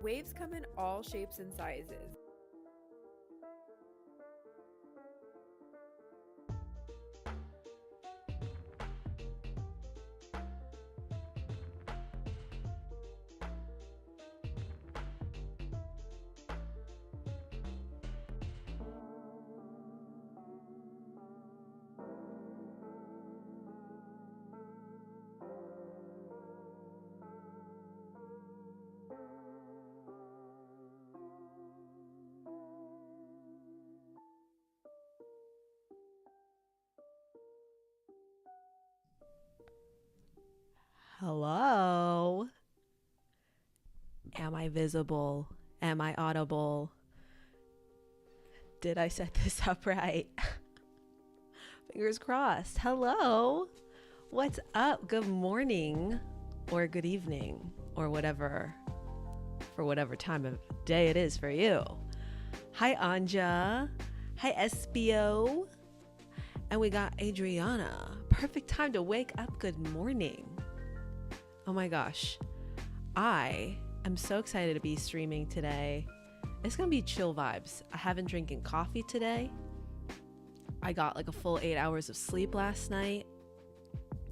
Waves come in all shapes and sizes. Hello. Am I visible? Am I audible? Did I set this up right? Fingers crossed. Hello. What's up? Good morning or good evening or whatever for whatever time of day it is for you. Hi, Anja. Hi, Espio. And we got Adriana. Perfect time to wake up. Good morning. Oh my gosh. I am so excited to be streaming today. It's gonna be chill vibes. I haven't drinking coffee today. I got like a full 8 hours of sleep last night.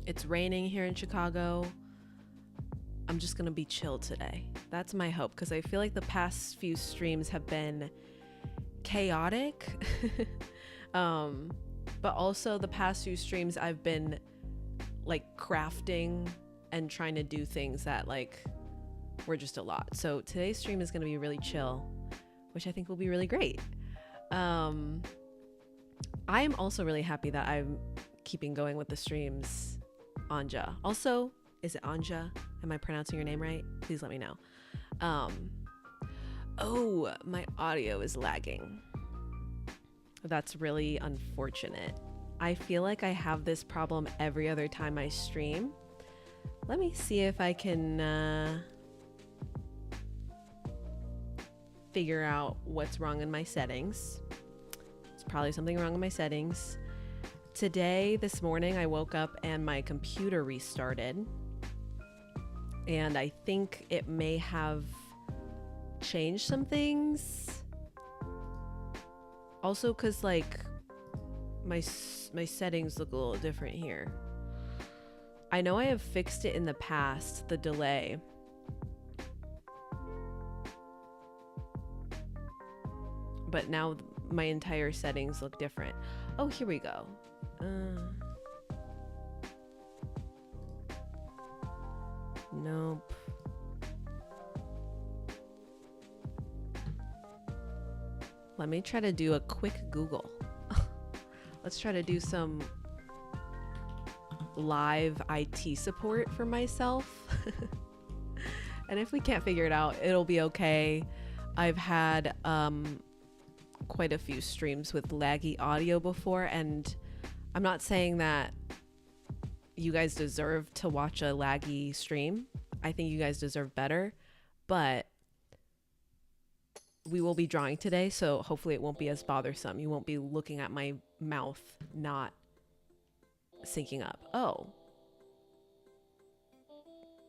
It's raining here in Chicago. I'm just gonna be chill today. That's my hope, because I feel like the past few streams have been chaotic. But also the past few streams I've been like crafting and trying to do things that like were just a lot. So today's stream is going to be really chill, which I think will be really great. I am also really happy that I'm keeping going with the streams. Anja. Also, is it Anja? Am I pronouncing your name right? Please let me know. Oh, my audio is lagging. That's really unfortunate. I feel like I have this problem every other time I stream. Let me see if I can figure out what's wrong in my settings. It's probably something wrong in my settings. Today, this morning, I woke up and my computer restarted. And I think it may have changed some things. Also, because like my settings look a little different here. I know I have fixed it in the past, the delay. But now my entire settings look different. Oh, here we go. Nope. Let me try to do a quick Google. Let's try to do some live IT support for myself. And if we can't figure it out, it'll be okay. I've had quite a few streams with laggy audio before, and I'm not saying that you guys deserve to watch a laggy stream. I think you guys deserve better, but we will be drawing today, so hopefully it won't be as bothersome. You won't be looking at my mouth not syncing up. Oh.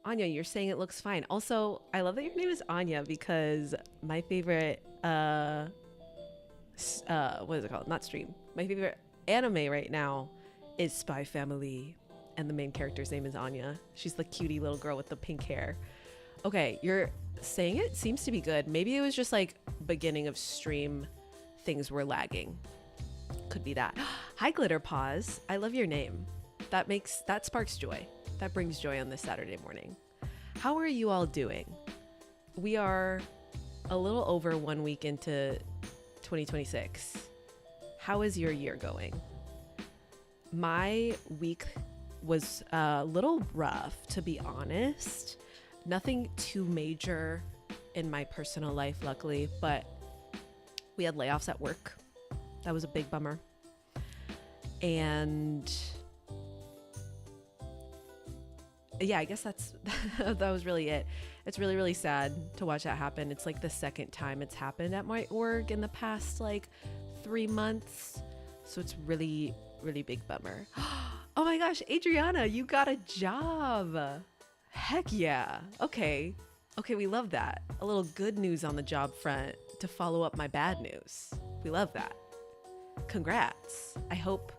Anya, you're saying it looks fine. Also, I love that your name is Anya, because my favorite what is it called? Not stream. My favorite anime right now is Spy Family, and the main character's name is Anya. She's the cutie little girl with the pink hair. Okay, you're saying it seems to be good. Maybe it was just like beginning of stream, things were lagging. Could be that. Hi, Glitter Paws. I love your name. That sparks joy. That brings joy on this Saturday morning. How are you all doing? We are a little over 1 week into 2026. How is your year going? My week was a little rough, to be honest. Nothing too major in my personal life, luckily, but we had layoffs at work. That was a big bummer. And yeah, I guess that was really it. It's really, really sad to watch that happen. It's like the second time it's happened at my org in the past like 3 months. So it's really, really big bummer. Oh my gosh, Adriana, you got a job. Heck yeah. Okay. Okay, we love that. A little good news on the job front to follow up my bad news. We love that. Congrats. I hope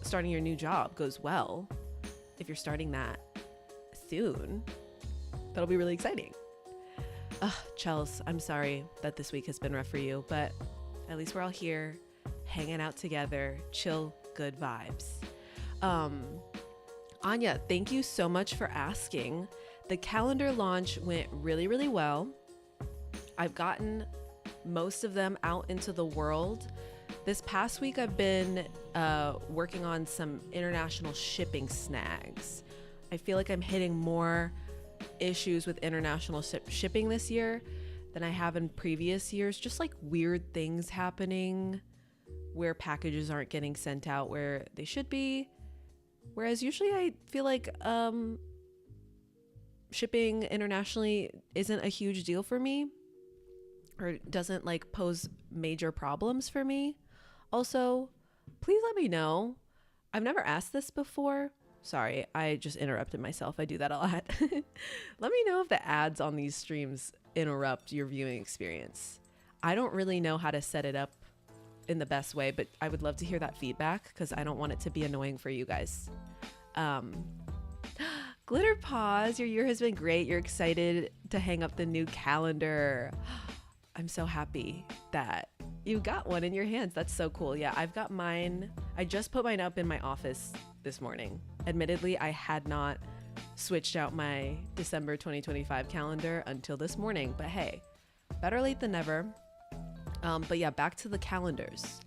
starting your new job goes well. If you're starting that soon, that'll be really exciting. Chels, I'm sorry that this week has been rough for you, but at least we're all here hanging out together, chill, good vibes. Anya, thank you so much for asking. The calendar launch went really, really well. I've gotten most of them out into the world. This past week, I've been working on some international shipping snags. I feel like I'm hitting more issues with international shipping this year than I have in previous years. Just like weird things happening where packages aren't getting sent out where they should be. Whereas usually I feel like shipping internationally isn't a huge deal for me, or doesn't like pose major problems for me. Also, please let me know. I've never asked this before. Sorry, I just interrupted myself. I do that a lot. Let me know if the ads on these streams interrupt your viewing experience. I don't really know how to set it up in the best way, but I would love to hear that feedback because I don't want it to be annoying for you guys. Glitter Paws, your year has been great. You're excited to hang up the new calendar. I'm so happy that you got one in your hands. That's so cool. Yeah, I've got mine. I just put mine up in my office this morning. Admittedly, I had not switched out my December 2025 calendar until this morning, but hey, better late than never. But yeah, back to the calendars.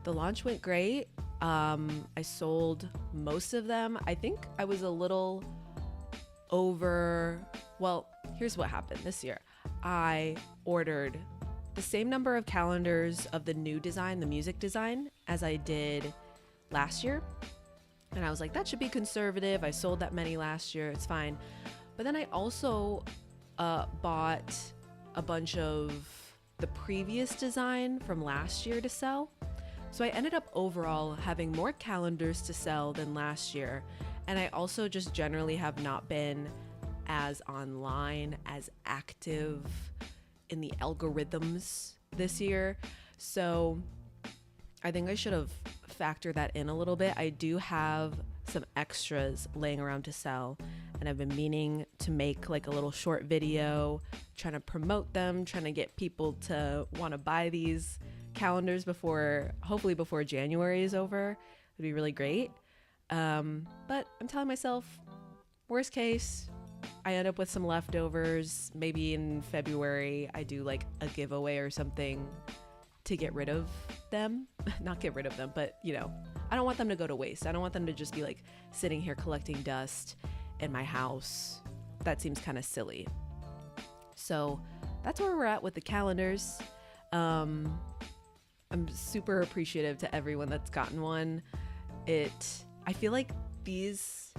The launch went great. I sold most of them. I think I was a little over. Well, here's what happened this year. I ordered the same number of calendars of the new design, the music design, as I did last year. And I was like, that should be conservative. I sold that many last year. It's fine. But then I also bought a bunch of the previous design from last year to sell. So I ended up overall having more calendars to sell than last year. And I also just generally have not been as online, as active in the algorithms this year. So I think I should have factored that in a little bit. I do have some extras laying around to sell, and I've been meaning to make like a little short video trying to promote them, trying to get people to want to buy these calendars hopefully before January is over. It'd be really great. But I'm telling myself, worst case, I end up with some leftovers. Maybe in February, I do like a giveaway or something to get rid of them. Not get rid of them, but I don't want them to go to waste. I don't want them to just be like sitting here collecting dust in my house. That seems kind of silly. So that's where we're at with the calendars. I'm super appreciative to everyone that's gotten one. I feel like these,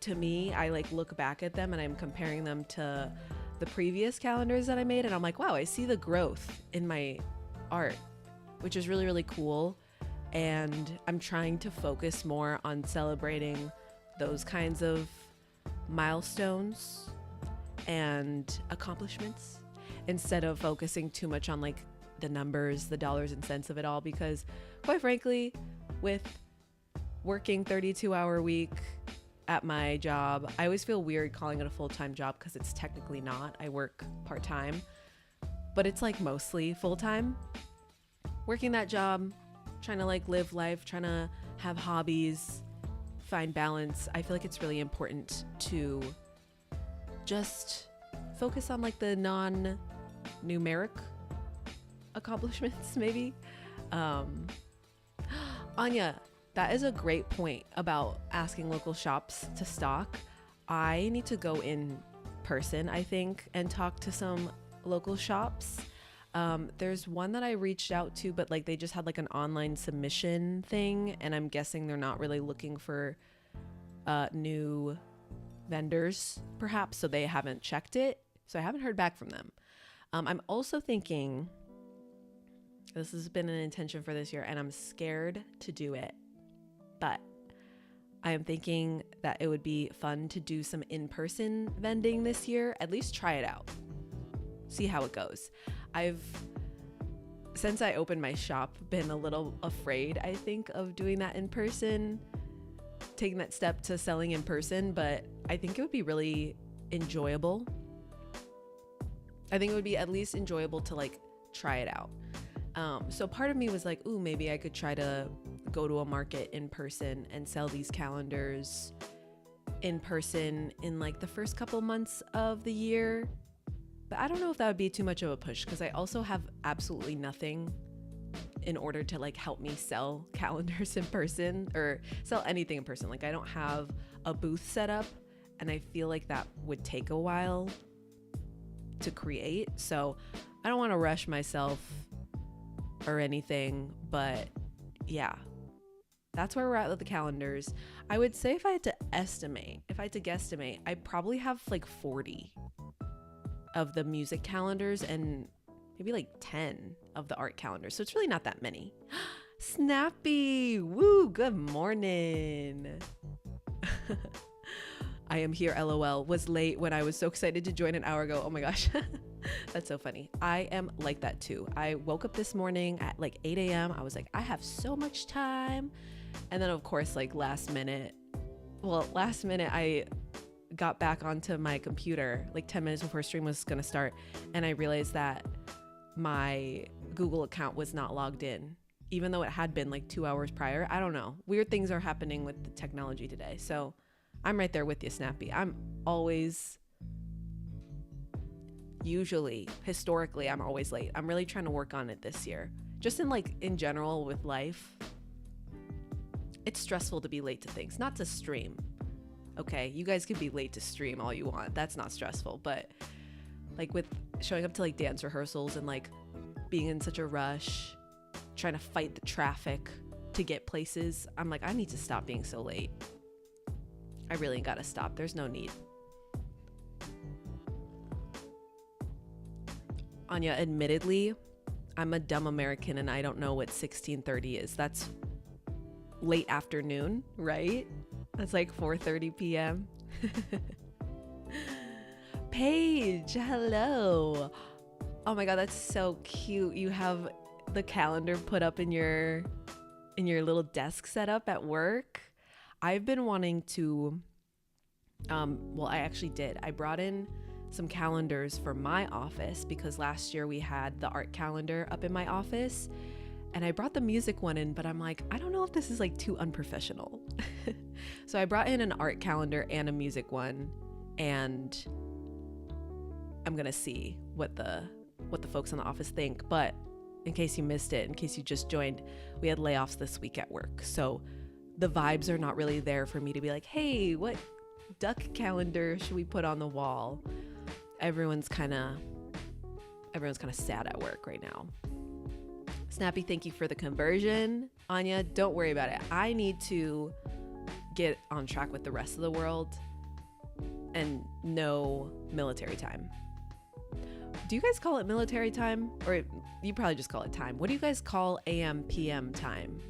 to me, I like look back at them and I'm comparing them to the previous calendars that I made, and I'm like, wow, I see the growth in my art, which is really, really cool. And I'm trying to focus more on celebrating those kinds of milestones and accomplishments instead of focusing too much on like the numbers, the dollars and cents of it all, because quite frankly, with working 32-hour week at my job, I always feel weird calling it a full-time job because it's technically not. I work part-time, but it's like mostly full-time. Working that job, trying to like live life, trying to have hobbies, find balance. I feel like it's really important to just focus on like the non-numeric accomplishments, maybe. Anya, that is a great point about asking local shops to stock. I need to go in person, I think, and talk to some local shops. There's one that I reached out to, but like they just had like an online submission thing, and I'm guessing they're not really looking for new vendors, perhaps, so they haven't checked it. So I haven't heard back from them. I'm also thinking, this has been an intention for this year, and I'm scared to do it, but I am thinking that it would be fun to do some in-person vending this year. At least try it out. See how it goes. Since I opened my shop, been a little afraid, I think, of doing that in person, taking that step to selling in person, but I think it would be really enjoyable. I think it would be at least enjoyable to like try it out. So part of me was like, ooh, maybe I could try to go to a market in person and sell these calendars in person in like the first couple months of the year. But I don't know if that would be too much of a push, because I also have absolutely nothing in order to like help me sell calendars in person or sell anything in person. Like I don't have a booth set up, and I feel like that would take a while to create. So I don't want to rush myself or anything, but yeah, that's where we're at with the calendars. I would say if I had to guesstimate, I probably have like 40 of the music calendars and maybe like 10 of the art calendars. So it's really not that many. Snappy, woo, good morning. I am here, LOL. Was late when I was so excited to join an hour ago. Oh my gosh. That's so funny. I am like that too. I woke up this morning at like 8 a.m. I was like, I have so much time. And then of course, like last minute, I got back onto my computer like 10 minutes before stream was going to start. And I realized that my Google account was not logged in, even though it had been like 2 hours prior. I don't know. Weird things are happening with the technology today. So I'm right there with you, Snappy. Historically, I'm always late. I'm really trying to work on it this year. Just in general with life, it's stressful to be late to things, not to stream. Okay, you guys can be late to stream all you want. That's not stressful. But like with showing up to like dance rehearsals and like being in such a rush, trying to fight the traffic to get places, I'm like, I need to stop being so late. I really gotta stop. There's no need. Anya, admittedly, I'm a dumb American and I don't know what 1630 is. That's late afternoon, right? That's like 4:30 p.m. Paige, hello. Oh my God, that's so cute. You have the calendar put up in your little desk setup at work. I've been wanting to, I actually did. I brought in some calendars for my office because last year we had the art calendar up in my office, and I brought the music one in, but I'm like, I don't know if this is like too unprofessional. So I brought in an art calendar and a music one, and I'm gonna see what the folks in the office think. But in case you missed it, in case you just joined, we had layoffs this week at work. So the vibes are not really there for me to be like, hey, what duck calendar should we put on the wall? Everyone's kind of sad at work right now. Snappy, thank you for the conversion. Anya, don't worry about it. I need to get on track with the rest of the world and know military time. Do you guys call it military time? Or you probably just call it time. What do you guys call AM, PM time?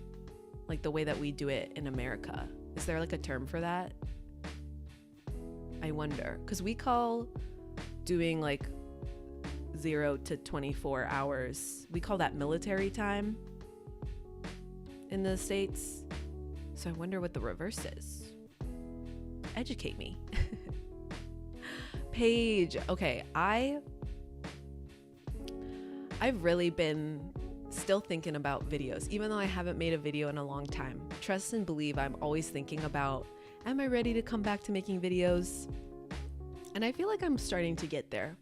Like the way that we do it in America. Is there like a term for that? I wonder. Because we call doing like 0 to 24 hours, we call that military time in the States. So I wonder what the reverse is. Educate me. Paige. Okay, I've really been still thinking about videos, even though I haven't made a video in a long time. Trust and believe I'm always thinking about, am I ready to come back to making videos? And I feel like I'm starting to get there.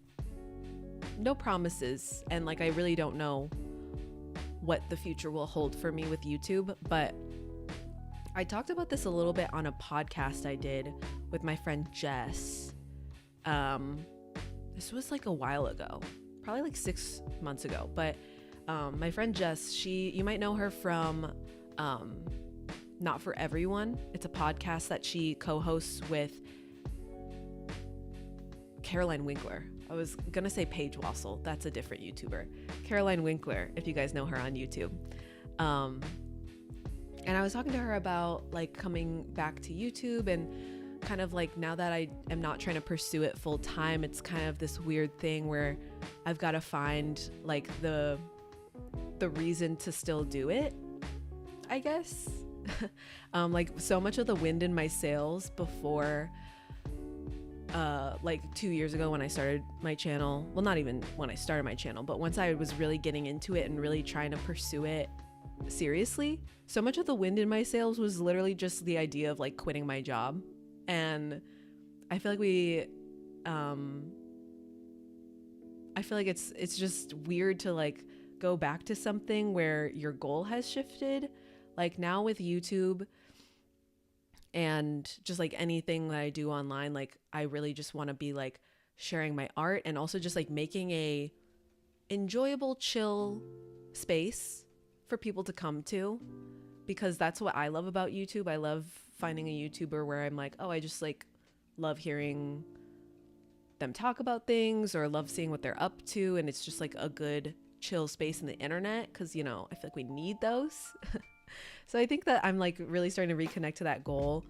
No promises, and like I really don't know what the future will hold for me with YouTube, but I talked about this a little bit on a podcast I did with my friend Jess. This was like a while ago, probably like 6 months ago, but my friend Jess, you might know her from Not For Everyone. It's a podcast that she co-hosts with Caroline Winkler. I was gonna say Paige Wassel. That's a different YouTuber. Caroline Winkler, if you guys know her on YouTube. And I was talking to her about like coming back to YouTube, and kind of like now that I am not trying to pursue it full time, it's kind of this weird thing where I've got to find like the reason to still do it, I guess. Like so much of the wind in my sails before like 2 years ago when I started my channel, well, not even when I started my channel, but once I was really getting into it and really trying to pursue it seriously, so much of the wind in my sails was literally just the idea of like quitting my job. And I feel like I feel like it's just weird to like go back to something where your goal has shifted. Like now with YouTube and just like anything that I do online, like I really just want to be like sharing my art and also just like making a enjoyable, chill space for people to come to, because that's what I love about YouTube. I love finding a YouTuber where I'm like, oh, I just like love hearing them talk about things or love seeing what they're up to, and it's just like a good chill space in the internet, because you know I feel like we need those. So I think that I'm like really starting to reconnect to that goal.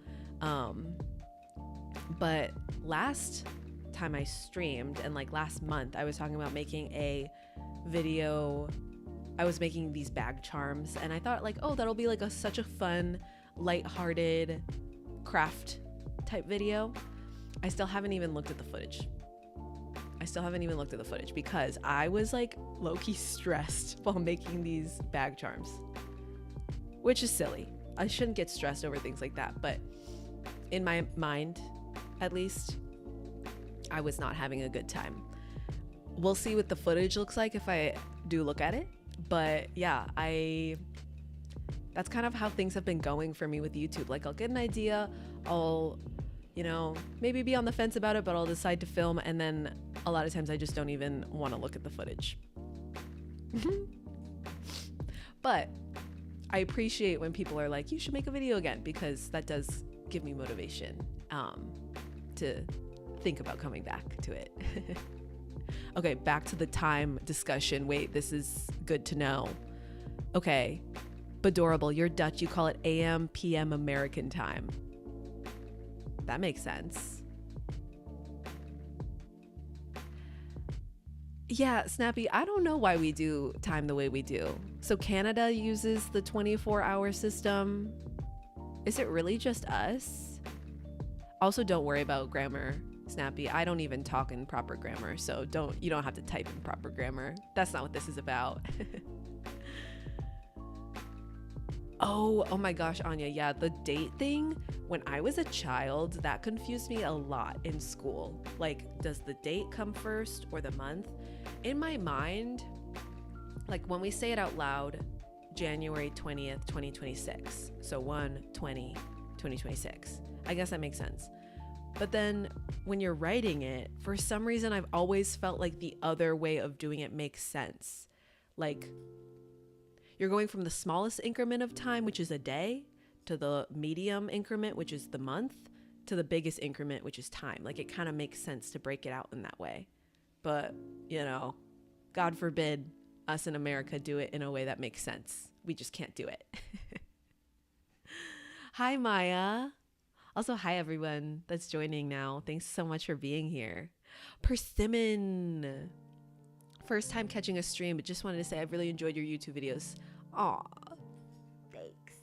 But last time I streamed, and like last month, I was talking about making a video. I was making these bag charms, and I thought like, oh, that'll be like such a fun, lighthearted craft type video. I still haven't even looked at the footage. Because I was like low-key stressed while making these bag charms, which is silly. I shouldn't get stressed over things like that, but in my mind, at least, I was not having a good time. We'll see what the footage looks like if I do look at it. But yeah, that's kind of how things have been going for me with YouTube. Like I'll get an idea, I'll, you know, maybe be on the fence about it, but I'll decide to film, and then a lot of times I just don't even want to look at the footage. But I appreciate when people are like, you should make a video again, because that does give me motivation to think about coming back to it. Okay, back to the time discussion. Wait, this is good to know. Okay, Bedorable, you're Dutch. You call it AM, PM American time. That makes sense. Yeah, Snappy, I don't know why we do time the way we do. So Canada uses the 24-hour system. Is it really just us? Also, don't worry about grammar, Snappy. I don't even talk in proper grammar, so you don't have to type in proper grammar. That's not what this is about. Oh my gosh, Anya, yeah, the date thing. When I was a child, that confused me a lot in school. Like, does the date come first or the month? In my mind, like when we say it out loud, January 20th, 2026. So 1/20/2026. I guess that makes sense. But then when you're writing it, for some reason, I've always felt like the other way of doing it makes sense. Like, you're going from the smallest increment of time, which is a day, to the medium increment, which is the month, to the biggest increment, which is time. Like, it kind of makes sense to break it out in that way. But, you know, God forbid us in America do it in a way that makes sense. We just can't do it. Hi, Maya. Also, hi, everyone that's joining now. Thanks so much for being here. Persimmon. First time catching a stream, but just wanted to say I've really enjoyed your YouTube videos. Aw, thanks.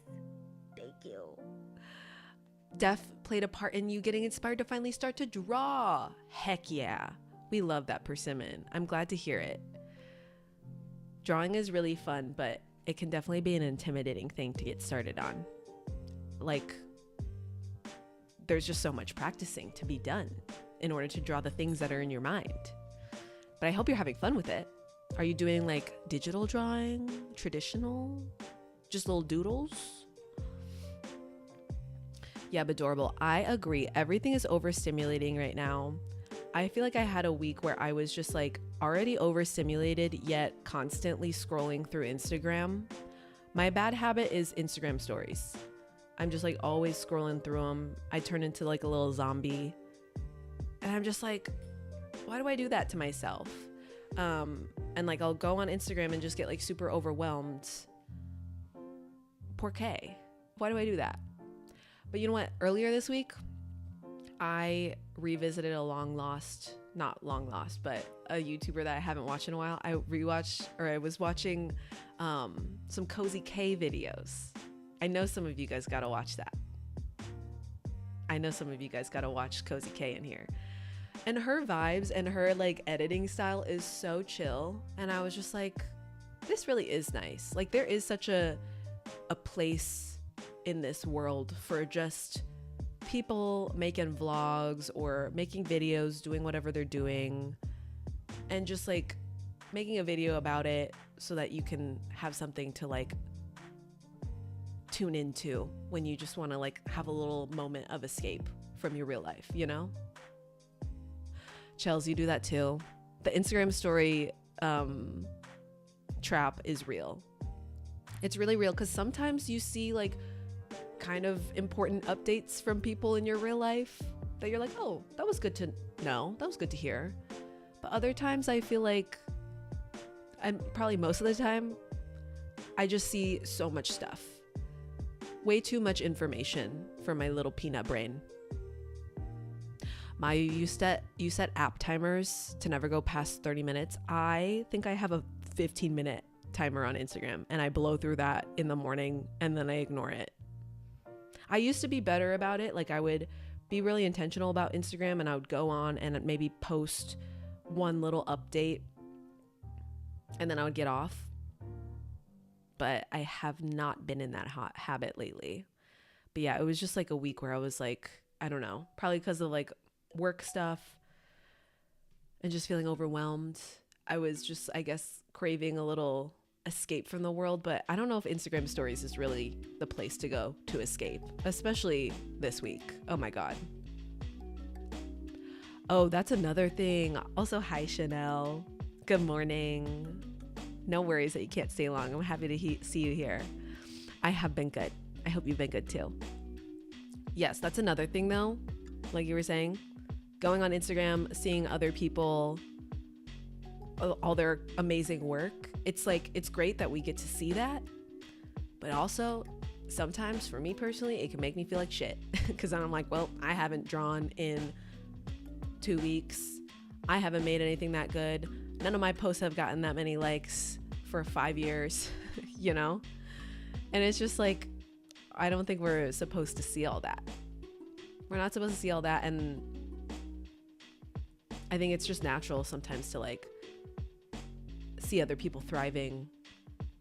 Thank you. Def played a part in you getting inspired to finally start to draw. Heck yeah. We love that, Persimmon. I'm glad to hear it. Drawing is really fun, but it can definitely be an intimidating thing to get started on. Like, there's just so much practicing to be done in order to draw the things that are in your mind. But I hope you're having fun with it. Are you doing like digital drawing, traditional, just little doodles? Yeah, Bedorable, I agree. Everything is overstimulating right now. I feel like I had a week where I was just like already overstimulated, yet constantly scrolling through Instagram. My bad habit is Instagram stories. I'm just like always scrolling through them. I turn into like a little zombie. And I'm just like, why do I do that to myself? And like, I'll go on Instagram and just get like super overwhelmed. Por qué? Why do I do that? But you know what? Earlier this week, I revisited a not long lost, but a YouTuber that I haven't watched in a while. I was watching some Cozy K videos. I know some of you guys got to watch that. I know some of you guys got to watch Cozy K in here. And her vibes and her like editing style is so chill. And I was just like, this really is nice. Like there is such a place in this world for just people making vlogs or making videos, doing whatever they're doing, and just like making a video about it so that you can have something to like tune into when you just want to like have a little moment of escape from your real life, you know? Chels, you do that too. The Instagram story trap is real. It's really real because sometimes you see like kind of important updates from people in your real life that you're like, oh, that was good to know. That was good to hear. But other times I feel like, and probably most of the time, I just see so much stuff. Way too much information for my little peanut brain. Maya, you set app timers to never go past 30 minutes. I think I have a 15-minute timer on Instagram and I blow through that in the morning and then I ignore it. I used to be better about it. Like I would be really intentional about Instagram and I would go on and maybe post one little update and then I would get off. But I have not been in that hot habit lately. But yeah, it was just like a week where I was like, I don't know, probably because of like work stuff and just feeling overwhelmed. I was just, I guess, craving a little escape from the world, but I don't know if Instagram stories is really the place to go to escape, especially this week. Oh my God. Oh, that's another thing. Also, hi, Chanel. Good morning. No worries that you can't stay long. I'm happy to see you here. I have been good. I hope you've been good too. Yes, that's another thing though. Like you were saying, going on Instagram, seeing other people, all their amazing work. It's like, it's great that we get to see that. But also, sometimes for me personally, it can make me feel like shit. Because I'm like, well, I haven't drawn in 2 weeks. I haven't made anything that good. None of my posts have gotten that many likes for 5 years, you know? And it's just like, I don't think we're supposed to see all that. We're not supposed to see all that. And I think it's just natural sometimes to like see other people thriving.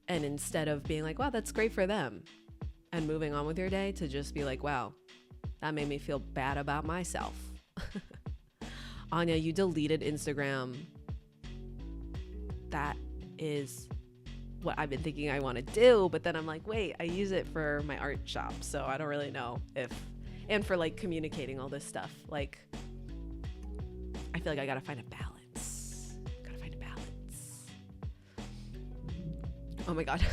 And instead of being like, wow, that's great for them, and moving on with your day, to just be like, wow, that made me feel bad about myself. Anya, you deleted Instagram. That is what I've been thinking I want to do, but then I'm like, wait, I use it for my art shop, so I don't really know if, and for like communicating all this stuff. Like, I feel like I gotta find a balance. Oh my God.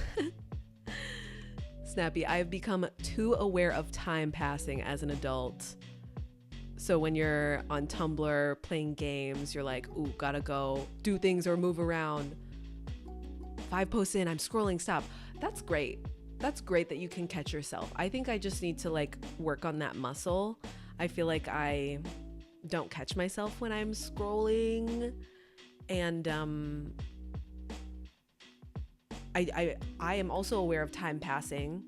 Snappy, I've become too aware of time passing as an adult. So when you're on Tumblr playing games, you're like, ooh, gotta go do things or move around. 5 posts in, I'm scrolling, stop. That's great. That's great that you can catch yourself. I think I just need to like work on that muscle. I feel like I don't catch myself when I'm scrolling. And I am also aware of time passing,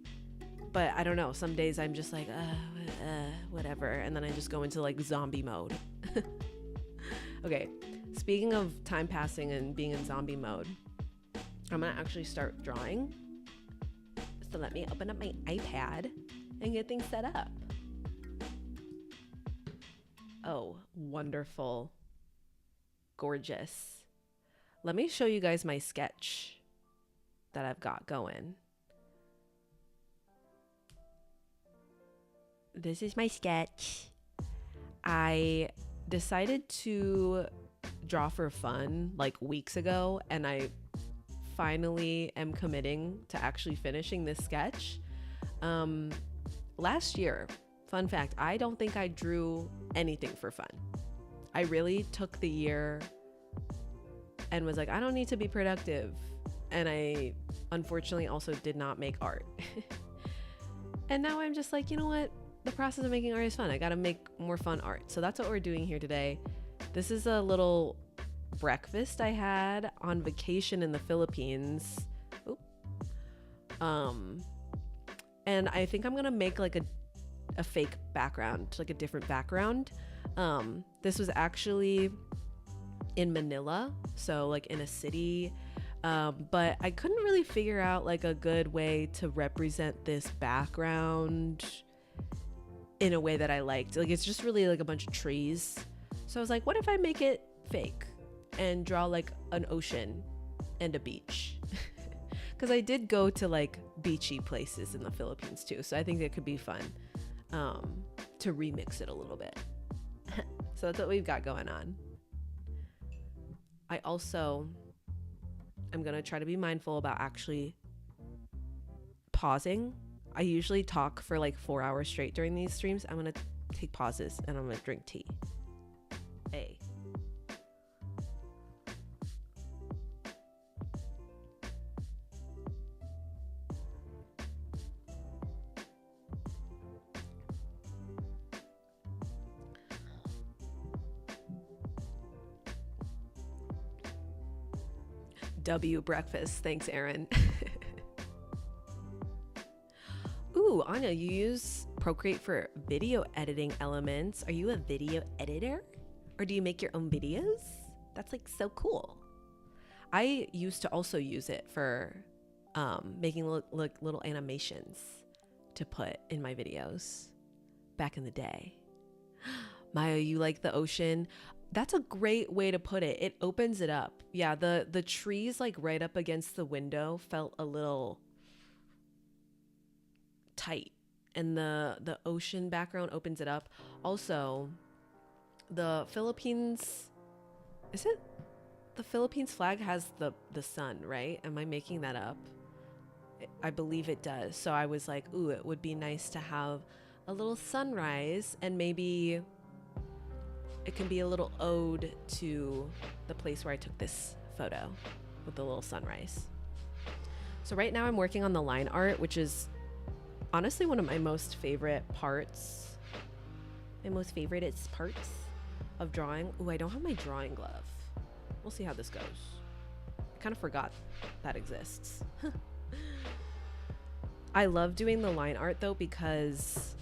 but I don't know. Some days I'm just like, whatever. And then I just go into like zombie mode. Okay. Speaking of time passing and being in zombie mode, I'm going to actually start drawing. So let me open up my iPad and get things set up. Oh, wonderful. Gorgeous. Let me show you guys my sketch that I've got going. This is my sketch. I decided to draw for fun like weeks ago, and I finally am committing to actually finishing this sketch. Last year, fun fact, I don't think I drew anything for fun. I really took the year and was like, I don't need to be productive. And I unfortunately also did not make art. And now I'm just like, you know what? The process of making art is fun. I gotta make more fun art. So that's what we're doing here today. This is a little breakfast I had on vacation in the Philippines. Oop. And I think I'm gonna make like a fake background, like a different background. This was actually in Manila, so like in a city. But I couldn't really figure out like a good way to represent this background in a way that I liked. Like it's just really like a bunch of trees. So I was like, what if I make it fake and draw like an ocean and a beach? Because I did go to like beachy places in the Philippines too. So I think it could be fun to remix it a little bit. So that's what we've got going on. I'm going to try to be mindful about actually pausing. I usually talk for like 4 hours straight during these streams. I'm going to take pauses and I'm going to drink tea. A. W breakfast. Thanks, Aaron. Ooh, Anya, you use Procreate for video editing elements. Are you a video editor? Or do you make your own videos? That's like so cool. I used to also use it for making little animations to put in my videos back in the day. Maya, you like the ocean? That's a great way to put it. It opens it up. Yeah, the trees like right up against the window felt a little tight, and the ocean background opens it up. Also, the Philippines, is it the Philippines flag has the sun, right? Am I making that up? I believe it does. So I was like, ooh, it would be nice to have a little sunrise, and maybe it can be a little ode to the place where I took this photo with the little sunrise. So right now I'm working on the line art, which is honestly one of my most favorite parts. My most favoriteest parts of drawing. Ooh, I don't have my drawing glove. We'll see how this goes. I kind of forgot that exists. I love doing the line art though, because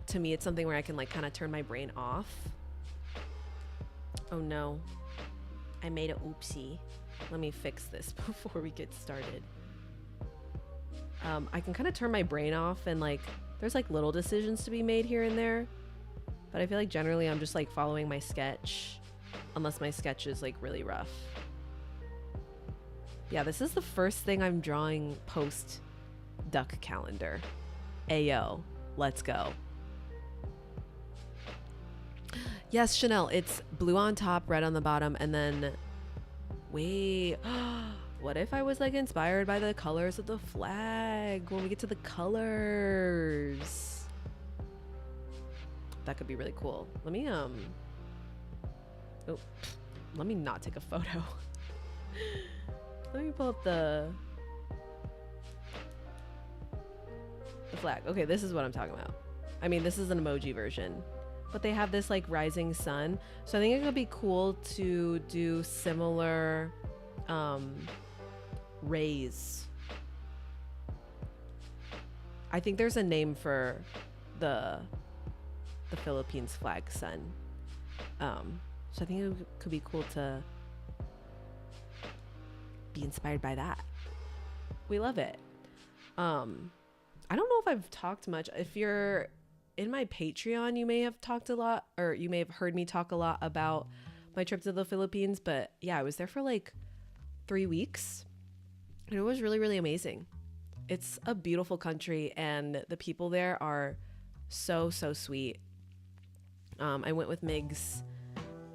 to me it's something where I can like kind of turn my brain off. Oh no, I made a oopsie. Let me fix this before we get started. I can kind of turn my brain off, and like there's like little decisions to be made here and there, but I feel like generally I'm just like following my sketch, unless my sketch is like really rough. Yeah, this is the first thing I'm drawing post duck calendar. Ayo, let's go. Yes, Chanel, it's blue on top, red on the bottom, and then wait, what if I was like inspired by the colors of the flag when we get to the colors? That could be really cool. Let me let me not take a photo. Let me pull up the flag. Okay, this is what I'm talking about. I mean, this is an emoji version, but they have this like rising sun. So I think it could be cool to do similar rays. I think there's a name for the Philippines flag sun. So I think it could be cool to be inspired by that. We love it. I don't know if I've talked much. If you're in my Patreon, you may have talked a lot, or you may have heard me talk a lot about my trip to the Philippines. But yeah, I was there for like 3 weeks, and it was really, really amazing. It's a beautiful country, and the people there are so, so sweet. I went with Mig's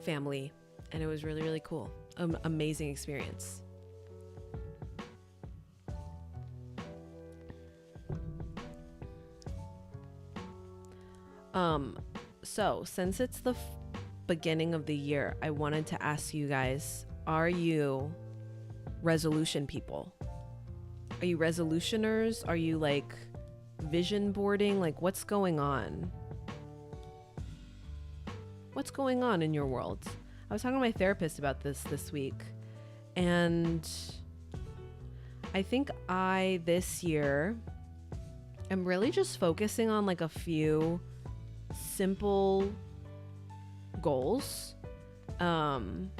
family, and it was really, really cool. Amazing experience. So since it's the beginning of the year, I wanted to ask you guys, are you resolution people? Are you resolutioners? Are you like vision boarding? Like, what's going on? What's going on in your world? I was talking to my therapist about this week, and I think this year, I'm really just focusing on like a few simple goals. Kind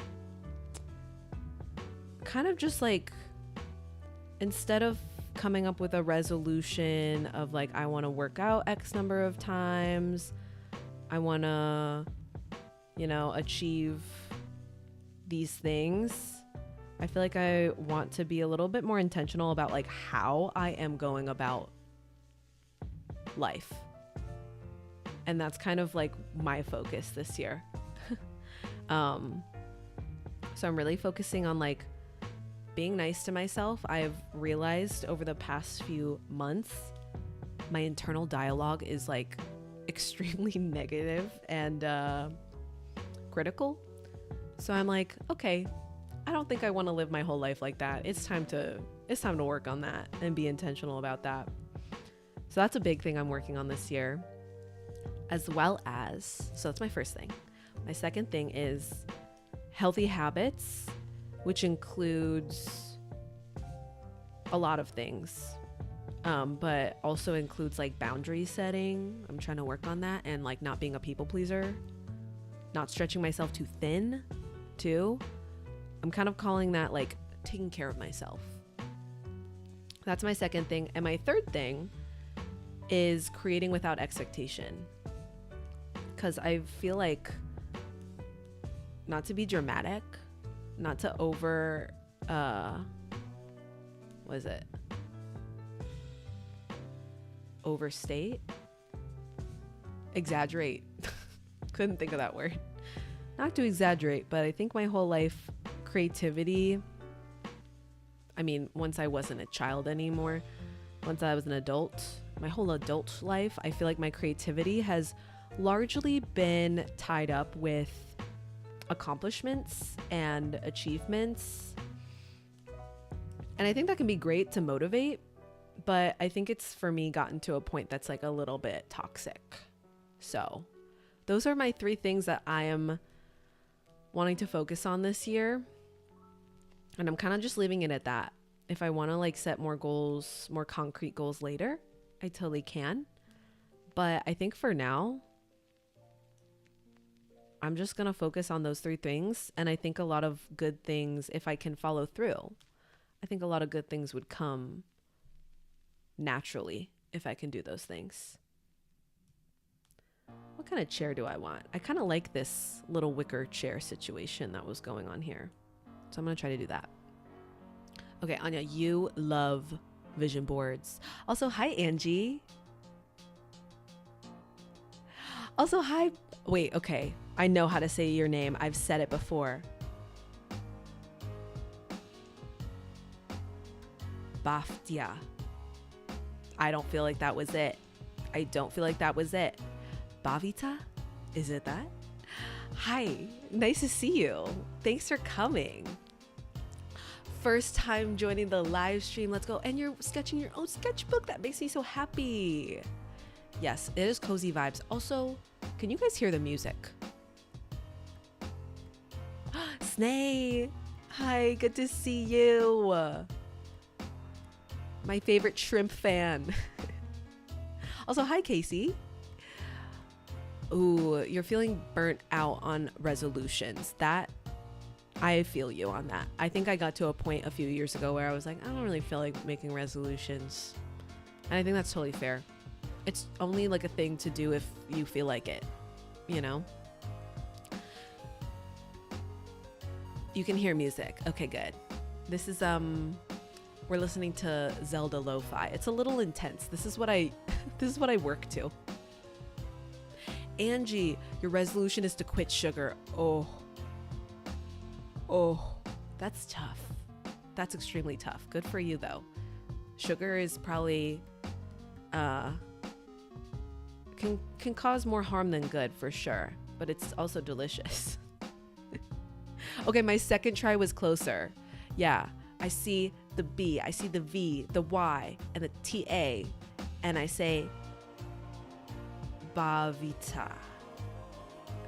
of just like, instead of coming up with a resolution of like, I want to work out X number of times, I want to, achieve these things. I feel like I want to be a little bit more intentional about like how I am going about life. And that's kind of like my focus this year. So I'm really focusing on like being nice to myself. I've realized over the past few months, my internal dialogue is like extremely negative and critical. So I'm like, okay, I don't think I want to live my whole life like that. It's time to work on that and be intentional about that. So that's a big thing I'm working on this year, as well as, so that's my first thing. My second thing is healthy habits, which includes a lot of things, but also includes like boundary setting. I'm trying to work on that, and like not being a people pleaser, not stretching myself too thin too. I'm kind of calling that like taking care of myself. That's my second thing. And my third thing is creating without expectation. Because I feel like, not to be dramatic, not to overstate? Exaggerate. Couldn't think of that word. Not to exaggerate, but I think my whole life, creativity, I mean, once I wasn't a child anymore, once I was an adult, my whole adult life, I feel like my creativity has largely been tied up with accomplishments and achievements. And I think that can be great to motivate, but I think it's, for me, gotten to a point that's like a little bit toxic. So those are my 3 things that I am wanting to focus on this year. And I'm kind of just leaving it at that. If I want to like set more goals, more concrete goals later, I totally can. But I think for now, I'm just going to focus on those 3 things. And I think a lot of good things, if I can follow through, I think a lot of good things would come naturally if I can do those things. What kind of chair do I want? I kind of like this little wicker chair situation that was going on here. So I'm going to try to do that. Okay, Anya, you love vision boards. Also, hi, Angie. Also, hi. Wait, okay. I know how to say your name. I've said it before. Baftia. I don't feel like that was it. Bavita? Is it that? Hi, nice to see you. Thanks for coming. First time joining the live stream. Let's go. And you're sketching your own sketchbook. That makes me so happy. Yes, it is cozy vibes. Also, can you guys hear the music? Snay. Hi, good to see you. My favorite shrimp fan. Also, hi, Casey. Ooh, you're feeling burnt out on resolutions. That, I feel you on that. I think I got to a point a few years ago where I was like, I don't really feel like making resolutions. And I think that's totally fair. It's only like a thing to do if you feel like it, you know? You can hear music. Okay, good. This is, we're listening to Zelda Lo-Fi. It's a little intense. This is what I work to. Angie, your resolution is to quit sugar. Oh, that's tough. That's extremely tough. Good for you, though. Sugar is probably, can cause more harm than good, for sure. But it's also delicious. Okay, my second try was closer. Yeah, I see the B, I see the V, the Y, and the TA. and I say Bavita.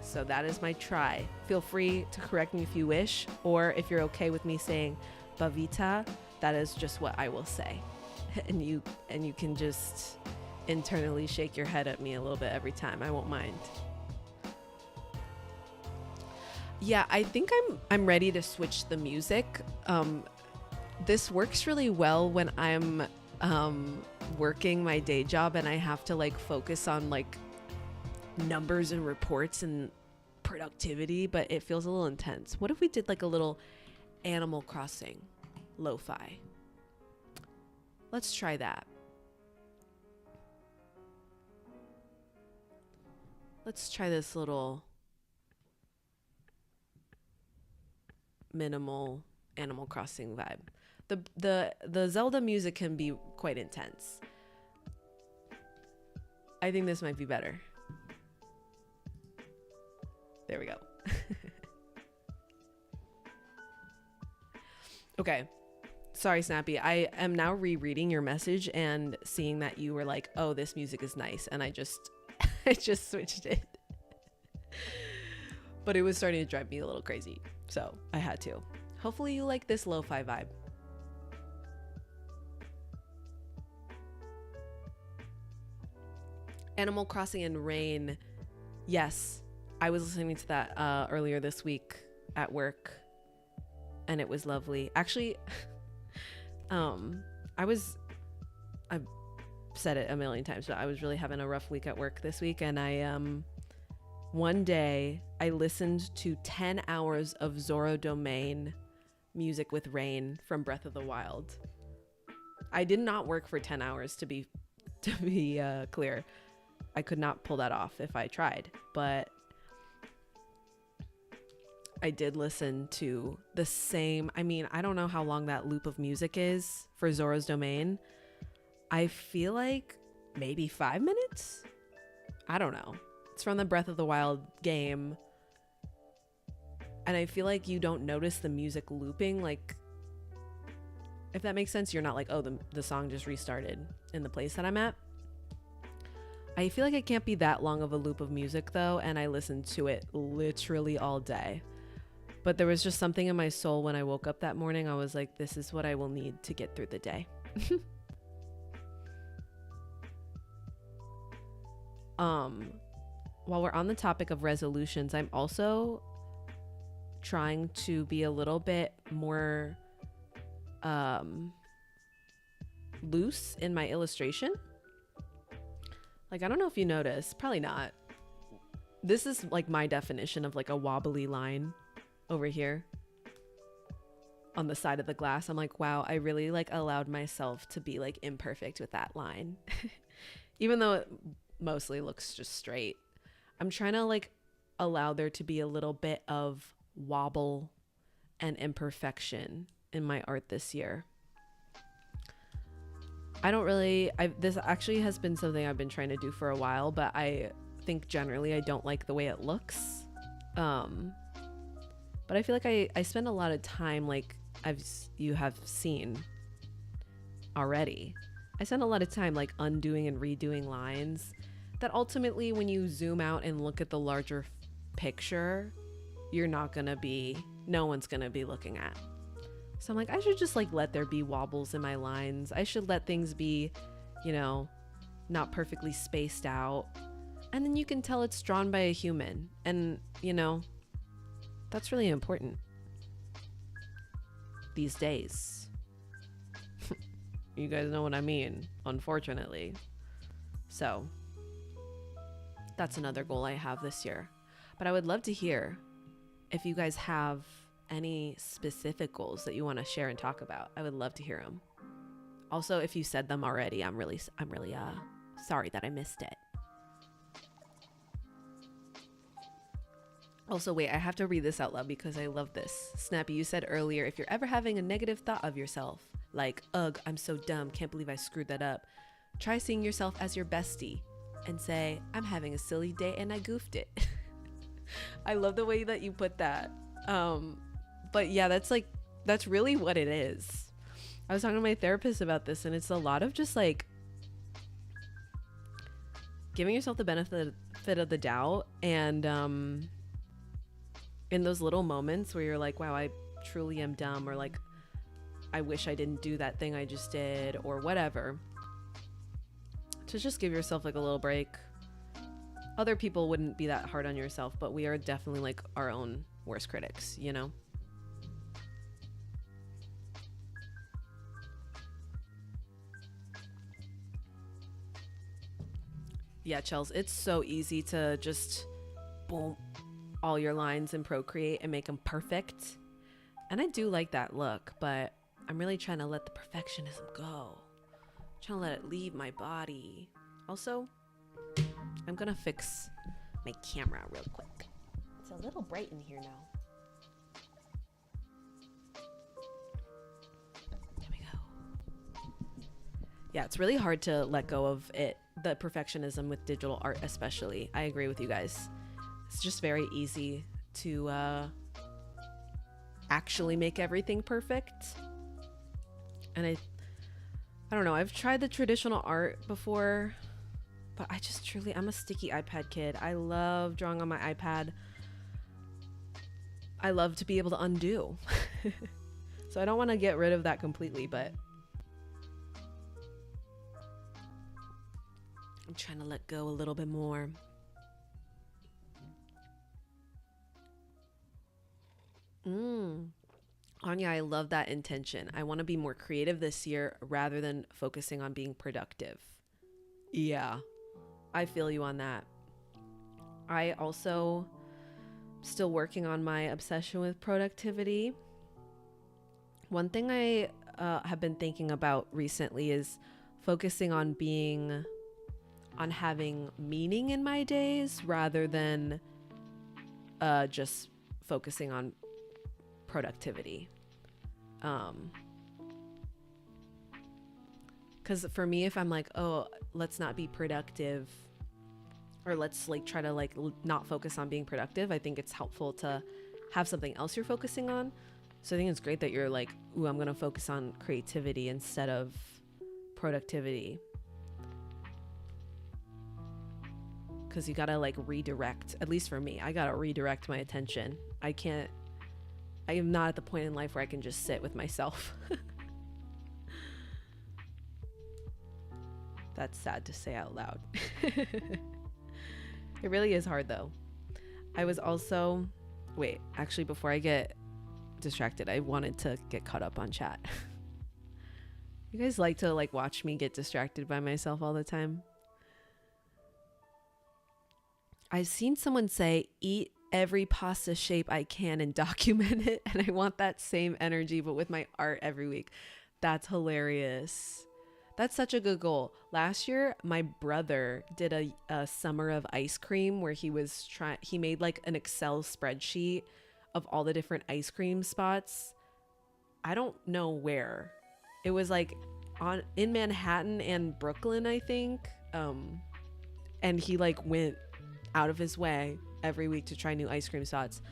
So that is my try. Feel free to correct me if you wish, or if you're okay with me saying Bavita, that is just what I will say. And you can just internally shake your head at me a little bit every time. I won't mind. Yeah, I think I'm ready to switch the music. This works really well when I'm working my day job and I have to like focus on like numbers and reports and productivity, but it feels a little intense. What if we did like a little Animal Crossing lo-fi? Let's try that. Let's try this little minimal Animal Crossing vibe. The Zelda music can be quite intense. I think this might be better. There we go. Okay. Sorry, Snappy. I am now rereading your message and seeing that you were like, "Oh, this music is nice," and I just switched it. But it was starting to drive me a little crazy, so I had to. Hopefully you like this lo-fi vibe. Animal Crossing and Rain. Yes, I was listening to that earlier this week at work, and it was lovely. Actually, I've said it a million times, but I was really having a rough week at work this week, and one day I listened to 10 hours of Zoro Domain music with Rain from Breath of the Wild. I did not work for 10 hours to be clear. I could not pull that off if I tried, but I did listen to the same. I mean, I don't know how long that loop of music is for Zoro's Domain. I feel like maybe 5 minutes? I don't know. It's from the Breath of the Wild game. And I feel like you don't notice the music looping. Like, if that makes sense, you're not like, oh, the song just restarted in the place that I'm at. I feel like it can't be that long of a loop of music though, and I listened to it literally all day. But there was just something in my soul when I woke up that morning. I was like, this is what I will need to get through the day. While we're on the topic of resolutions, I'm also trying to be a little bit more loose in my illustration. Like, I don't know if you noticed, probably not. This is like my definition of like a wobbly line over here on the side of the glass. I'm like, wow, I really like allowed myself to be like imperfect with that line. Even though it mostly looks just straight. I'm trying to like allow there to be a little bit of wobble and imperfection in my art this year. This actually has been something I've been trying to do for a while, but I think generally I don't like the way it looks. But I feel like I spend a lot of time, like you have seen already. I spend a lot of time like undoing and redoing lines that ultimately when you zoom out and look at the larger picture, no one's gonna be looking at. So I'm like, I should just like let there be wobbles in my lines. I should let things be, not perfectly spaced out. And then you can tell it's drawn by a human. And, that's really important these days. You guys know what I mean, unfortunately. So that's another goal I have this year. But I would love to hear if you guys have any specific goals that you want to share and talk about. I would love to hear them. Also, if you said them already, I'm really sorry that I missed it. Also, wait, I have to read this out loud because I love this. Snappy, you said earlier, if you're ever having a negative thought of yourself, like, ugh, I'm so dumb, can't believe I screwed that up, try seeing yourself as your bestie and say, I'm having a silly day and I goofed it. I love the way that you put that. But yeah, that's really what it is. I was talking to my therapist about this, and it's a lot of just like giving yourself the benefit of the doubt, and in those little moments where you're like, wow, I truly am dumb, or like, I wish I didn't do that thing I just did, or whatever, to just give yourself like a little break. Other people wouldn't be that hard on yourself, but we are definitely like our own worst critics, you know? Yeah, Chels, it's so easy to just boom all your lines in Procreate and make them perfect. And I do like that look, but I'm really trying to let the perfectionism go. I'm trying to let it leave my body. Also, I'm gonna fix my camera real quick. It's a little bright in here now. There we go. Yeah, it's really hard to let go of it, the perfectionism with digital art especially. I agree with you guys. It's just very easy to actually make everything perfect. And I don't know, I've tried the traditional art before, but I just truly, I'm a sticky iPad kid. I love drawing on my iPad. I love to be able to undo. So I don't want to get rid of that completely, but I'm trying to let go a little bit more. Anya, I love that intention. I want to be more creative this year rather than focusing on being productive. Yeah, I feel you on that. I also still working on my obsession with productivity. One thing I have been thinking about recently is focusing on having meaning in my days rather than just focusing on productivity. Because for me, if I'm like, oh, let's not be productive, or let's like try to like not focus on being productive, I think it's helpful to have something else you're focusing on. So I think it's great that you're like, ooh, I'm gonna focus on creativity instead of productivity, because you gotta like redirect. At least for me, I gotta redirect my attention. I am not at the point in life where I can just sit with myself. That's sad to say out loud. It really is hard though. I was also, wait, actually before I get distracted, I wanted to get caught up on chat. You guys like to like watch me get distracted by myself all the time? I've seen someone say, eat every pasta shape I can and document it. And I want that same energy, but with my art every week. That's hilarious. That's such a good goal. Last year, my brother did a summer of ice cream where he made like an Excel spreadsheet of all the different ice cream spots. I don't know where. It was like in Manhattan and Brooklyn, I think. And he like went out of his way every week to try new ice cream spots.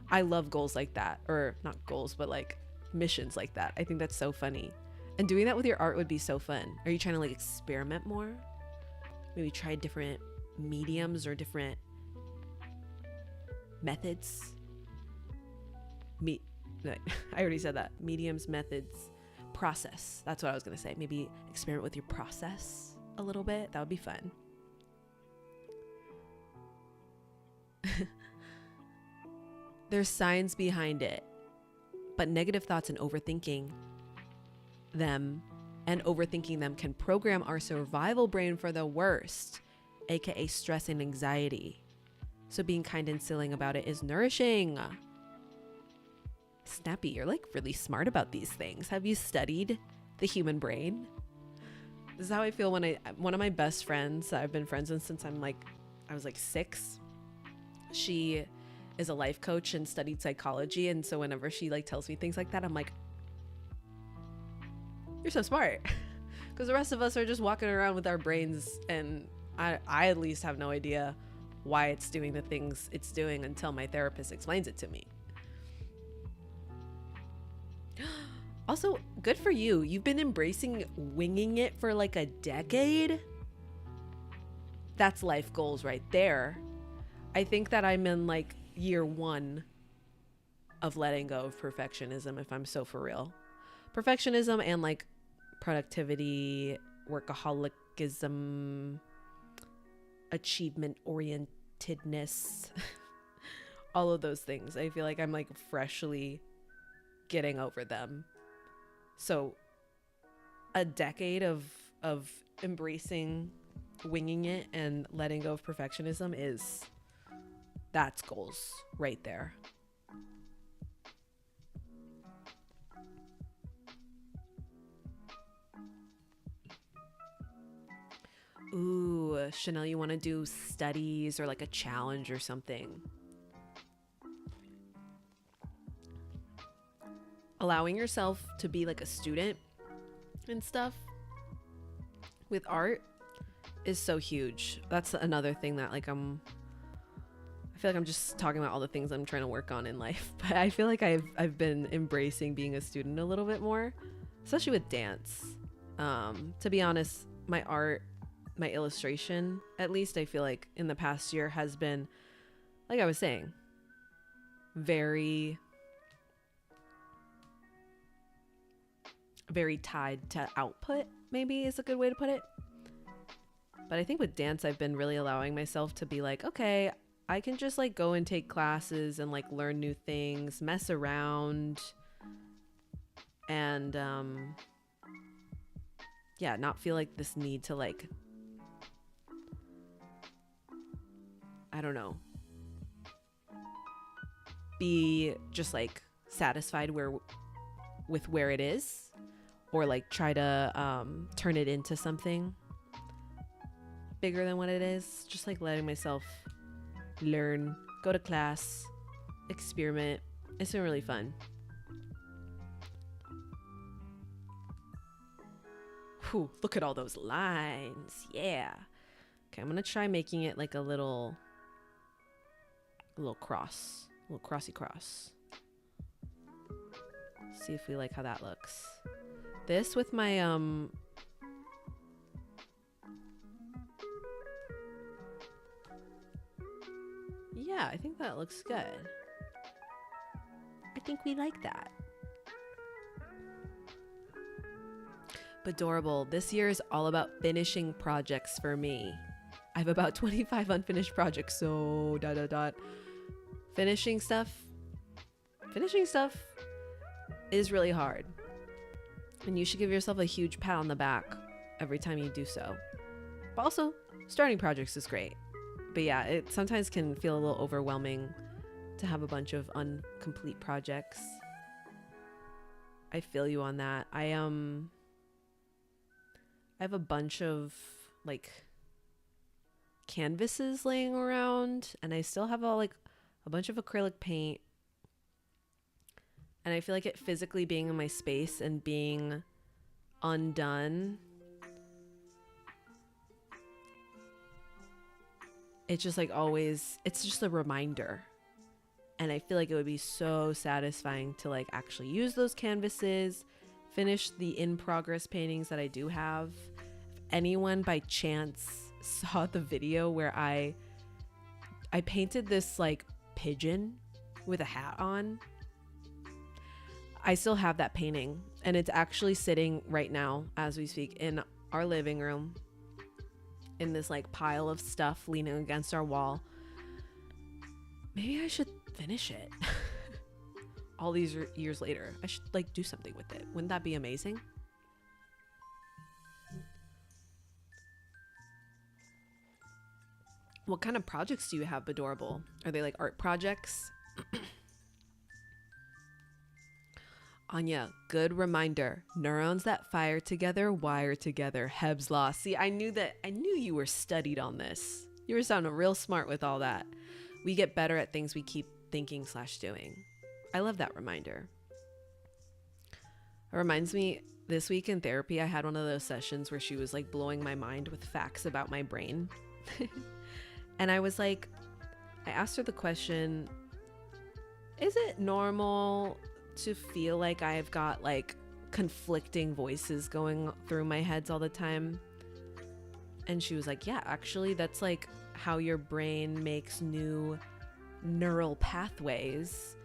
I love goals like that, or not goals, but like missions like that. I think that's so funny. And doing that with your art would be so fun. Are you trying to like experiment more? Maybe try different mediums or different methods? I already said that. Mediums, methods, process. That's what I was going to say. Maybe experiment with your process a little bit. That would be fun. There's science behind it, but negative thoughts and overthinking them can program our survival brain for the worst, aka stress and anxiety. So being kind and silly about it is nourishing. Snappy, you're like really smart about these things. Have you studied the human brain? This is how I feel when one of my best friends that I've been friends with since I was like 6. She is a life coach and studied psychology, and so whenever she like tells me things like that, I'm like, you're so smart. Because the rest of us are just walking around with our brains, and I at least have no idea why it's doing the things it's doing until my therapist explains it to me. Also, good for you. You've been embracing winging it for like a decade. that's life goals right there. I think that I'm in like year 1 of letting go of perfectionism, if I'm so for real. Perfectionism and like productivity, workaholicism, achievement orientedness, all of those things. I feel like I'm like freshly getting over them. So a decade of embracing winging it and letting go of perfectionism that's goals right there. Ooh, Chanel, you want to do studies or like a challenge or something? Allowing yourself to be like a student and stuff with art is so huge. That's another thing that like I feel like I'm just talking about all the things I'm trying to work on in life, but I feel like I've been embracing being a student a little bit more, especially with dance. To be honest, my art, my illustration, at least I feel like in the past year has been, like I was saying, very tied to output, maybe is a good way to put it. But I think with dance, I've been really allowing myself to be like, okay, I can just like go and take classes and like learn new things, mess around, and yeah, not feel like this need to like, I don't know, be just like satisfied with where it is, or like try to turn it into something bigger than what it is. Just like letting myself learn, go to class, experiment. It's been really fun. Whew, look at all those lines. Yeah. Okay, I'm gonna try making it like a little cross, a little crossy cross. See if we like how that looks. This with my yeah, I think that looks good. I think we like that. Adorable. This year is all about finishing projects for me. I have about 25 unfinished projects, so ... Finishing stuff is really hard. And you should give yourself a huge pat on the back every time you do so. But also, starting projects is great. But yeah, it sometimes can feel a little overwhelming to have a bunch of incomplete projects. I feel you on that. I have a bunch of like canvases laying around, and I still have a bunch of acrylic paint. And I feel like it physically being in my space and being undone, it's just like always, it's just a reminder. And I feel like it would be so satisfying to like actually use those canvases, finish the in progress paintings that I do have. If anyone by chance saw the video where I painted this like pigeon with a hat on, I still have that painting, and it's actually sitting right now as we speak in our living room in this like pile of stuff leaning against our wall. Maybe I should finish it. All these years later, I should like do something with it. Wouldn't that be amazing? What kind of projects do you have, Adorable? Are they like art projects? Anya, good reminder. Neurons that fire together wire together. Hebb's law. See, I knew you were studied on this. You were sounding real smart with all that. We get better at things we keep thinking/doing. I love that reminder. It reminds me, this week in therapy, I had one of those sessions where she was like blowing my mind with facts about my brain. And I was like, I asked her the question, is it normal to feel like I've got like conflicting voices going through my heads all the time? And she was like, yeah, actually, that's like how your brain makes new neural pathways.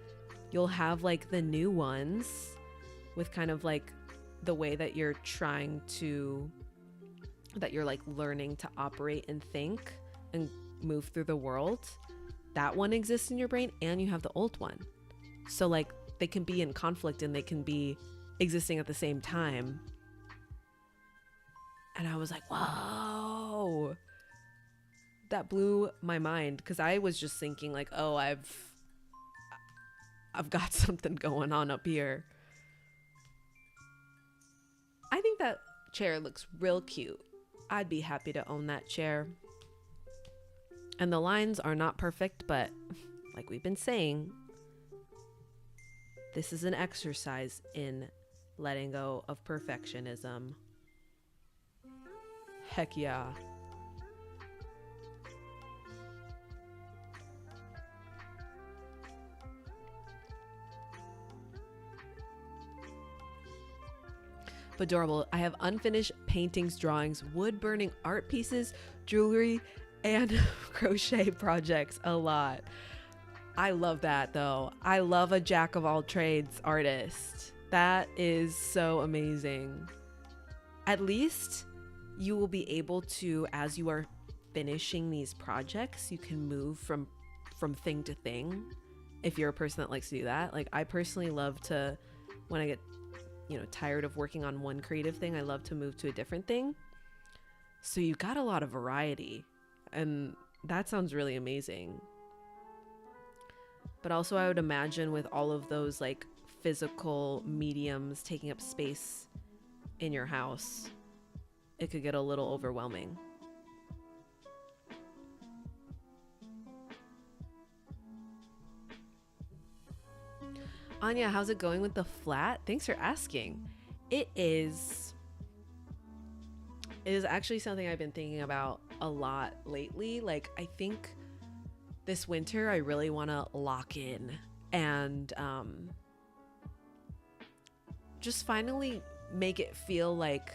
You'll have like the new ones with kind of like the way that you're like learning to operate and think and move through the world. That one exists in your brain, and you have the old one. So like they can be in conflict and they can be existing at the same time. And I was like, whoa, that blew my mind, because I was just thinking like, oh, I've got something going on up here. I think that chair looks real cute. I'd be happy to own that chair. And the lines are not perfect, but like we've been saying, this is an exercise in letting go of perfectionism. Heck yeah. Adorable. I have unfinished paintings, drawings, wood burning art pieces, jewelry, and crochet projects. A lot. I love that though. I love a jack of all trades artist. That is so amazing. At least you will be able to, as you are finishing these projects, you can move from thing to thing. If you're a person that likes to do that. Like I personally love to, when I get tired of working on one creative thing, I love to move to a different thing. So you got a lot of variety, and that sounds really amazing. But also I would imagine with all of those like physical mediums taking up space in your house, it could get a little overwhelming. Anya, how's it going with the flat? Thanks for asking. It is actually something I've been thinking about a lot lately. Like I think this winter I really want to lock in and just finally make it feel like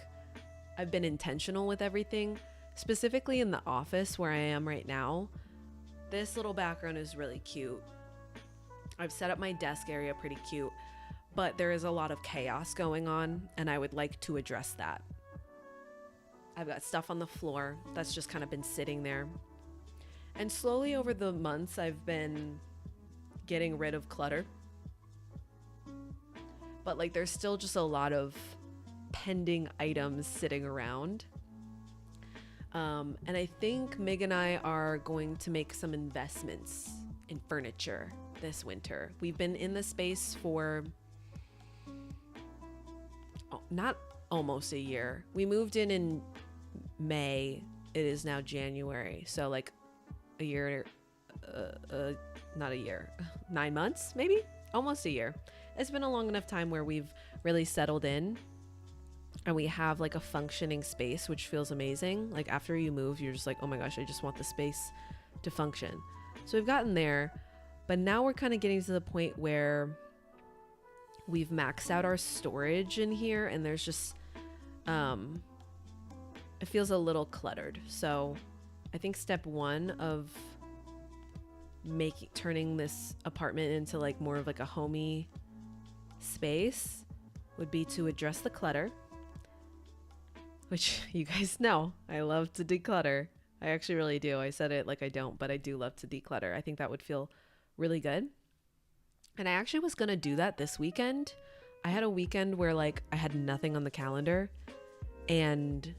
I've been intentional with everything, specifically in the office where I am right now. This little background is really cute. I've set up my desk area pretty cute, but there is a lot of chaos going on, and I would like to address that. I've got stuff on the floor that's just kind of been sitting there. And slowly over the months, I've been getting rid of clutter. But like there's still just a lot of pending items sitting around. And I think Mig and I are going to make some investments in furniture this winter. We've been in the space for not almost a year. We moved in May. It is now January. So like a year, not a year, 9 months, maybe almost a year. It's been a long enough time where we've really settled in and we have like a functioning space, which feels amazing. Like after you move, you're just like, oh my gosh, I just want the space to function. So we've gotten there. But now we're kind of getting to the point where we've maxed out our storage in here, and there's just, it feels a little cluttered. So I think step one of turning this apartment into like more of like a homey space would be to address the clutter, which you guys know, I love to declutter. I actually really do. I said it like I don't, but I do love to declutter. I think that would feel really good. And I actually was gonna do that this weekend. I had a weekend where like I had nothing on the calendar, and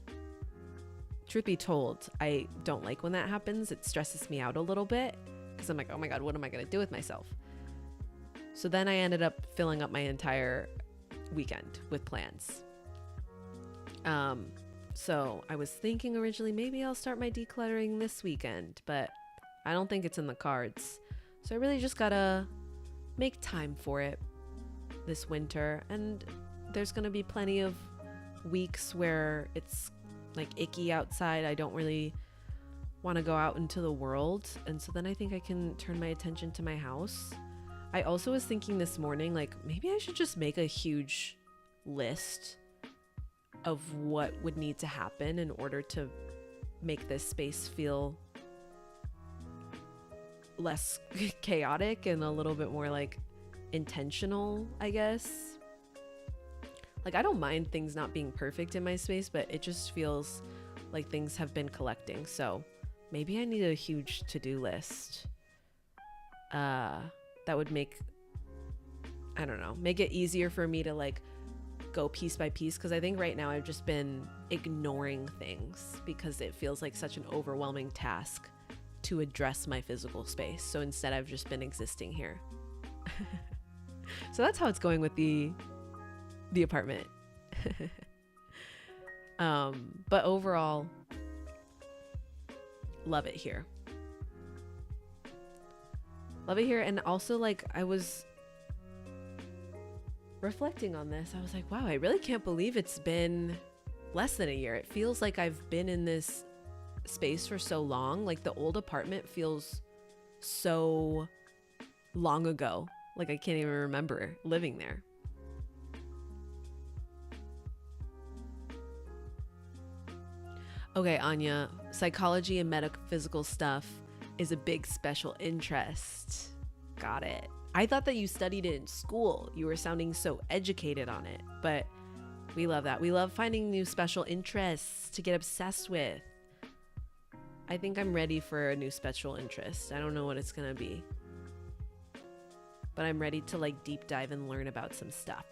truth be told, I don't like when that happens. It stresses me out a little bit because I'm like, oh my god, what am I gonna do with myself? So then I ended up filling up my entire weekend with plans. So I was thinking originally maybe I'll start my decluttering this weekend, but I don't think it's in the cards. So I really just gotta make time for it this winter. And there's gonna be plenty of weeks where it's like icky outside. I don't really want to go out into the world. And so then I think I can turn my attention to my house. I also was thinking this morning, like maybe I should just make a huge list of what would need to happen in order to make this space feel less chaotic and a little bit more like intentional, I guess. Like, I don't mind things not being perfect in my space, but it just feels like things have been collecting. So maybe I need a huge to-do list that would make, I don't know, make it easier for me to like go piece by piece, because I think right now I've just been ignoring things because it feels like such an overwhelming task to address my physical space. So instead I've just been existing here. So that's how it's going with the apartment. But overall, love it here. Love it here. And also, like, I was reflecting on this. I was like, wow, I really can't believe it's been less than a year. It feels like I've been in this space for so long. Like, the old apartment feels so long ago. Like, I can't even remember living there. Okay, Anya, psychology and metaphysical stuff is a big special interest. Got it. I thought that you studied it in school. You were sounding so educated on it, but we love that. We love finding new special interests to get obsessed with. I think I'm ready for a new special interest. I don't know what it's gonna be, but I'm ready to like deep dive and learn about some stuff.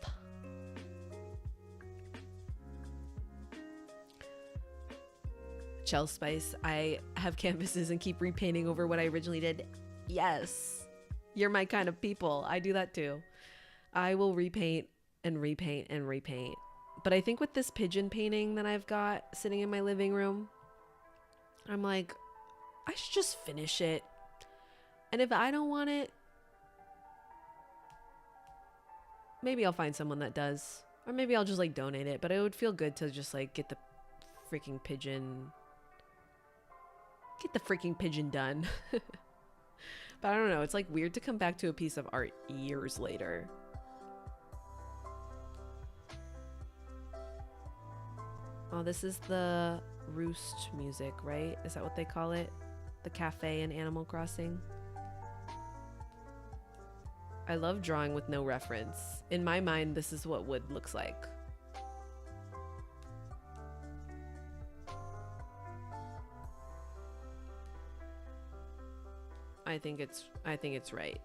Chell Spice, I have canvases and keep repainting over what I originally did. Yes, you're my kind of people. I do that too. I will repaint and repaint and repaint. But I think with this pigeon painting that I've got sitting in my living room, I'm like, I should just finish it. And if I don't want it, maybe I'll find someone that does. Or maybe I'll just like donate it. But it would feel good to just like get the freaking pigeon done. But I don't know, it's like weird to come back to a piece of art years later. Oh, this is the roost music, right? Is that what they call it? The cafe in Animal Crossing. I love drawing with no reference. In my mind, this is what wood looks like. I think it's right.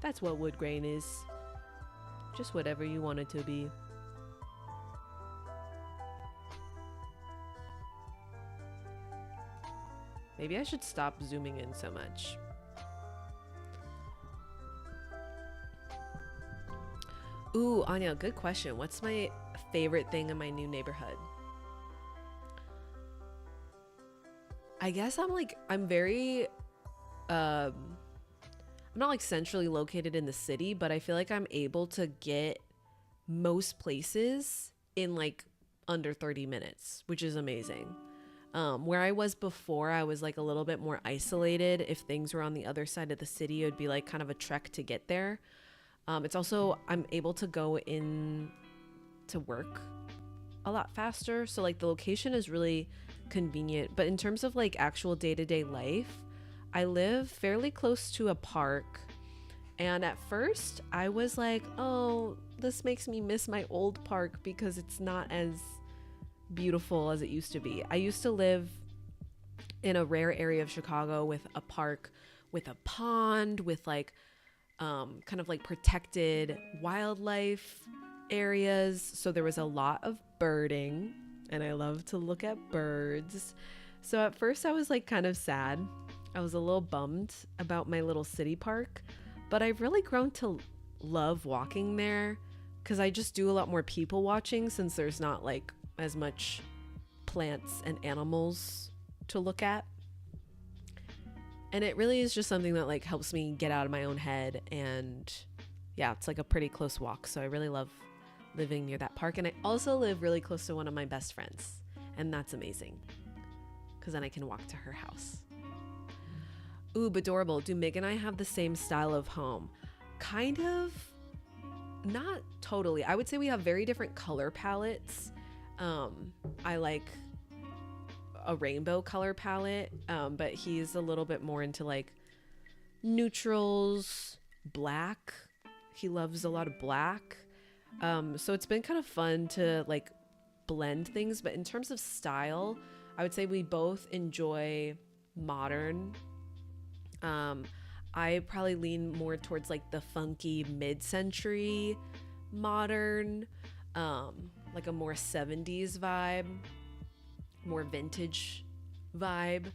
That's what wood grain is. Just whatever you want it to be. Maybe I should stop zooming in so much. Ooh, Anya, good question. What's my favorite thing in my new neighborhood? I guess I'm very, I'm not like centrally located in the city, but I feel like I'm able to get most places in like under 30 minutes, which is amazing. Where I was before, I was like a little bit more isolated. If things were on the other side of the city, it would be like kind of a trek to get there. It's also, I'm able to go in to work a lot faster. So like the location is really convenient. But in terms of like actual day-to-day life, I live fairly close to a park. And at first I was like, oh, this makes me miss my old park because it's not as beautiful as it used to be. I used to live in a rare area of Chicago with a park with a pond with like kind of like protected wildlife areas. So there was a lot of birding and I love to look at birds. So at first I was like kind of sad. I was a little bummed about my little city park, but I've really grown to love walking there because I just do a lot more people watching since there's not like as much plants and animals to look at. And it really is just something that like helps me get out of my own head. And yeah, it's like a pretty close walk. So I really love living near that park. And I also live really close to one of my best friends. And that's amazing because then I can walk to her house. Ooh, Badorable. Do Mig and I have the same style of home? Kind of. Not totally. I would say we have very different color palettes. I like a rainbow color palette, but he's a little bit more into like neutrals, black. He loves a lot of black. So it's been kind of fun to like blend things, but in terms of style, I would say we both enjoy modern. I probably lean more towards like the funky mid-century modern, like a more 70s vibe, more vintage vibe.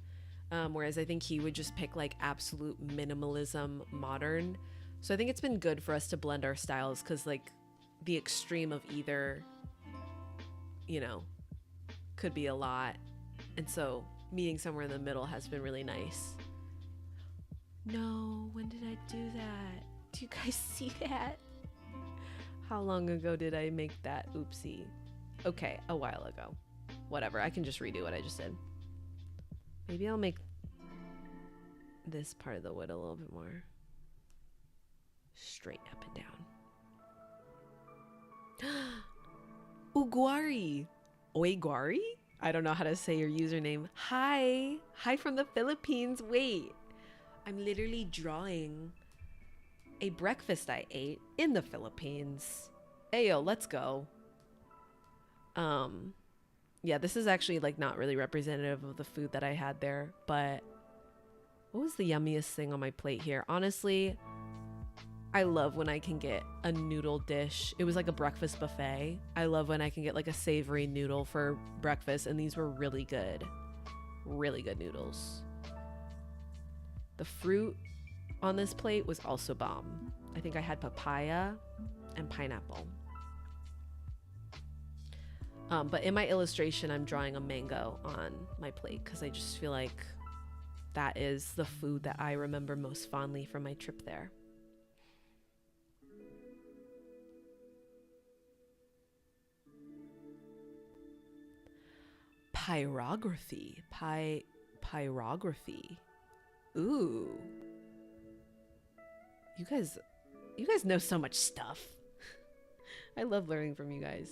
Whereas I think he would just pick like absolute minimalism modern. So I think it's been good for us to blend our styles because like the extreme of either, you know, could be a lot. And so meeting somewhere in the middle has been really nice. No, when did I do that? Do you guys see that? How long ago did I make that? Oopsie. Okay, a while ago. Whatever, I can just redo what I just did. Maybe I'll make this part of the wood a little bit more straight up and down. Uguari. Oiguari? I don't know how to say your username. Hi. Hi from the Philippines. Wait. I'm literally drawing a breakfast I ate in the Philippines. Ayo, let's go. Yeah, this is actually like not really representative of the food that I had there, but what was the yummiest thing on my plate here? Honestly, I love when I can get a noodle dish. It was like a breakfast buffet. I love when I can get like a savory noodle for breakfast, and these were really good. Really good noodles. The fruit on this plate was also bomb. I think I had papaya and pineapple. But in my illustration, I'm drawing a mango on my plate because I just feel like that is the food that I remember most fondly from my trip there. Pyrography. Pyrography. Ooh. You guys know so much stuff. I love learning from you guys.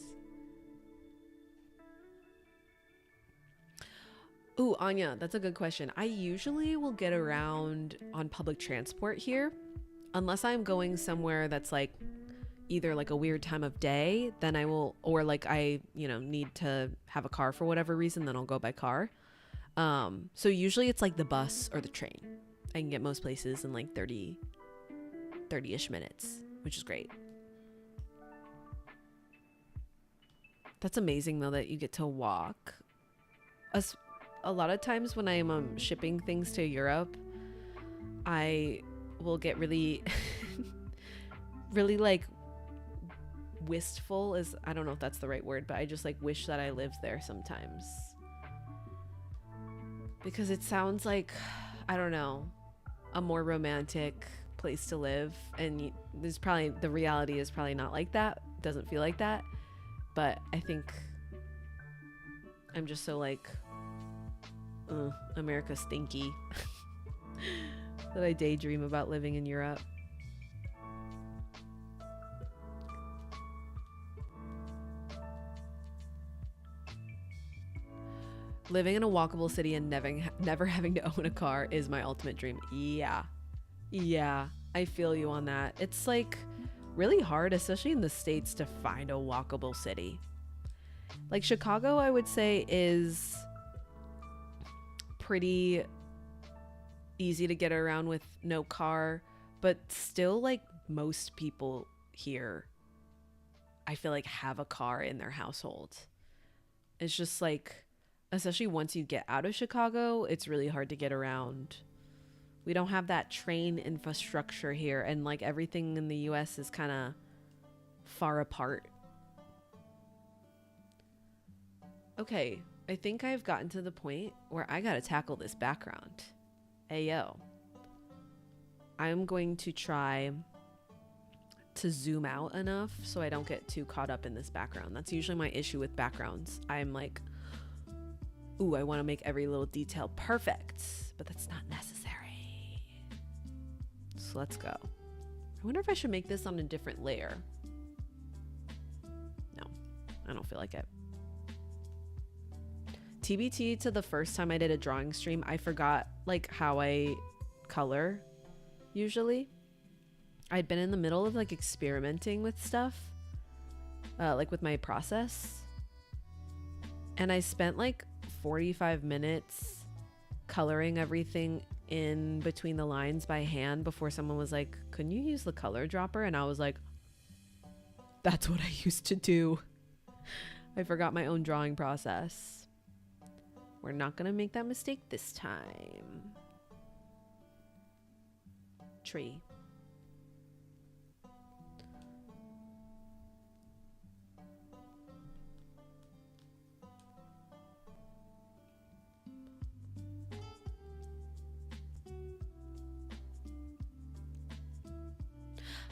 Ooh, Anya, that's a good question. I usually will get around on public transport here, unless I'm going somewhere that's like either like a weird time of day, then I will, or like I, need to have a car for whatever reason, then I'll go by car. So usually it's like the bus or the train. I can get most places in like 30-ish minutes, which is great. That's amazing though that you get to walk. A lot of times when I'm shipping things to Europe, I will get really, really like wistful is, I don't know if that's the right word, but I just like wish that I lived there sometimes. Because it sounds like, I don't know, a more romantic place to live. And there's probably, the reality is probably not like that. Doesn't feel like that. But I think I'm just so like, America's stinky that I daydream about living in Europe. Living in a walkable city and never having to own a car is my ultimate dream. Yeah, I feel you on that. It's like really hard, especially in the States, to find a walkable city. Like Chicago, I would say, is pretty easy to get around with no car, but still like most people here, I feel like have a car in their household. It's just like, especially once you get out of Chicago, it's really hard to get around. We don't have that train infrastructure here, and like everything in the US is kind of far apart. Okay, I think I've gotten to the point where I gotta tackle this background. Ayo. I'm going to try to zoom out enough so I don't get too caught up in this background. That's usually my issue with backgrounds. I'm like, ooh, I want to make every little detail perfect, but that's not necessary. So let's go. I wonder if I should make this on a different layer. No, I don't feel like it. TBT to the first time I did a drawing stream, I forgot like how I color usually. I'd been in the middle of like experimenting with stuff, like with my process. And I spent like 45 minutes coloring everything in between the lines by hand before someone was like, "Couldn't you use the color dropper?" And I was like, that's what I used to do. I forgot my own drawing process. We're not gonna make that mistake this time. Tree.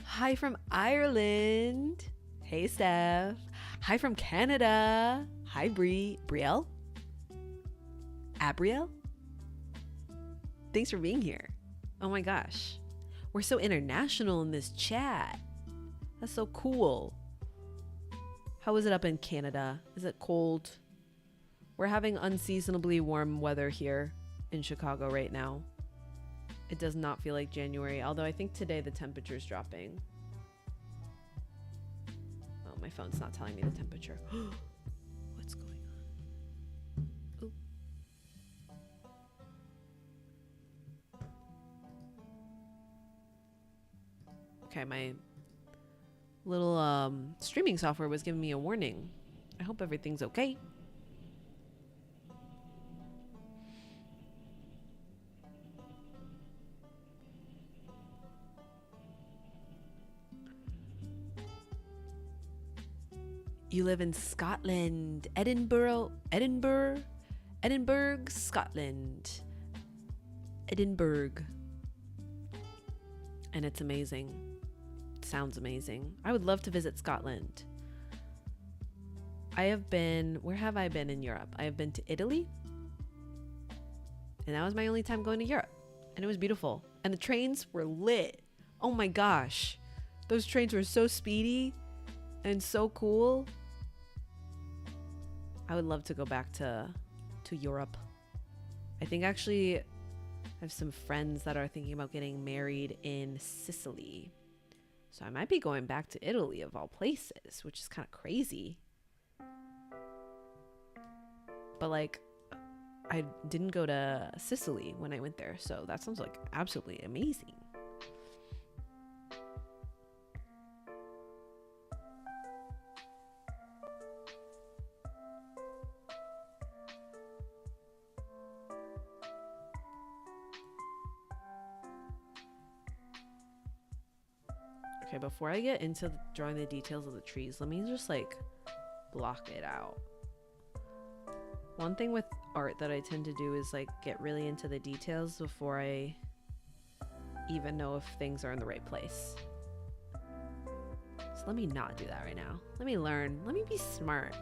Hi from Ireland. Hey, Steph. Hi from Canada. Hi, Brielle. Abrielle. Thanks for being here. Oh my gosh. We're so international in this chat. That's so cool. How is it up in Canada? Is it cold? We're having unseasonably warm weather here in Chicago right now. It does not feel like January, although I think today the temperature's dropping. Oh, my phone's not telling me the temperature. What's going on? Ooh. Okay, my little streaming software was giving me a warning. I hope everything's okay. You live in Scotland, Edinburgh, Scotland. Edinburgh. And it's amazing. It sounds amazing. I would love to visit Scotland. Where have I been in Europe? I have been to Italy. And that was my only time going to Europe. And it was beautiful. And the trains were lit. Oh my gosh. Those trains were so speedy and so cool. I would love to go back to Europe. I think actually I have some friends that are thinking about getting married in Sicily. So I might be going back to Italy of all places, which is kind of crazy. But like, I didn't go to Sicily when I went there, so that sounds like absolutely amazing. Okay, before I get into drawing the details of the trees, let me just like block it out. One thing with art that I tend to do is like get really into the details before I even know if things are in the right place. So let me not do that right now. Let me learn. Let me be smart.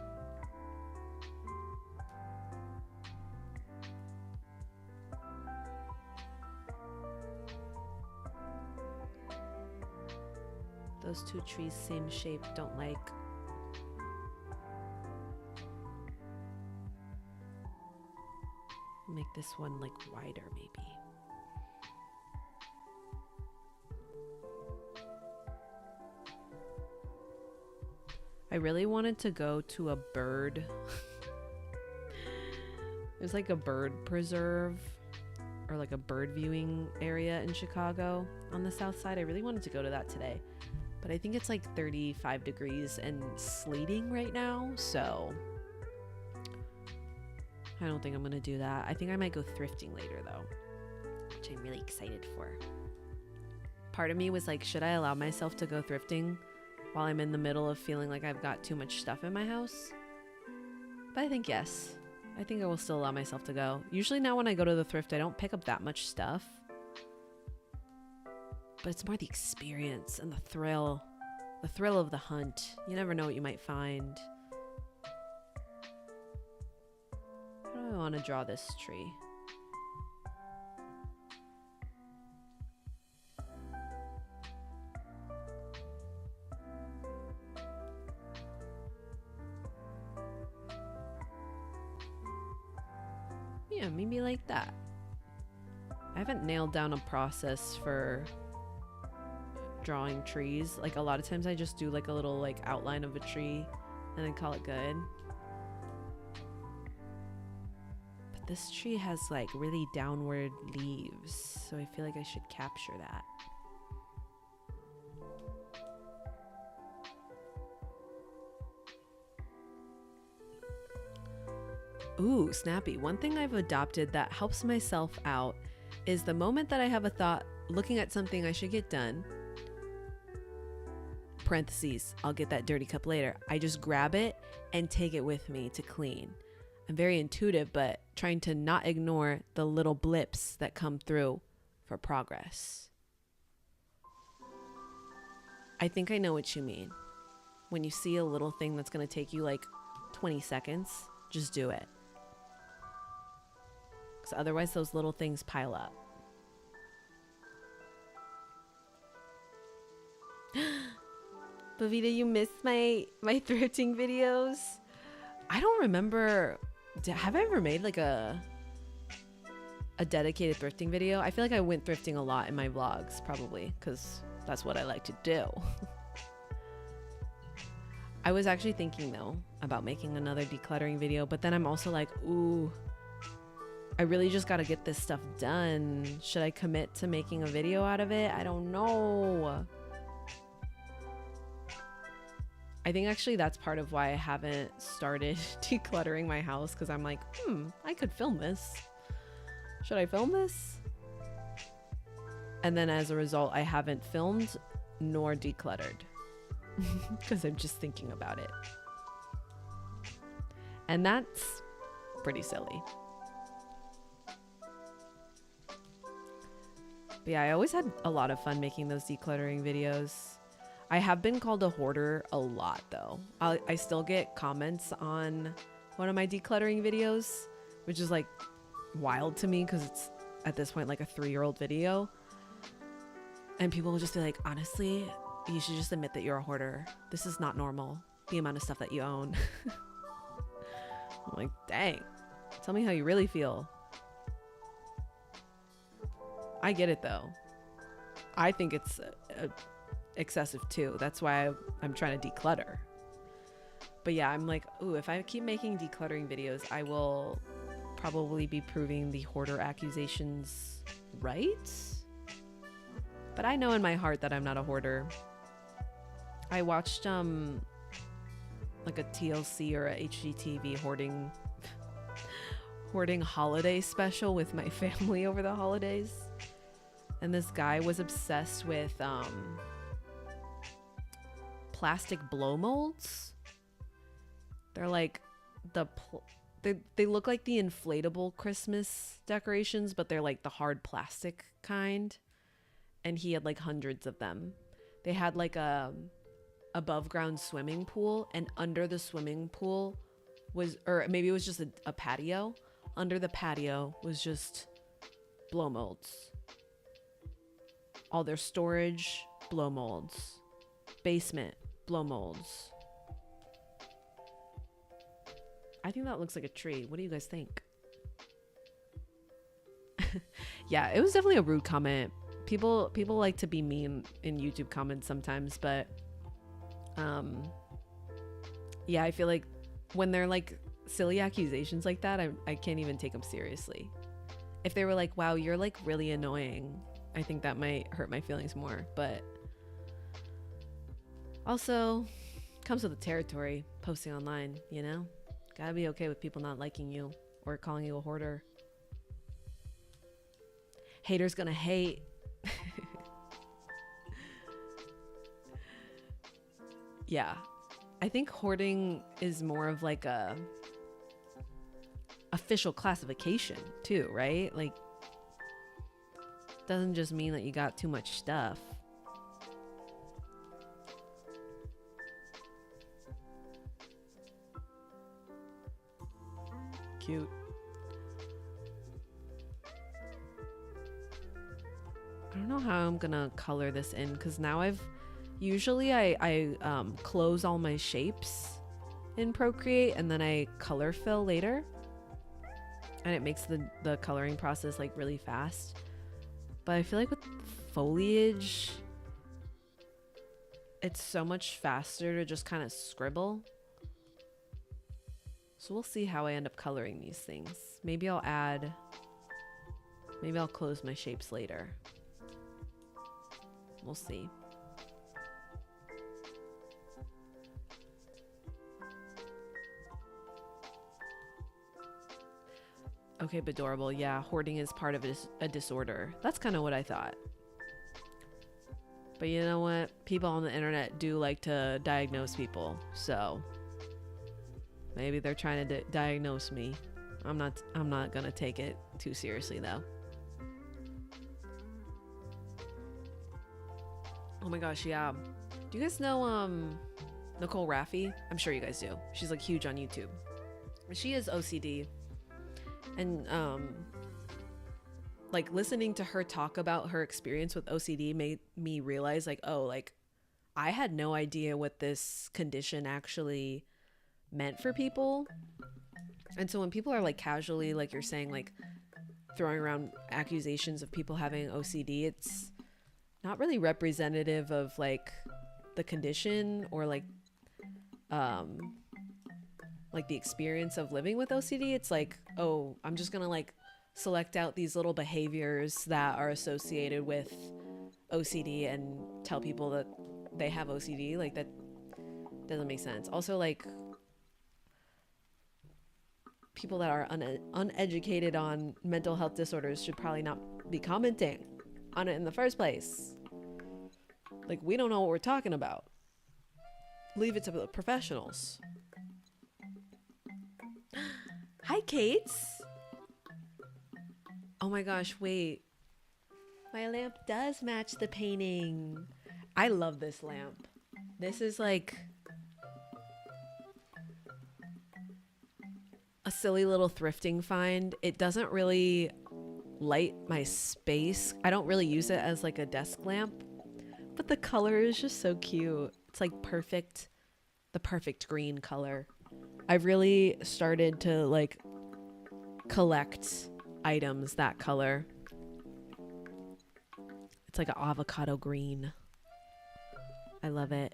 Those two trees, same shape, don't like. Make this one like wider maybe. I really wanted to go to a bird. There's like a bird preserve or like a bird viewing area in Chicago on the south side. I really wanted to go to that today. But I think it's like 35 degrees and sleeting right now, so I don't think I'm gonna do that. I think I might go thrifting later though, which I'm really excited for. Part of me was like, should I allow myself to go thrifting while I'm in the middle of feeling like I've got too much stuff in my house? But I think yes. I think I will still allow myself to go. Usually now when I go to the thrift, I don't pick up that much stuff. But it's more the experience and the thrill of the hunt. You never know what you might find. How do I want to draw this tree? Yeah, maybe like that. I haven't nailed down a process for drawing trees. Like a lot of times I just do like a little like outline of a tree and then call it good. But this tree has like really downward leaves, so I feel like I should capture that. Ooh, snappy. One thing I've adopted that helps myself out is the moment that I have a thought looking at something I should get done, parentheses, I'll get that dirty cup later, I just grab it and take it with me to clean. I'm very intuitive, but trying to not ignore the little blips that come through for progress. I think I know what you mean. When you see a little thing that's going to take you like 20 seconds, just do it. Because otherwise those little things pile up. Bavita, you missed my thrifting videos? I don't remember. Have I ever made like a dedicated thrifting video? I feel like I went thrifting a lot in my vlogs, probably, because that's what I like to do. I was actually thinking though about making another decluttering video, but then I'm also like, ooh, I really just got to get this stuff done. Should I commit to making a video out of it? I don't know. I think actually that's part of why I haven't started decluttering my house, because I'm like, I could film this. Should I film this? And then as a result, I haven't filmed nor decluttered because I'm just thinking about it. And that's pretty silly. But yeah, I always had a lot of fun making those decluttering videos. I have been called a hoarder a lot though. I still get comments on one of my decluttering videos, which is like wild to me because it's at this point like a 3-year-old video. And people will just be like, honestly, you should just admit that you're a hoarder. This is not normal, the amount of stuff that you own. I'm like, dang, tell me how you really feel. I get it though. I think it's excessive too. That's why I'm trying to declutter. But yeah, I'm like, ooh, if I keep making decluttering videos, I will probably be proving the hoarder accusations right. But I know in my heart that I'm not a hoarder. I watched like a TLC or a HGTV hoarding holiday special with my family over the holidays. And this guy was obsessed with plastic blow molds. They're like they look like the inflatable Christmas decorations, but they're like the hard plastic kind. And he had like hundreds of them. They had like a above ground swimming pool, and under the swimming pool was, or maybe it was just a patio. Under the patio was just blow molds. All their storage, blow molds. Basement, blow molds. I think that looks like a tree. What do you guys think? Yeah, it was definitely a rude comment. People like to be mean in YouTube comments sometimes, but yeah, I feel like when they're like silly accusations like that, I can't even take them seriously. If they were like, wow, you're like really annoying, I think that might hurt my feelings more. But also comes with the territory, posting online, you know? Gotta be okay with people not liking you or calling you a hoarder. Haters gonna hate. Yeah, I think hoarding is more of like a official classification too, right? Like, doesn't just mean that you got too much stuff. Cute. I don't know how I'm gonna color this in, because now usually I close all my shapes in Procreate and then I color fill later. and it makes the coloring process like really fast. But I feel like with foliage, it's so much faster to just kind of scribble. So we'll see how I end up coloring these things. Maybe I'll close my shapes later. We'll see. Okay, Bedorable. Yeah, hoarding is part of a disorder. That's kind of what I thought. But you know what? People on the internet do like to diagnose people. So maybe they're trying to diagnose me. I'm not gonna take it too seriously though. Oh my gosh, yeah. Do you guys know Nicole Raffi? I'm sure you guys do. She's like huge on YouTube. She is OCD. And like listening to her talk about her experience with OCD made me realize like, oh, like I had no idea what this condition actually meant for people. And so when people are like casually, like you're saying, like throwing around accusations of people having OCD, it's not really representative of like the condition or like the experience of living with OCD. It's like, oh, I'm just gonna like select out these little behaviors that are associated with OCD and tell people that they have OCD. Like that doesn't make sense. Also, like people that are uneducated on mental health disorders should probably not be commenting on it in the first place. Like, we don't know what we're talking about. Leave it to the professionals. Hi, Kate. Oh my gosh, wait. My lamp does match the painting. I love this lamp. This is like a silly little thrifting find. It doesn't really light my space. I don't really use it as like a desk lamp, but the color is just so cute. It's like perfect, the perfect green color. I've really started to like collect items that color. It's like an avocado green. I love it.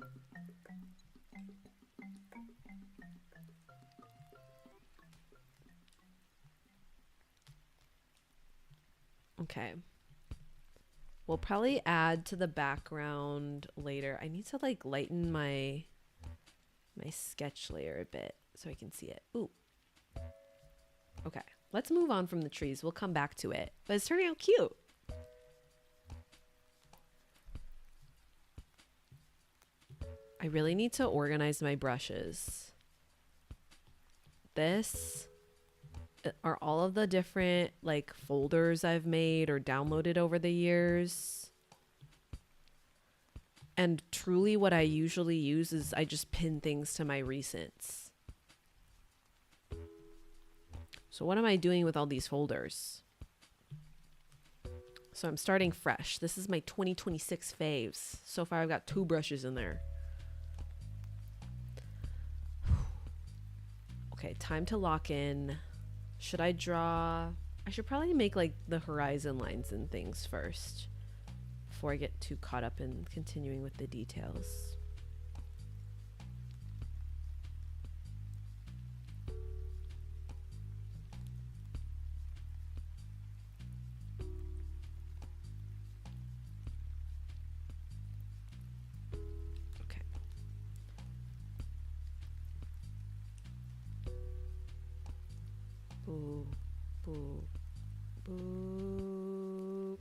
Okay. We'll probably add to the background later. I need to like lighten my sketch layer a bit so I can see it. Ooh. Okay. Let's move on from the trees. We'll come back to it. But it's turning out cute. I really need to organize my brushes. This are all of the different like folders I've made or downloaded over the years. And truly what I usually use is I just pin things to my recents. So what am I doing with all these folders? So I'm starting fresh. This is my 2026 faves. So far I've got 2 brushes in there. Okay, time to lock in. Should I draw? I should probably make like the horizon lines and things first before I get too caught up in continuing with the details. Boo, boo, boo,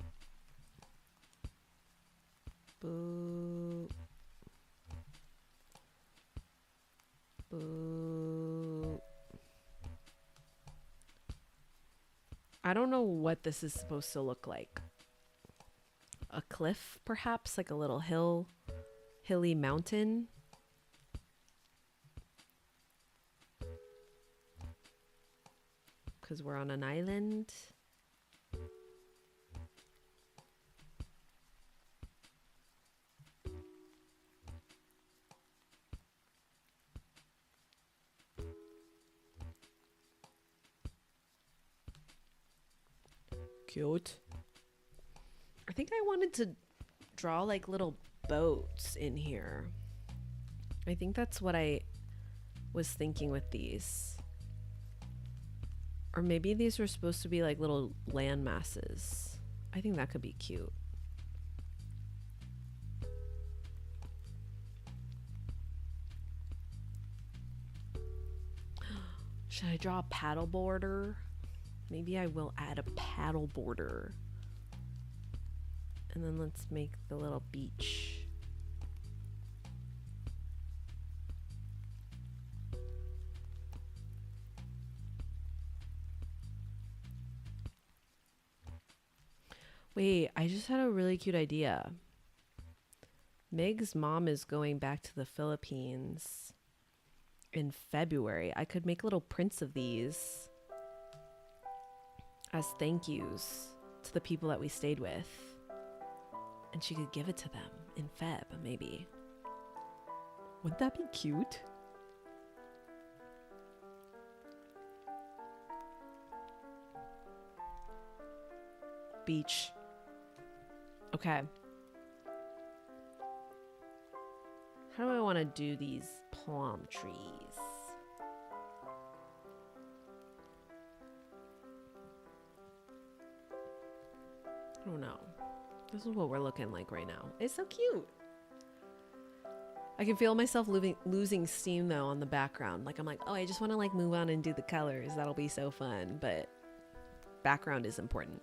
boo, boo. I don't know what this is supposed to look like. A cliff, perhaps, like a little hilly mountain. Because we're on an island. Cute. I think I wanted to draw like little boats in here. I think that's what I was thinking with these. Or maybe these were supposed to be like little land masses. I think that could be cute. Should I draw a paddle border? Maybe I will add a paddle border. And then let's make the little beach. Wait, I just had a really cute idea. Meg's mom is going back to the Philippines in February. I could make little prints of these as thank yous to the people that we stayed with. And she could give it to them in Feb, maybe. Wouldn't that be cute? Beach. Okay. How do I want to do these palm trees? I don't know. This is what we're looking like right now. It's so cute. I can feel myself losing steam though on the background. Like I'm like, oh, I just want to like move on and do the colors. That'll be so fun. But background is important.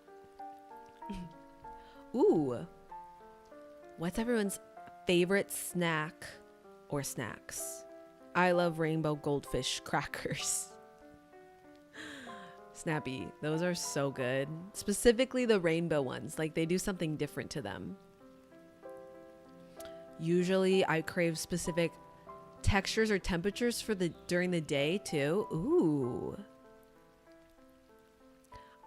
Ooh. What's everyone's favorite snack or snacks? I love rainbow goldfish crackers. Snappy. Those are so good. Specifically the rainbow ones. Like they do something different to them. Usually I crave specific textures or temperatures for during the day too. Ooh.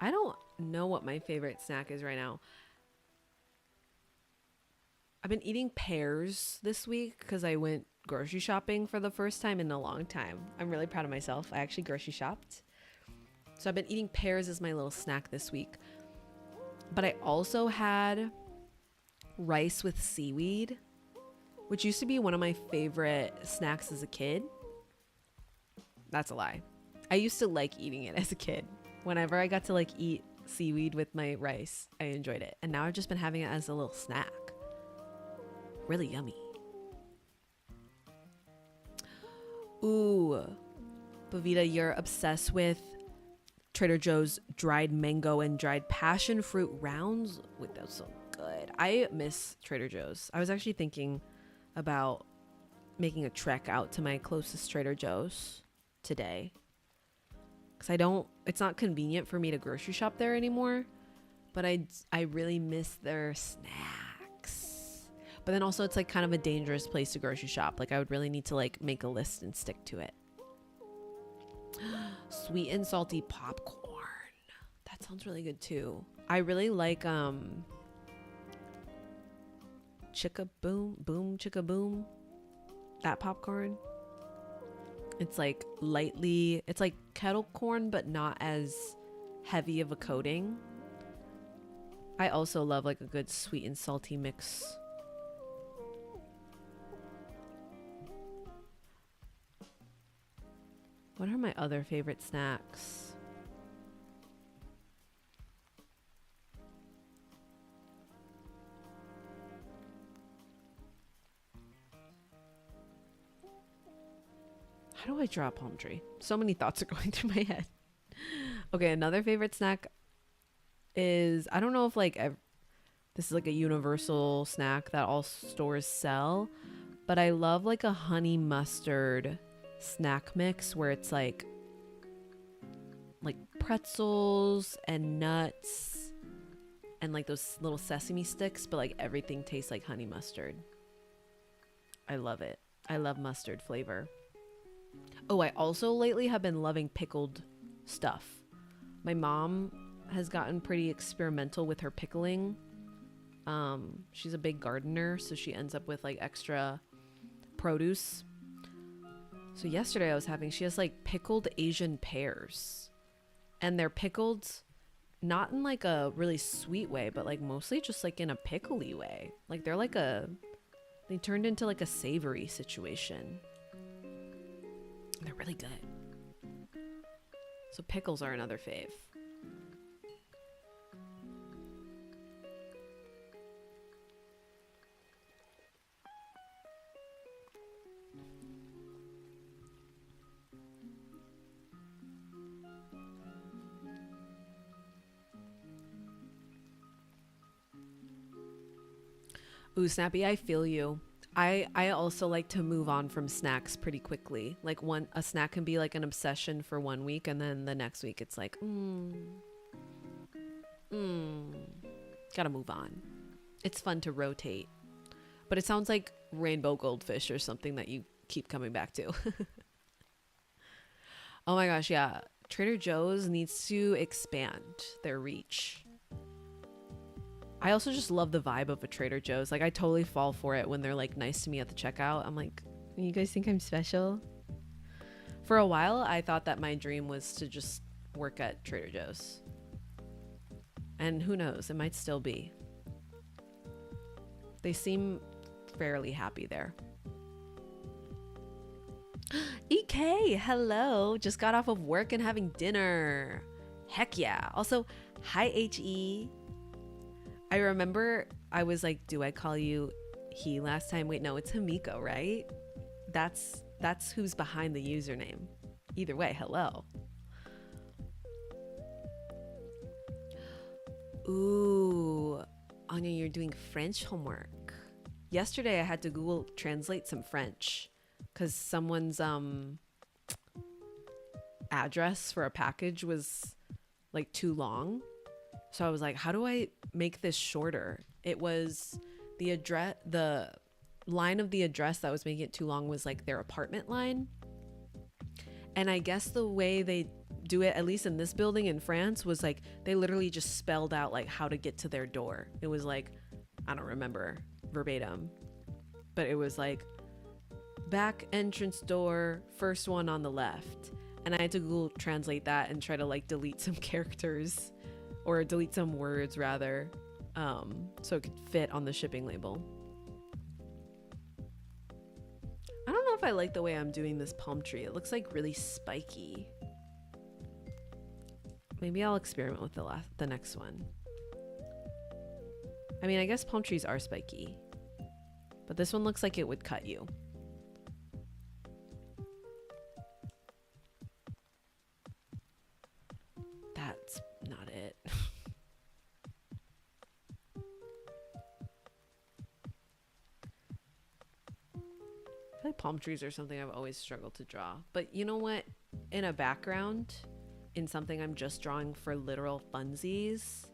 I don't know what my favorite snack is right now. I've been eating pears this week because I went grocery shopping for the first time in a long time. I'm really proud of myself. I actually grocery shopped. So I've been eating pears as my little snack this week. But I also had rice with seaweed, which used to be one of my favorite snacks as a kid. That's a lie. I used to like eating it as a kid. Whenever I got to like eat seaweed with my rice, I enjoyed it. And now I've just been having it as a little snack. Really yummy. Ooh, Bavita, you're obsessed with Trader Joe's dried mango and dried passion fruit rounds. Wait, that's so good. I miss Trader Joe's. I was actually thinking about making a trek out to my closest Trader Joe's today. Because it's not convenient for me to grocery shop there anymore. But I really miss their snacks. But then also it's like kind of a dangerous place to grocery shop. Like I would really need to like make a list and stick to it. Sweet and salty popcorn. That sounds really good too. I really like Chicka Boom, Chicka Boom. That popcorn. It's like it's like kettle corn, but not as heavy of a coating. I also love like a good sweet and salty mix. What are my other favorite snacks? How do I draw a palm tree? So many thoughts are going through my head. Okay, another favorite snack is, I don't know if like this is like a universal snack that all stores sell, but I love like a honey mustard snack mix where it's like pretzels and nuts and like those little sesame sticks, but like everything tastes like honey mustard. I love it. I love mustard flavor. Oh, I also lately have been loving pickled stuff. My mom has gotten pretty experimental with her pickling. She's a big gardener, so she ends up with like extra produce. So yesterday she has like pickled Asian pears, and they're pickled not in like a really sweet way, but like mostly just like in a pickly way. Like they turned into like a savory situation. They're really good. So pickles are another fave. Ooh, Snappy, I feel you. I also like to move on from snacks pretty quickly. Like a snack can be like an obsession for 1 week, and then the next week it's like, gotta move on. It's fun to rotate. But it sounds like rainbow goldfish or something that you keep coming back to. Oh my gosh, yeah. Trader Joe's needs to expand their reach. I also just love the vibe of a Trader Joe's. Like, I totally fall for it when they're like nice to me at the checkout. I'm like, you guys think I'm special? For a while, I thought that my dream was to just work at Trader Joe's. And who knows, it might still be. They seem fairly happy there. EK, hello. Just got off of work and having dinner. Heck yeah. Also, hi HE. I remember I was like, do I call you he last time? Wait, no, it's Hamiko, right? That's who's behind the username. Either way, hello. Ooh, Anya, you're doing French homework. Yesterday I had to Google translate some French because someone's address for a package was like too long. So I was like, how do I make this shorter? It was the line of the address that was making it too long was like their apartment line. And I guess the way they do it, at least in this building in France, was like they literally just spelled out like how to get to their door. It was like, I don't remember verbatim, but it was like back entrance door, first one on the left. And I had to Google translate that and try to like delete some characters or delete some words rather, so it could fit on the shipping label. I don't know if I like the way I'm doing this palm tree. It looks like really spiky. Maybe I'll experiment with the next one. I mean, I guess palm trees are spiky, but this one looks like it would cut you. That's not it. I feel like palm trees are something I've always struggled to draw. But you know what? In a background, in something I'm just drawing for literal funsies,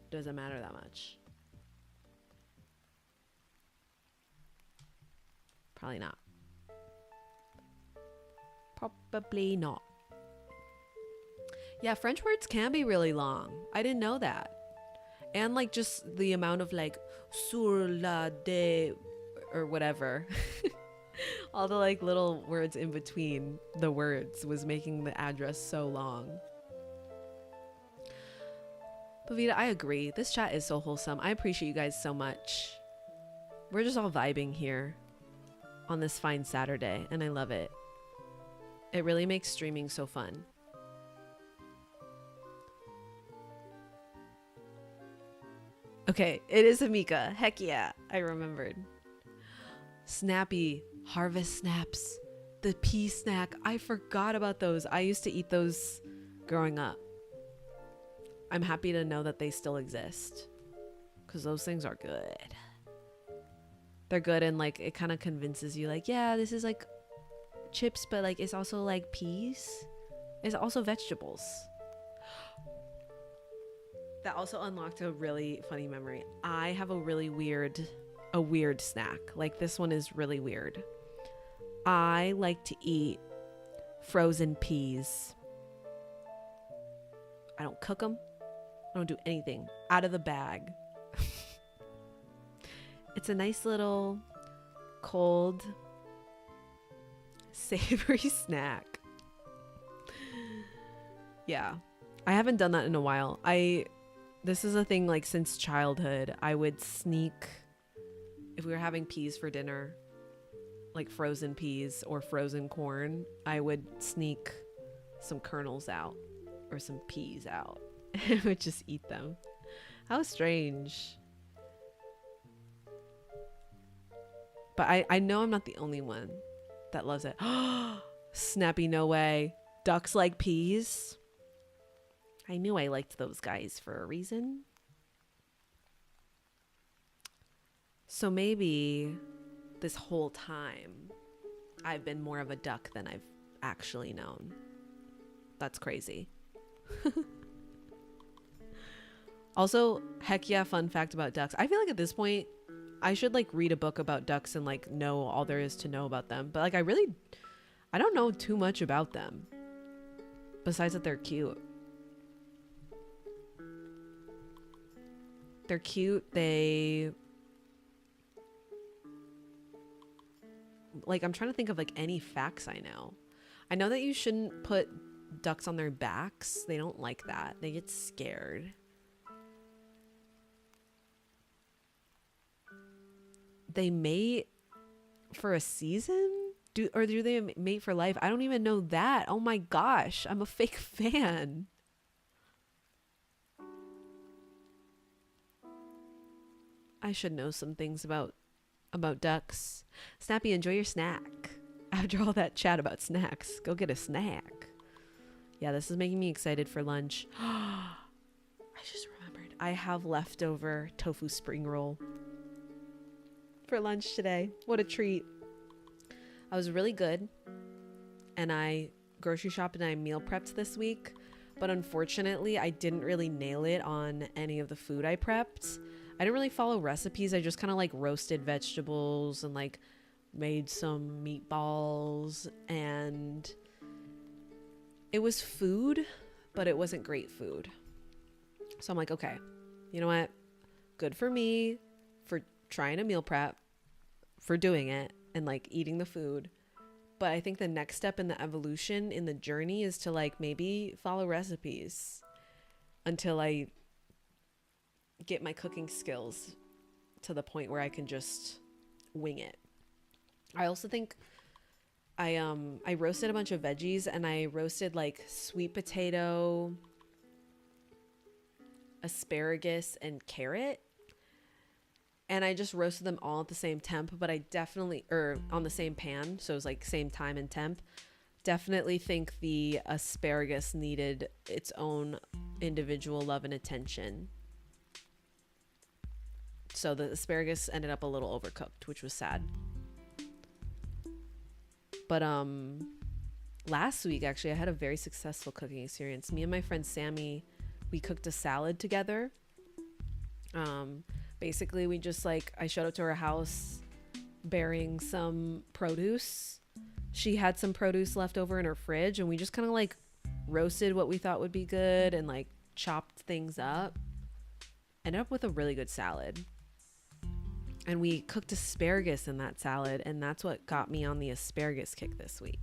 doesn't matter that much. Probably not. Probably not. Yeah, French words can be really long. I didn't know that. And like just the amount of like sur la de or whatever. All the like little words in between the words was making the address so long. But Vita, I agree. This chat is so wholesome. I appreciate you guys so much. We're just all vibing here on this fine Saturday, and I love it. It really makes streaming so fun. Okay, it is Hamika. Heck yeah, I remembered. Snappy, Harvest Snaps, the pea snack. I forgot about those. I used to eat those growing up. I'm happy to know that they still exist because those things are good. They're good, and like it kind of convinces you like, yeah, this is like chips, but like it's also like peas. It's also vegetables. That also unlocked a really funny memory. I have a weird snack. Like this one is really weird. I like to eat frozen peas. I don't cook them. I don't do anything. Out of the bag. It's a nice little cold savory snack. Yeah. I haven't done that in a while. This is a thing like since childhood. I would sneak if we were having peas for dinner, like frozen peas or frozen corn, I would sneak some kernels out or some peas out and would just eat them. How strange. But I know I'm not the only one that loves it. Snappy, no way. Ducks like peas. I knew I liked those guys for a reason. So maybe this whole time I've been more of a duck than I've actually known. That's crazy. Also, heck yeah, fun fact about ducks. I feel like at this point I should like read a book about ducks and like know all there is to know about them. But like I don't know too much about them. Besides that they're cute. They're cute. Like, I'm trying to think of like any facts I know. I know that you shouldn't put ducks on their backs. They don't like that. They get scared. They mate for a season? Do they mate for life? I don't even know that. Oh my gosh, I'm a fake fan. I should know some things about ducks. Snappy, enjoy your snack. After all that chat about snacks, go get a snack. Yeah, this is making me excited for lunch. I just remembered. I have leftover tofu spring roll for lunch today. What a treat. I was really good. And I grocery shopped and I meal prepped this week. But unfortunately, I didn't really nail it on any of the food I prepped. I didn't really follow recipes. I just kind of like roasted vegetables and like made some meatballs, and it was food, but it wasn't great food. So I'm like, okay, you know what? Good for me for trying to meal prep, for doing it and like eating the food. But I think the next step in the evolution in the journey is to like maybe follow recipes until I get my cooking skills to the point where I can just wing it. I also think I roasted a bunch of veggies, and I roasted like sweet potato, asparagus, and carrot. And I just roasted them all at the same temp, but I definitely, on the same pan, so it was like same time and temp. Definitely think the asparagus needed its own individual love and attention. So the asparagus ended up a little overcooked, which was sad. But last week, actually, I had a very successful cooking experience. Me and my friend Sammy, we cooked a salad together. Basically, we just like, I showed up to her house bearing some produce. She had some produce left over in her fridge, and we just kind of like roasted what we thought would be good and like chopped things up. Ended up with a really good salad. And we cooked asparagus in that salad, and that's what got me on the asparagus kick this week.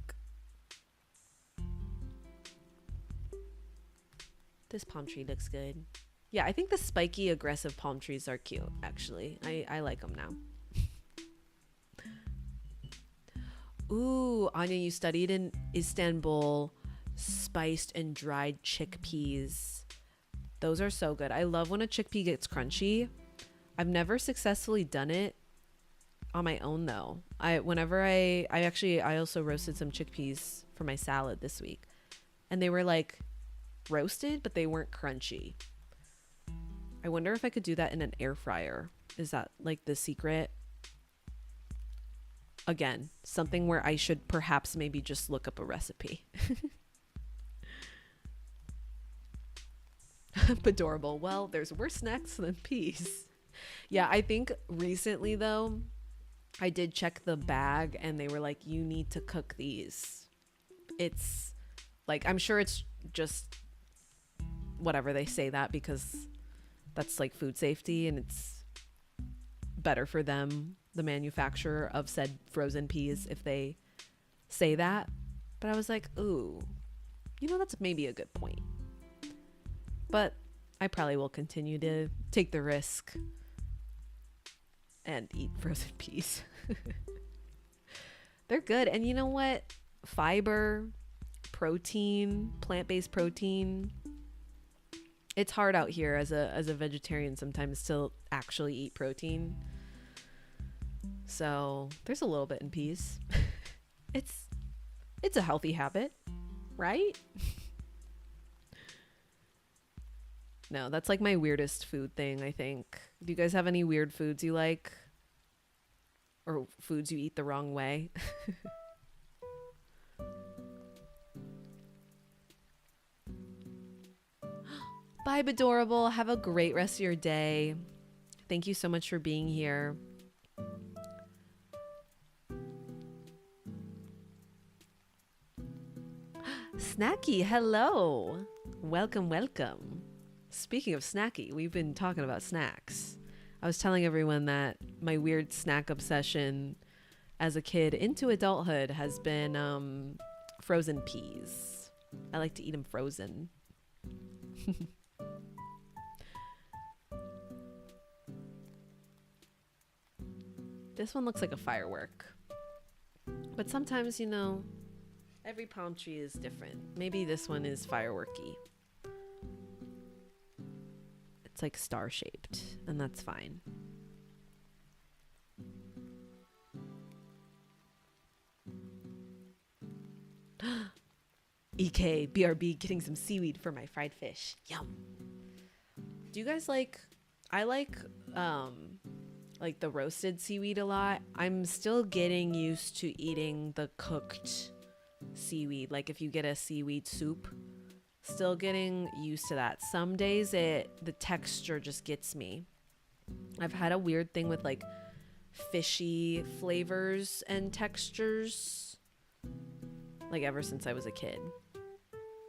This palm tree looks good. Yeah, I think the spiky, aggressive palm trees are cute, actually. I like them now. Ooh, Anya, you studied in Istanbul spiced and dried chickpeas. Those are so good. I love when a chickpea gets crunchy. I've never successfully done it on my own though. I also roasted some chickpeas for my salad this week, and they were like roasted, but they weren't crunchy. I wonder if I could do that in an air fryer. Is that like the secret? Again, something where I should perhaps maybe just look up a recipe. Adorable. Well, there's worse snacks than peas. Yeah, I think recently though, I did check the bag and they were like, you need to cook these. It's like, I'm sure it's just whatever, they say that because that's like food safety and it's better for them, the manufacturer of said frozen peas, if they say that. But I was like, ooh, you know, that's maybe a good point. But I probably will continue to take the risk and eat frozen peas. They're good. And you know what? Fiber, protein, plant-based protein. It's hard out here as a vegetarian sometimes to actually eat protein. So there's a little bit in peas. It's a healthy habit, right? No, that's like my weirdest food thing, I think. Do you guys have any weird foods you like? Or foods you eat the wrong way? Bye, Adorable. Have a great rest of your day. Thank you so much for being here. Snacky, hello. Welcome, welcome. Speaking of snacky, we've been talking about snacks. I was telling everyone that my weird snack obsession as a kid into adulthood has been frozen peas. I like to eat them frozen. This one looks like a firework. But sometimes, you know, every palm tree is different. Maybe this one is fireworky. It's like star-shaped, and that's fine. EK, BRB, getting some seaweed for my fried fish. Yum. Do you guys like... I like the roasted seaweed a lot. I'm still getting used to eating the cooked seaweed. Like if you get a seaweed soup, still getting used to that. Some days the texture just gets me. I've had a weird thing with like fishy flavors and textures like ever since I was a kid.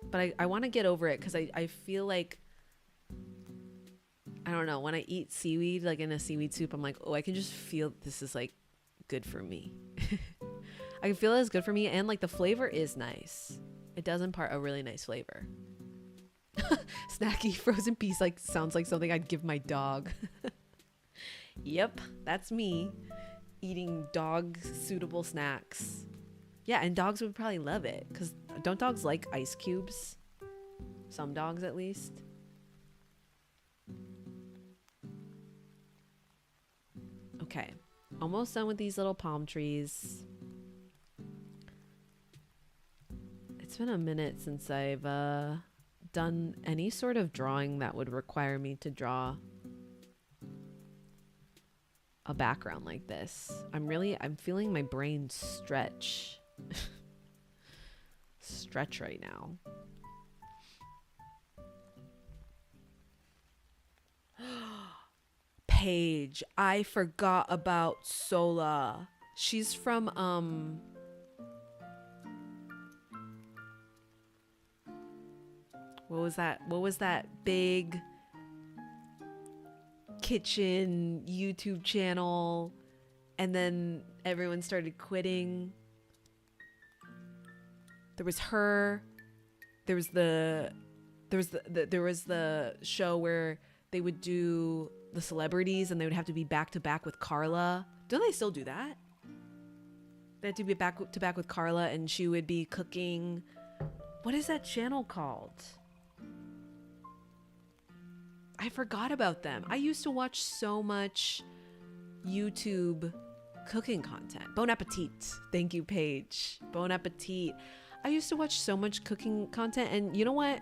But I want to get over it because I feel like, I don't know, when I eat seaweed, like in a seaweed soup, I'm like, oh, I can just feel this is like good for me. I can feel it's good for me, and like the flavor is nice. It does impart a really nice flavor. Snacky frozen peas like sounds like something I'd give my dog. Yep, that's me eating dog suitable snacks. Yeah, and dogs would probably love it because don't dogs like ice cubes? Some dogs at least. Okay, almost done with these little palm trees. It's been a minute since I've done any sort of drawing that would require me to draw a background like this. I'm feeling my brain stretch. Stretch right now. Paige, I forgot about Sola. She's from what was that big kitchen YouTube channel, and then everyone started quitting? There was her. There was the show where they would do the celebrities and they would have to be back to back with Carla. Don't they still do that? They had to be back to back with Carla, and she would be cooking. What is that channel called? I forgot about them. I used to watch so much YouTube cooking content. Bon appetit. Thank you, Paige. Bon appetit. I used to watch so much cooking content, and you know what?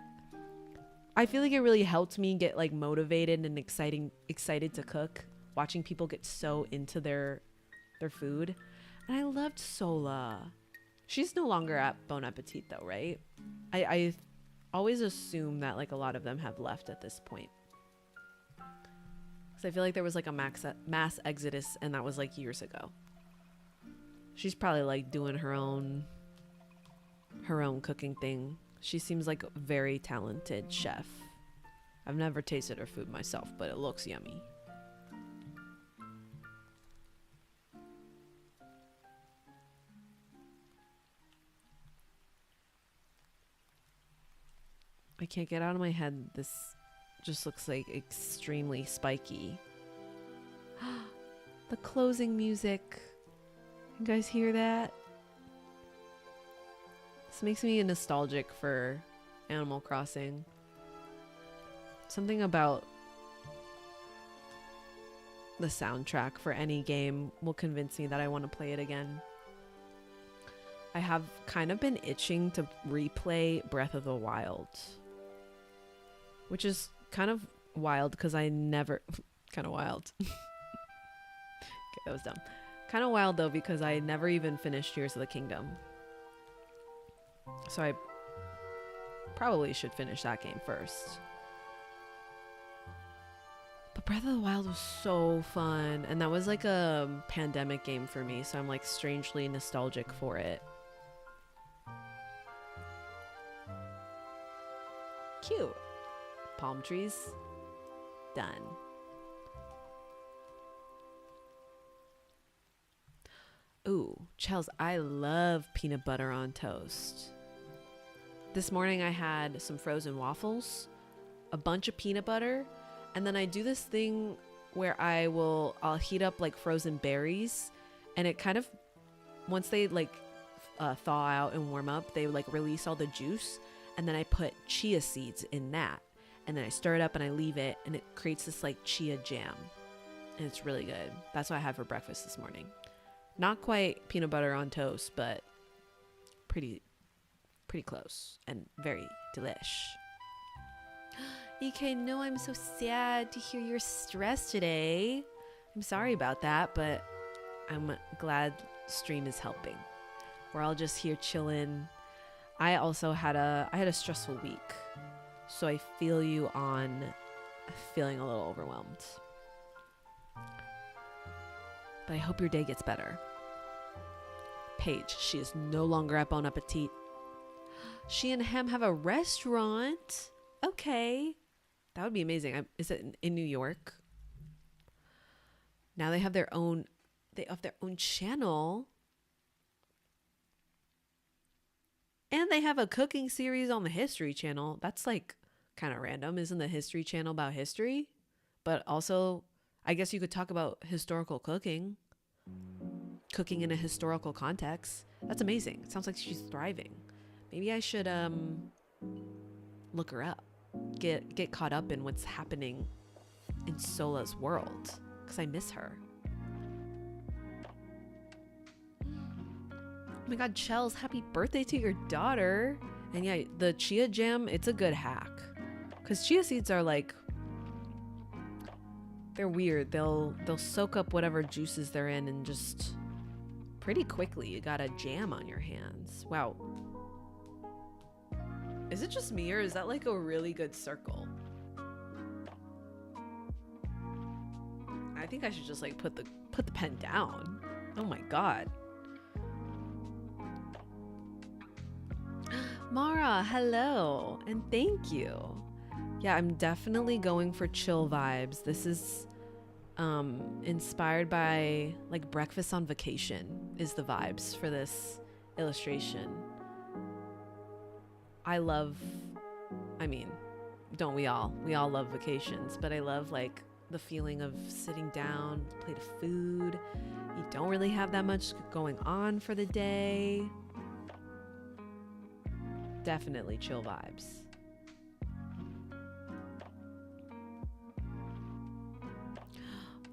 I feel like it really helped me get like motivated and excited to cook, watching people get so into their food. And I loved Sola. She's no longer at Bon Appetit though, right? I always assume that like a lot of them have left at this point. Because I feel like there was like a mass exodus, and that was like years ago. She's probably like doing her own cooking thing. She seems like a very talented chef. I've never tasted her food myself, but it looks yummy. I can't get out of my head this just looks like extremely spiky. The closing music. You guys hear that? This makes me nostalgic for Animal Crossing. Something about the soundtrack for any game will convince me that I want to play it again. I have kind of been itching to replay Breath of the Wild, which is kind of wild because I never kind of wild. Okay, that was dumb. Kind of wild though because I never even finished Tears of the Kingdom. So I probably should finish that game first. But Breath of the Wild was so fun, and that was like a pandemic game for me, so I'm like strangely nostalgic for it. Cute. Palm trees. Done. Ooh, Chels, I love peanut butter on toast. This morning I had some frozen waffles, a bunch of peanut butter, and then I do this thing where I'll heat up like frozen berries, and it kind of, once they like thaw out and warm up, they like release all the juice, and then I put chia seeds in that, and then I stir it up and I leave it, and it creates this like chia jam, and it's really good. That's what I had for breakfast this morning. Not quite peanut butter on toast, but pretty close and very delish. EK, no, I'm so sad to hear you're stressed today. I'm sorry about that, but I'm glad stream is helping. We're all just here chilling. I also had a stressful week, so I feel you on feeling a little overwhelmed. But I hope your day gets better. Paige, she is no longer at Bon Appetit. She and Hem have a restaurant. Okay. That would be amazing. Is it in New York? Now they have their own channel. And they have a cooking series on the History Channel. That's like kind of random. Isn't the History Channel about history? But also, I guess you could talk about historical cooking. Cooking in a historical context. That's amazing. It sounds like she's thriving. Maybe I should look her up. Get caught up in what's happening in Sola's world, because I miss her. Oh my god, Chels, happy birthday to your daughter. And yeah, the chia jam, it's a good hack, because chia seeds are like, they're weird. They'll soak up whatever juices they're in, and just pretty quickly you got a jam on your hands. Wow. Is it just me, or is that like a really good circle? I think I should just like put the pen down. Oh my god. Mara, hello, and thank you. Yeah, I'm definitely going for chill vibes. This is inspired by like Breakfast on Vacation is the vibes for this illustration. Don't we all? We all love vacations, but I love like the feeling of sitting down, plate of food. You don't really have that much going on for the day. Definitely chill vibes.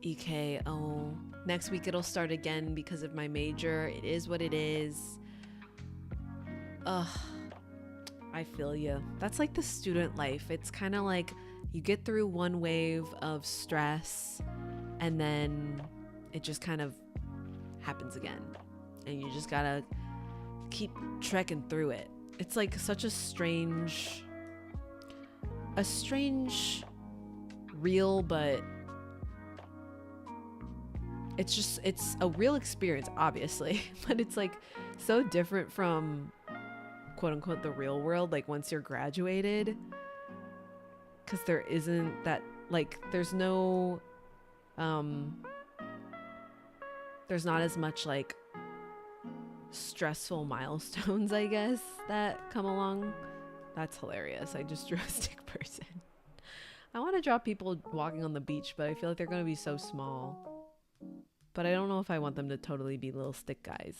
EK, oh, next week it'll start again because of my major. It is what it is. Ugh, I feel you. That's like the student life. It's kind of like you get through one wave of stress and then it just kind of happens again. And you just gotta keep trekking through it. It's like such a strange, real, but it's a real experience, obviously, but it's like so different from quote unquote the real world, like once you're graduated, because there isn't that, like there's no there's not as much like stressful milestones, I guess, that come along. That's hilarious. I just drew a stick person. I want to draw people walking on the beach, but I feel like they're going to be so small. But I don't know if I want them to totally be little stick guys.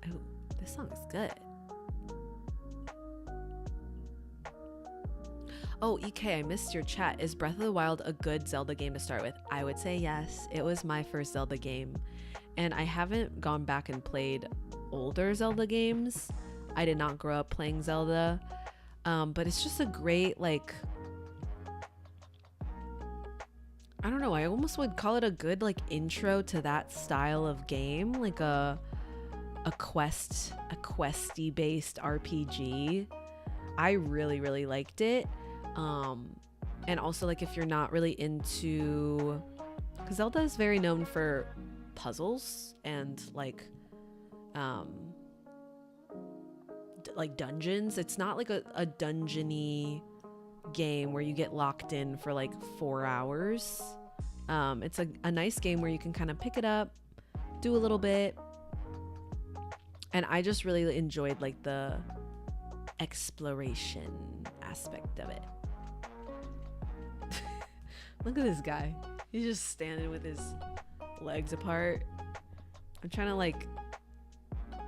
Oh, this song is good. Oh, EK, I missed your chat. Is Breath of the Wild a good Zelda game to start with? I would say yes. It was my first Zelda game. And I haven't gone back and played older Zelda games. I did not grow up playing Zelda. But it's just a great, like, I don't know, I almost would call it a good, like, intro to that style of game. Like a questy based RPG. I really, really liked it. And also, like, if you're not really into, because Zelda is very known for puzzles and like dungeons. It's not like a dungeony game where you get locked in for like 4 hours. It's a nice game where you can kind of pick it up, do a little bit, and I just really enjoyed like the exploration aspect of it. Look at this guy. He's just standing with his legs apart. I'm trying to like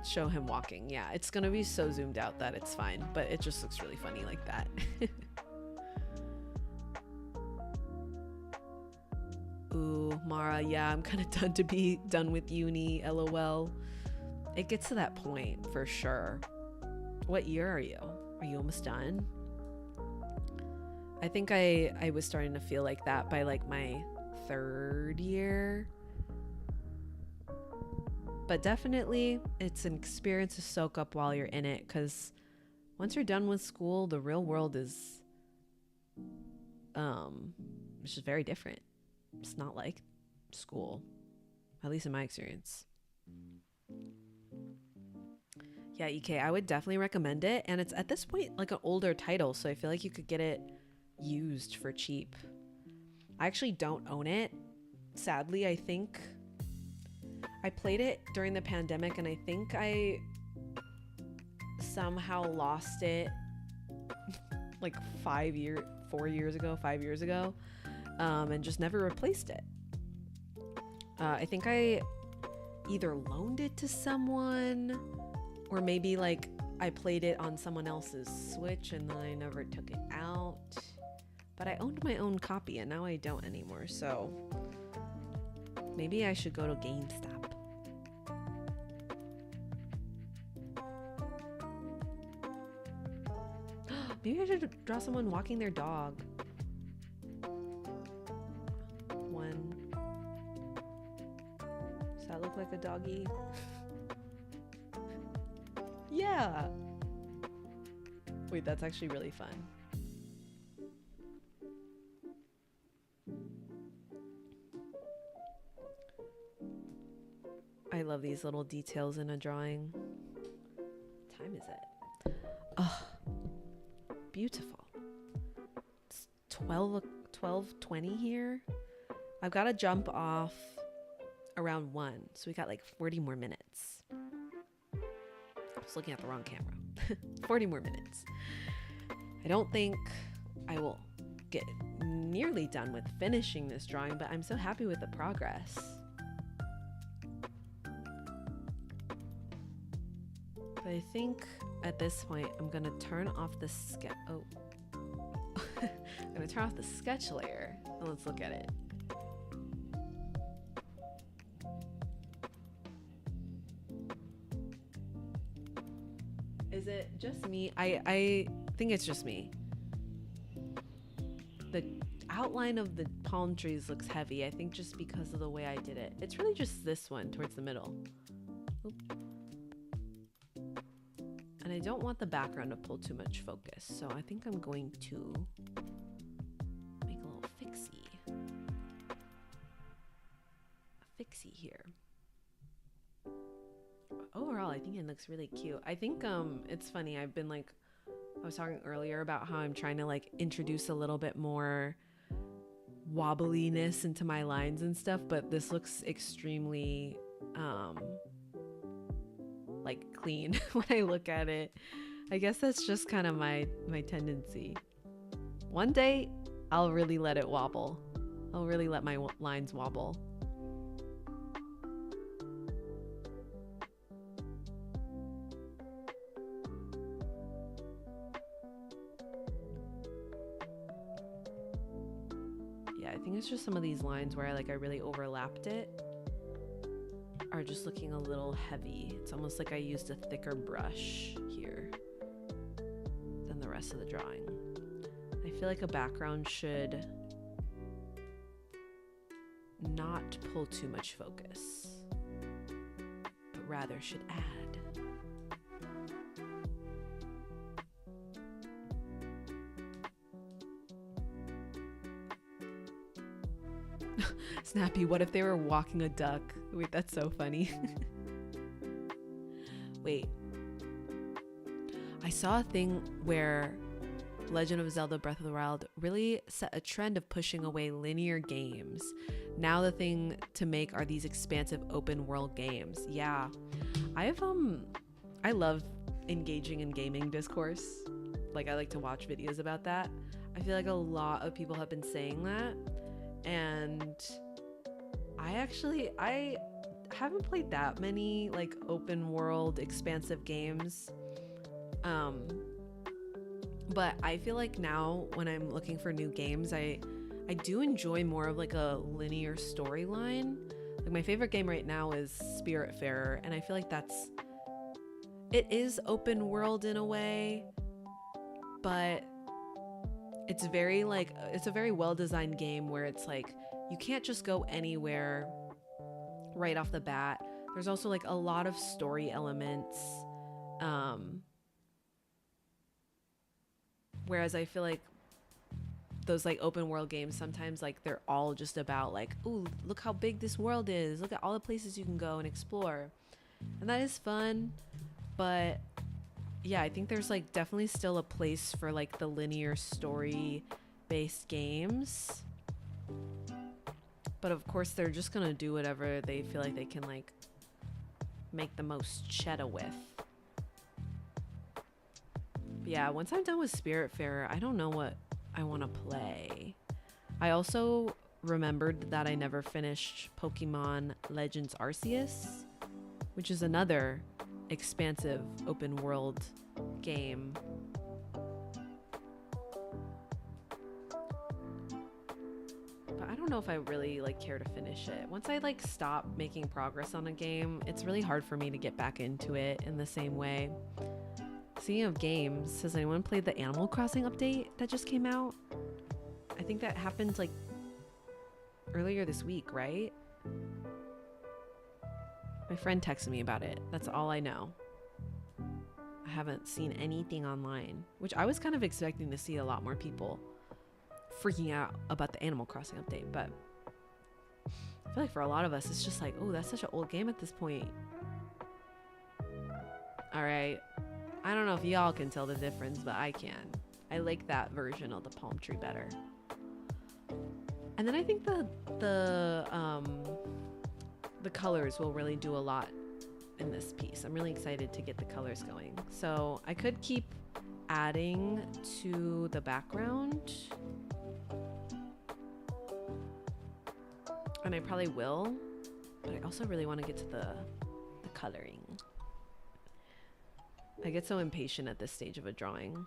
show him walking. Yeah, it's gonna be so zoomed out that it's fine, but it just looks really funny like that. Ooh, Mara, yeah, I'm kind of done with uni, lol. It gets to that point for sure. What year are you? Are you almost done? I think I was starting to feel like that by like my 3rd year. But definitely it's an experience to soak up while you're in it, because once you're done with school, the real world is it's just very different. It's not like school, at least in my experience. Yeah, EK, I would definitely recommend it, and it's at this point like an older title, so I feel like you could get it used for cheap. I actually don't own it, sadly. I think I played it during the pandemic, and I think I somehow lost it like 5 years ago, and just never replaced it. I think I either loaned it to someone, or maybe like I played it on someone else's Switch and then I never took it out. But I owned my own copy and now I don't anymore, so maybe I should go to GameStop. Maybe I should draw someone walking their dog. One. Does that look like a doggy? Yeah. Wait, that's actually really fun. I love these little details in a drawing. What time is it? Oh, beautiful. It's 12:20 here. I've got to jump off around 1, so we got like 40 more minutes. I was looking at the wrong camera. 40 more minutes. I don't think I will get nearly done with finishing this drawing, but I'm so happy with the progress. But I think at this point I'm gonna turn off the I'm gonna turn off the sketch layer and let's look at it. Is it just me? I think it's just me. The outline of the palm trees looks heavy, I think just because of the way I did it. It's really just this one towards the middle. Oop. And I don't want the background to pull too much focus, so I think I'm going to make a little fixie. A fixie here. Overall, I think it looks really cute. I think it's funny. I was talking earlier about how I'm trying to like introduce a little bit more wobbliness into my lines and stuff, but this looks extremely like clean when I look at it. I guess that's just kind of my tendency. One day I'll really let it wobble. I'll really let my lines wobble. Yeah, I think it's just some of these lines where I really overlapped it are just looking a little heavy. It's almost like I used a thicker brush here than the rest of the drawing. I feel like a background should not pull too much focus, but rather should add. Snappy, what if they were walking a duck? Wait, that's so funny. Wait. I saw a thing where Legend of Zelda Breath of the Wild really set a trend of pushing away linear games. Now the thing to make are these expansive open world games. Yeah. I love engaging in gaming discourse. Like, I like to watch videos about that. I feel like a lot of people have been saying that. And I haven't played that many like open world expansive games. But I feel like now when I'm looking for new games, I do enjoy more of like a linear storyline. Like my favorite game right now is Spiritfarer, and I feel like it is open world in a way, but it's a very well designed game where it's like you can't just go anywhere right off the bat. There's also like a lot of story elements. Whereas I feel like those like open world games sometimes like they're all just about like, ooh, look how big this world is. Look at all the places you can go and explore. And that is fun, but yeah, I think there's like definitely still a place for like the linear story based games. But of course they're just gonna do whatever they feel like they can like make the most cheddar with. But yeah, once I'm done with Spiritfarer, I don't know what I want to play. I also remembered that I never finished Pokemon Legends Arceus, which is another expansive open world game. But I don't know if I really like care to finish it. Once I like stop making progress on a game, it's really hard for me to get back into it in the same way. Speaking of games, has anyone played the Animal Crossing update that just came out? I think that happened like earlier this week, right? My friend texted me about it. That's all I know. I haven't seen anything online, which I was kind of expecting to see a lot more people freaking out about the Animal Crossing update, but I feel like for a lot of us, it's just like, oh, that's such an old game at this point. All right. I don't know if y'all can tell the difference, but I can. I like that version of the palm tree better. And then I think the colors will really do a lot in this piece. I'm really excited to get the colors going. So I could keep adding to the background, and I probably will, but I also really want to get to the coloring. I get so impatient at this stage of a drawing.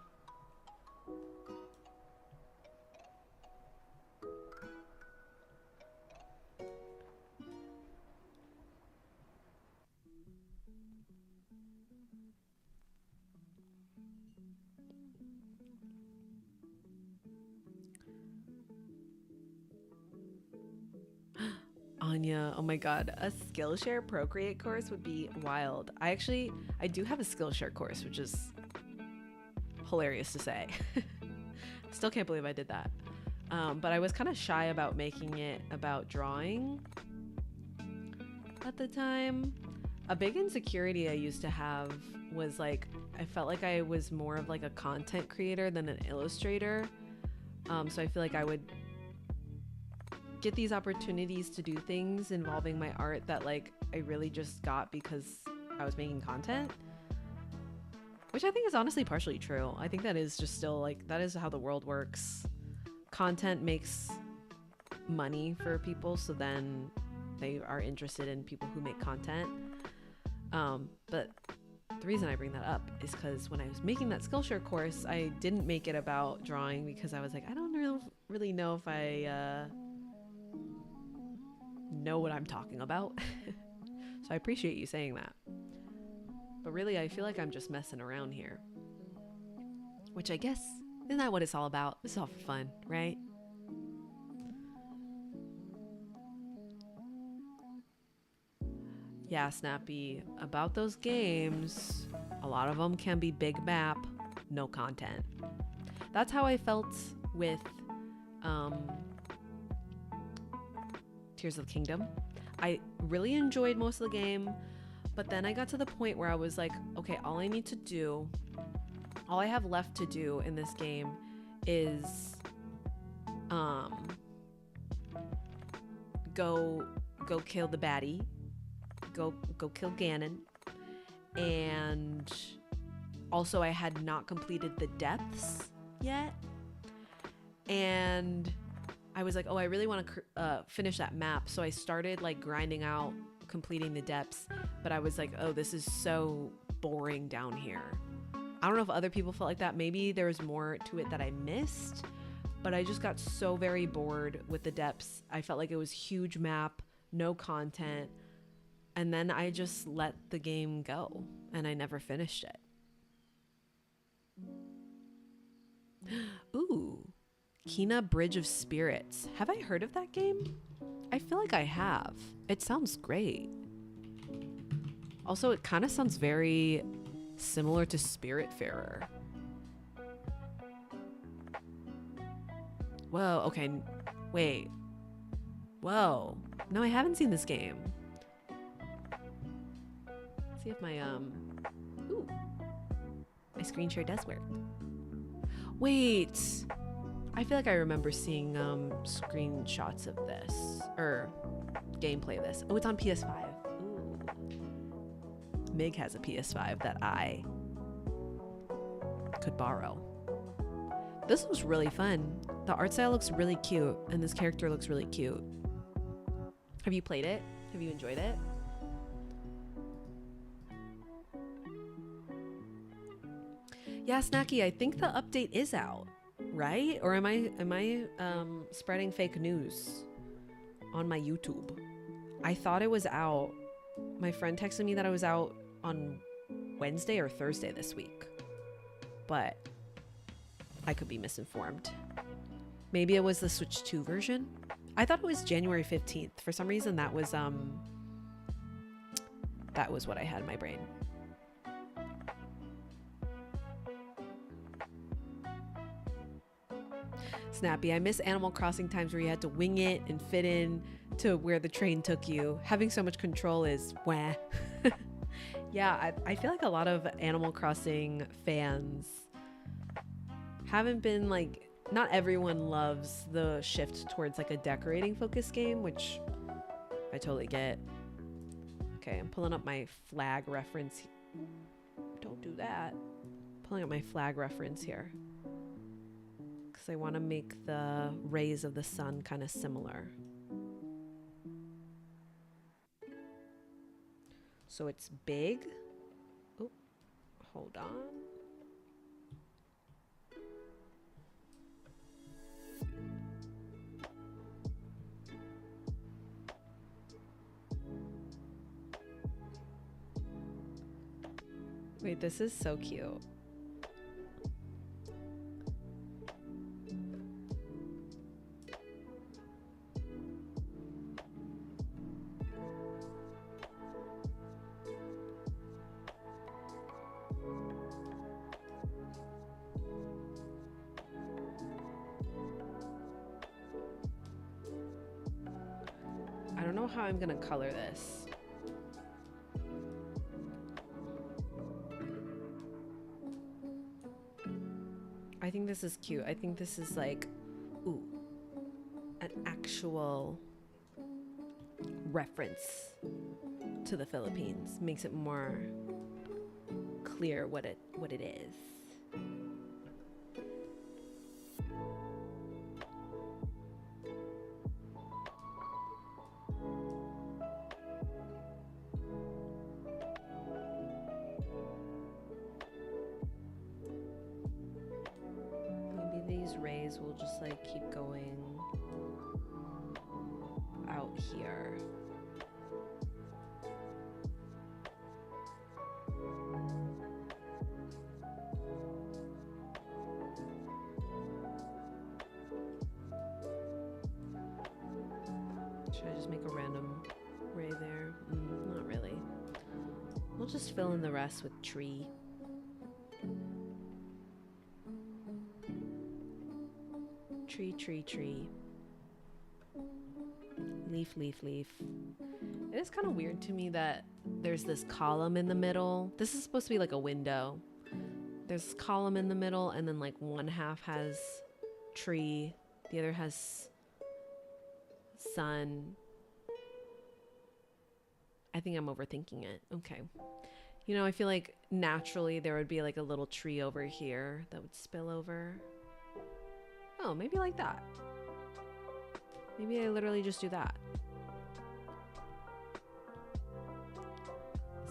Anya, oh my god, a Skillshare Procreate course would be wild. I do have a Skillshare course, which is hilarious to say. Still can't believe I did that. But I was kind of shy about making it about drawing at the time. A big insecurity I used to have was like, I felt like I was more of like a content creator than an illustrator. So I feel like I would get these opportunities to do things involving my art that like I really just got because I was making content, which I think is honestly partially true. I think that is just still like, that is how the world works. Content makes money for people, so then they are interested in people who make content. But the reason I bring that up is because when I was making that Skillshare course, I didn't make it about drawing because I was like, I don't really know if I know what I'm talking about. So I appreciate you saying that. But really, I feel like I'm just messing around here. Which I guess, isn't that what it's all about? It's all for fun, right? Yeah, Snappy, about those games, a lot of them can be big map, no content. That's how I felt with Tears of the Kingdom. I really enjoyed most of the game, but then I got to the point where I was like, okay, all I have left to do in this game is go kill the baddie, go kill Ganon, and also I had not completed the depths yet, and I was like, oh, I really want to finish that map, so I started like grinding out completing the depths, but I was like, oh, this is so boring down here. I don't know if other people felt like that. Maybe there was more to it that I missed, but I just got so very bored with the depths. I felt like it was huge map, no content, and then I just let the game go and I never finished it. Ooh, Kena Bridge of Spirits. Have I heard of that game? I feel like I have. It sounds great. Also, it kind of sounds very similar to Spiritfarer. Whoa, okay. Wait. Whoa. No, I haven't seen this game. Let's see if my, ooh. My screen share does work. Wait. I feel like I remember seeing, screenshots of this. Or gameplay of this. Oh, it's on PS5. Ooh. Mig has a PS5 that I could borrow. This was really fun. The art style looks really cute, and this character looks really cute. Have you played it? Have you enjoyed it? Yeah, Snacky, I think the update is out, right? Or am I spreading fake news on my YouTube? I thought it was out. My friend texted me that it was out on Wednesday or Thursday this week, but I could be misinformed. Maybe it was the Switch 2 version. I thought it was January 15th. For some reason, that was what I had in my brain. Snappy, I miss Animal Crossing times where you had to wing it and fit in to where the train took you. Having so much control is wah. Yeah, I feel like a lot of Animal Crossing fans haven't been like, not everyone loves the shift towards like a decorating focused game, which I totally get. Okay, I'm pulling up my flag reference. Don't do that. Pulling up my flag reference here. Because I want to make the rays of the sun kind of similar. So it's big. Oh, hold on. Wait, this is so cute. I don't know how I'm gonna color this. I think this is cute. I think this is like, ooh, an actual reference to the Philippines. Makes it more clear what it is. Maybe these rays will just like keep going out here. Should I just make a random ray there? Not really. We'll just fill in the rest with tree. Tree, tree, tree. Leaf, leaf, leaf. It is kind of weird to me that there's this column in the middle. This is supposed to be like a window. There's this column in the middle, and then like one half has tree, the other has sun. I think I'm overthinking it. Okay. You know, I feel like naturally there would be like a little tree over here that would spill over. Oh, maybe like that. Maybe I literally just do that.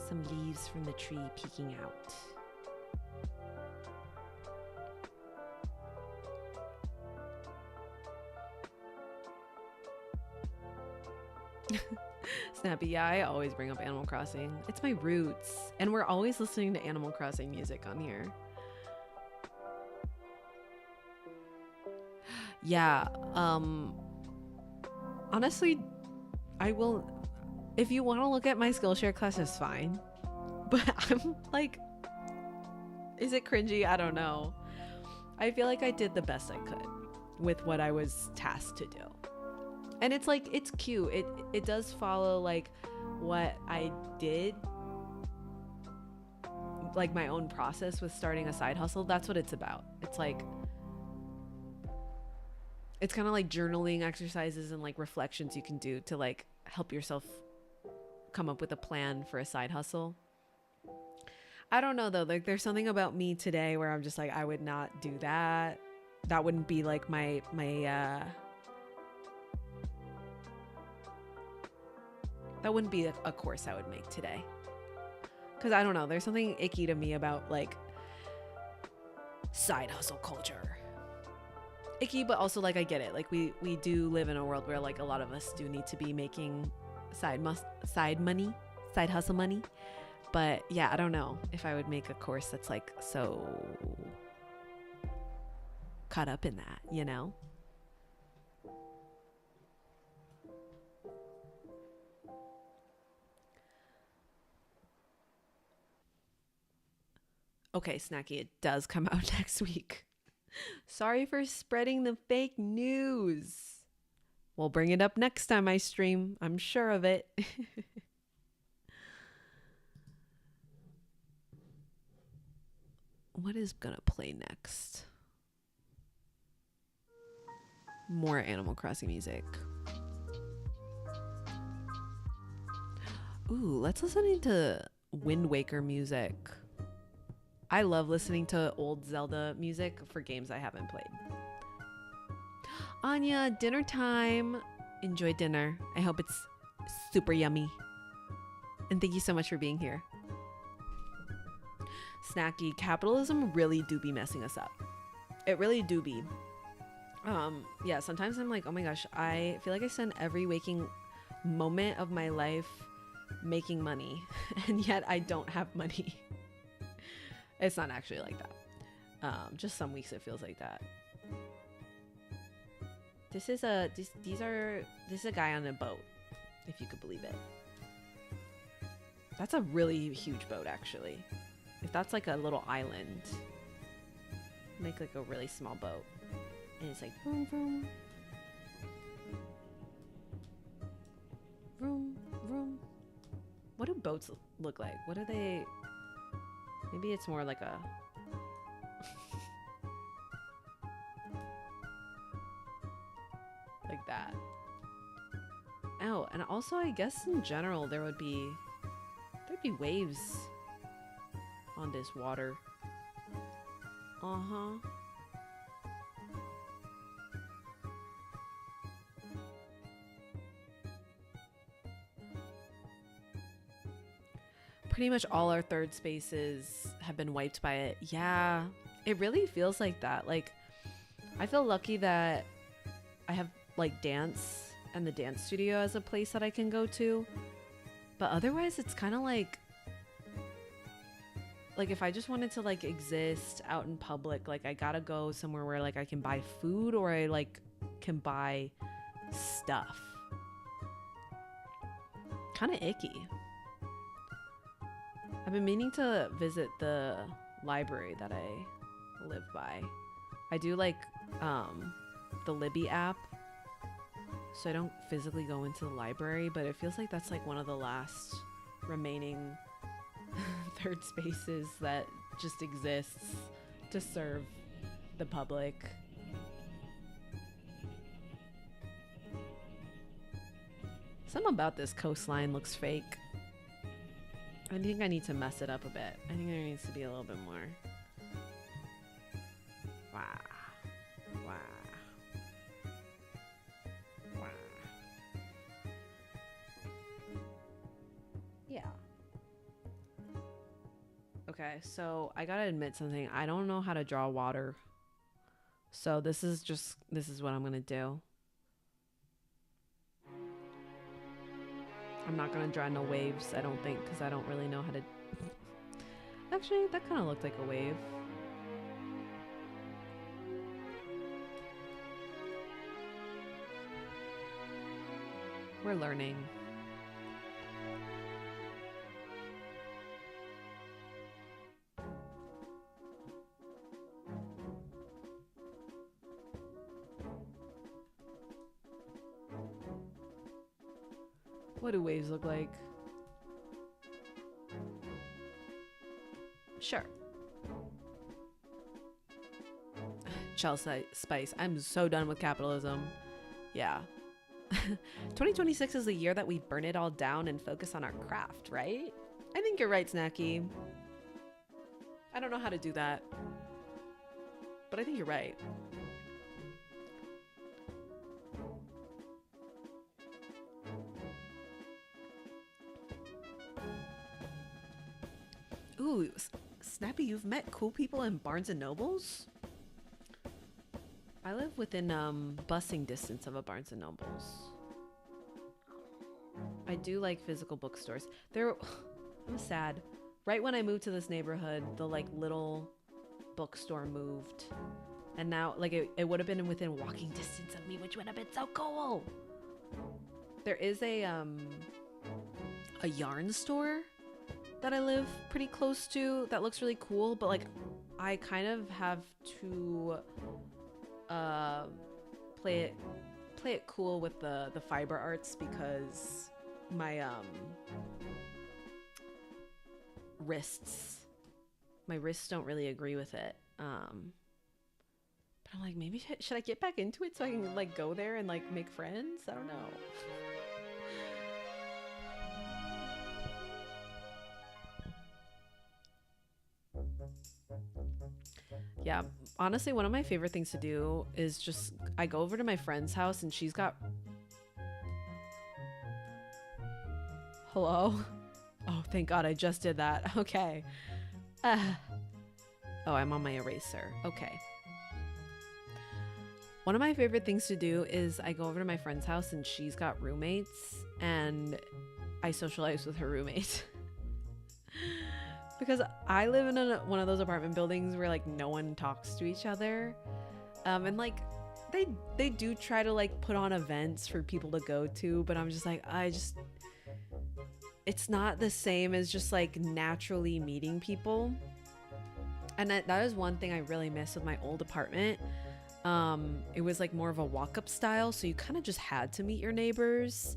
Some leaves from the tree peeking out. Snappy, yeah, I always bring up Animal Crossing. It's my roots. And we're always listening to Animal Crossing music on here. Yeah, honestly, I will, if you want to look at my Skillshare class, it's fine. But I'm like, is it cringy? I don't know. I feel like I did the best I could with what I was tasked to do. And it's like, it's cute. It does follow like what I did, like my own process with starting a side hustle. That's what it's about. It's like, it's kind of like journaling exercises and like reflections you can do to like help yourself come up with a plan for a side hustle. I don't know though, like there's something about me today where I'm just like, I would not do that. That wouldn't be like my that wouldn't be a course I would make today. Cause I don't know, there's something icky to me about like side hustle culture. Icky, but also like I get it. Like we do live in a world where like a lot of us do need to be making side hustle money. But yeah, I don't know if I would make a course that's like so caught up in that, you know? Okay, Snacky, it does come out next week. Sorry for spreading the fake news. We'll bring it up next time I stream. I'm sure of it. What is gonna play next? More Animal Crossing music. Ooh, let's listen to Wind Waker music. I love listening to old Zelda music for games I haven't played. Anya, dinner time. Enjoy dinner. I hope it's super yummy. And thank you so much for being here. Snacky, capitalism really do be messing us up. It really do be. Yeah, sometimes I'm like, oh my gosh, I feel like I spend every waking moment of my life making money, and yet I don't have money. It's not actually like that. Just some weeks it feels like that. This is a guy on a boat, if you could believe it. That's a really huge boat, actually. If that's like a little island, make like a really small boat, and it's like vroom vroom, vroom vroom. What do boats look like? What are they? Maybe it's more like a like that. Oh, and also I guess in general there would be be waves on this water. Uh-huh. Pretty much all our third spaces have been wiped by it. Yeah, it really feels like that. Like, I feel lucky that I have like dance and the dance studio as a place that I can go to. But otherwise, it's kind of like if I just wanted to like exist out in public, like I gotta go somewhere where like I can buy food or I like can buy stuff. Kind of icky. I've been meaning to visit the library that I live by. I do like the Libby app, so I don't physically go into the library, but it feels like that's like one of the last remaining third spaces that just exists to serve the public. Something about this coastline looks fake. I think I need to mess it up a bit. I think there needs to be a little bit more. Wow. Wow. Wow. Yeah. Okay, so I gotta admit something. I don't know how to draw water. So this is what I'm gonna do. I'm not gonna draw no waves, I don't think, because I don't really know how to... Actually, that kind of looked like a wave. We're learning. What do waves look like? Sure. Chelsea Spice. I'm so done with capitalism. Yeah. 2026 is the year that we burn it all down and focus on our craft, right? I think you're right, Snacky. I don't know how to do that, but I think you're right. Ooh, Snappy, you've met cool people in Barnes and Nobles? I live within busing distance of a Barnes and Nobles. I do like physical bookstores. I'm sad. Right when I moved to this neighborhood, the like little bookstore moved. And now like it would have been within walking distance of me, which would have been so cool. There is a yarn store that I live pretty close to that looks really cool, but like I kind of have to play it cool with the fiber arts because my my wrists don't really agree with it. But I'm like, maybe should I get back into it so I can like go there and like make friends? I don't know. Yeah, honestly, one of my favorite things to do is just I go over to my friend's house and she's got... Hello? Oh, thank God I just did that. Okay. Oh, I'm on my eraser. Okay. One of my favorite things to do is I go over to my friend's house and she's got roommates and I socialize with her roommate. Because I live in one of those apartment buildings where like no one talks to each other. And like they do try to like put on events for people to go to, but I'm just like, it's not the same as just like naturally meeting people. And that is one thing I really miss with my old apartment. It was like more of a walk-up style, so you kind of just had to meet your neighbors.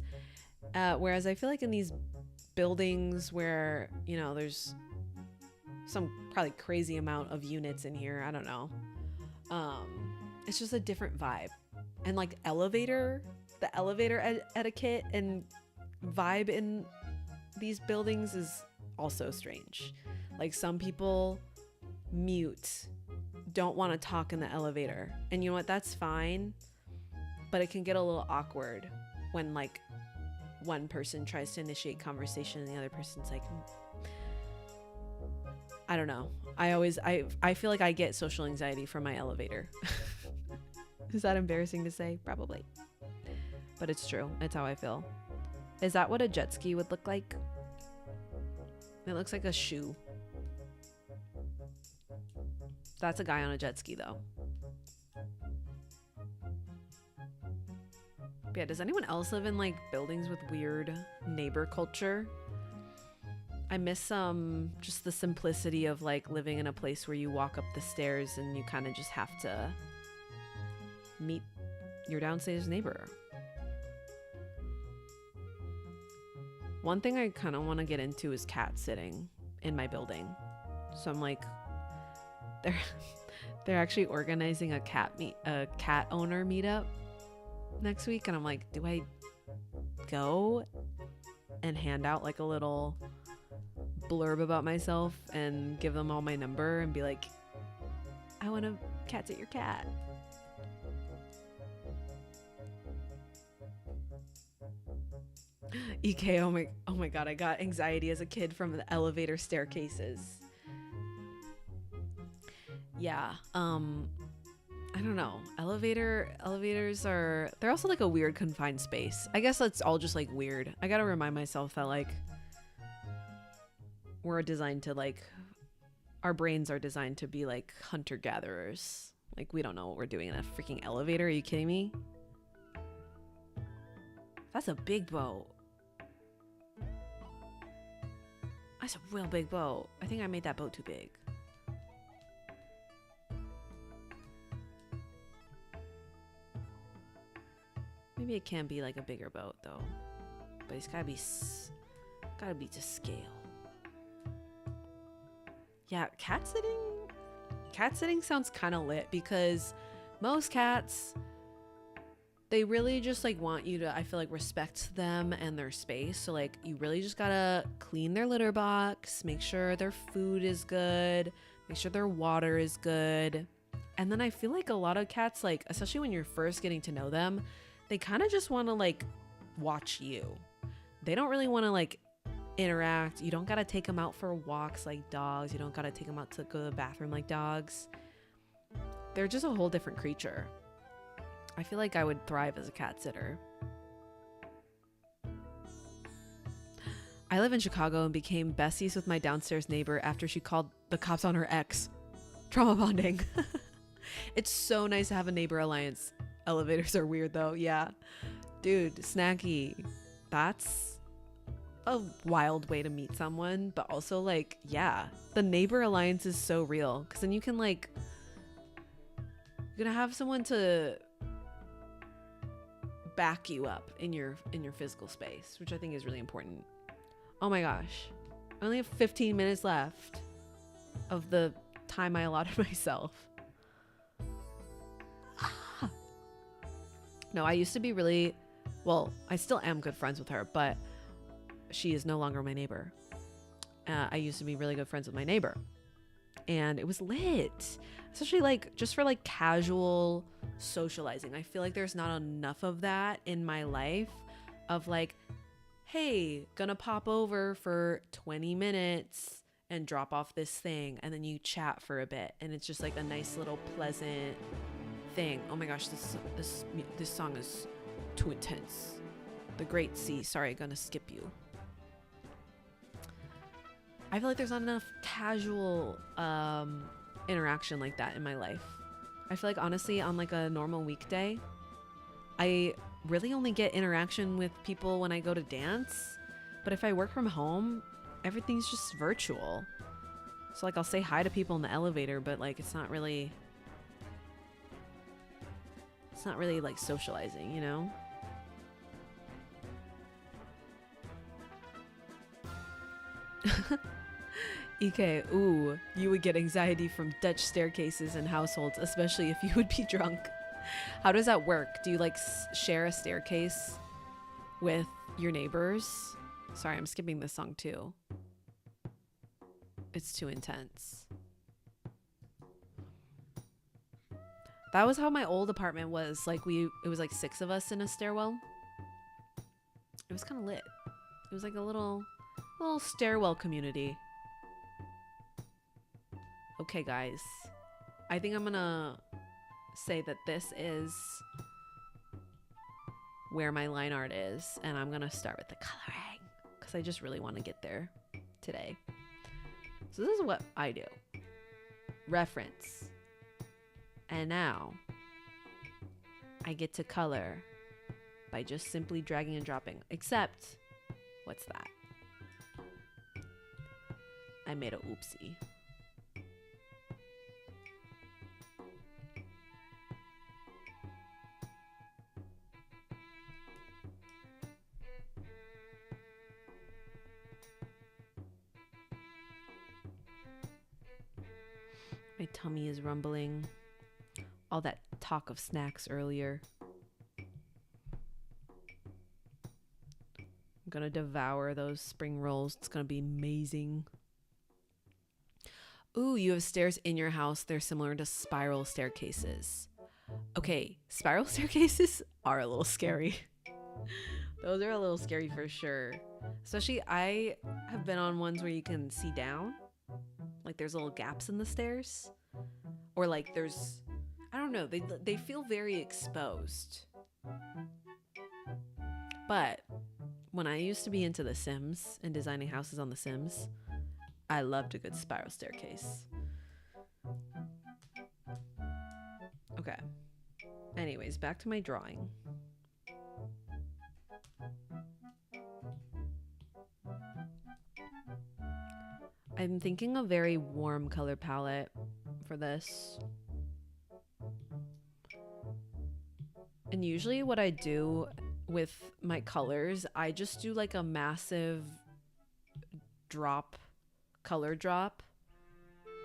Whereas I feel like in these buildings where, you know, there's some probably crazy amount of units in here, I don't know. It's just a different vibe. And like the elevator etiquette and vibe in these buildings is also strange. Like some people mute, don't want to talk in the elevator. And you know what? That's fine. But it can get a little awkward when like one person tries to initiate conversation and the other person's like, I don't know. I feel like I get social anxiety from my elevator. Is that embarrassing to say? Probably. But it's true. It's how I feel. Is that what a jet ski would look like? It looks like a shoe. That's a guy on a jet ski though. But yeah, does anyone else live in like buildings with weird neighbor culture? I miss just the simplicity of like living in a place where you walk up the stairs and you kind of just have to meet your downstairs neighbor. One thing I kind of want to get into is cat sitting in my building. So I'm like, they're actually organizing a cat owner meetup next week, and I'm like, do I go and hand out like a little blurb about myself and give them all my number and be like, I want to cat sit your cat? EK, oh my god, I got anxiety as a kid from the elevator staircases. Yeah, I don't know. Elevators they're also like a weird confined space. I guess that's all just like weird. I gotta remind myself that like we're designed to like, our brains are designed to be like hunter-gatherers. Like we don't know what we're doing in a freaking elevator. Are you kidding me? That's a big boat. That's a real big boat. I think I made that boat too big. Maybe it can be like a bigger boat though, but it's gotta be to scale. Yeah, cat sitting sounds kind of lit because most cats, they really just like want you to, I feel like, respect them and their space. So like you really just gotta clean their litter box, make sure their food is good, make sure their water is good. And then I feel like a lot of cats, like especially when you're first getting to know them, they kind of just want to like watch you. They don't really want to like interact. You don't gotta take them out for walks like dogs. You don't gotta take them out to go to the bathroom like dogs. They're just a whole different creature. I feel like I would thrive as a cat sitter. I live in Chicago and became besties with my downstairs neighbor after she called the cops on her ex. Trauma bonding. It's so nice to have a neighbor alliance. Elevators are weird though. Yeah. Dude, Snacky. That's a wild way to meet someone, but also like, yeah, the neighbor alliance is so real because then you can like, you're gonna have someone to back you up in your physical space, which I think is really important. Oh my gosh, I only have 15 minutes left of the time I allotted myself. No, I used to be really, well, I still am good friends with her, but she is no longer my neighbor. I used to be really good friends with my neighbor, and it was lit, especially like just for like casual socializing. I feel like there's not enough of that in my life of like, hey, gonna pop over for 20 minutes and drop off this thing, and then you chat for a bit, and it's just like a nice little pleasant thing. Oh my gosh, this song is too intense. The Great Sea. Sorry, gonna skip you. I feel like there's not enough casual interaction like that in my life. I feel like honestly on like a normal weekday, I really only get interaction with people when I go to dance. But if I work from home, everything's just virtual. So like I'll say hi to people in the elevator, but like it's not really like socializing, you know? EK, ooh, you would get anxiety from Dutch staircases in households, especially if you would be drunk. How does that work? Do you like share a staircase with your neighbors? Sorry, I'm skipping this song too. It's too intense. That was how my old apartment was. Like it was like 6 of us in a stairwell. It was kind of lit. It was like a little stairwell community. Okay, guys. I think I'm gonna say that this is where my line art is, and I'm gonna start with the coloring because I just really want to get there today. So this is what I do. Reference. And now I get to color by just simply dragging and dropping. Except, what's that? I made a oopsie. My tummy is rumbling. All that talk of snacks earlier. I'm gonna devour those spring rolls. It's gonna be amazing. Ooh, you have stairs in your house. They're similar to spiral staircases. Okay, spiral staircases are a little scary. Those are a little scary for sure. Especially I have been on ones where you can see down. Like there's little gaps in the stairs. Or like there's, I don't know, they feel very exposed. But when I used to be into The Sims and designing houses on The Sims, I loved a good spiral staircase. Okay. Anyways, back to my drawing. I'm thinking a very warm color palette for this. And usually what I do with my colors, I just do like a massive color drop,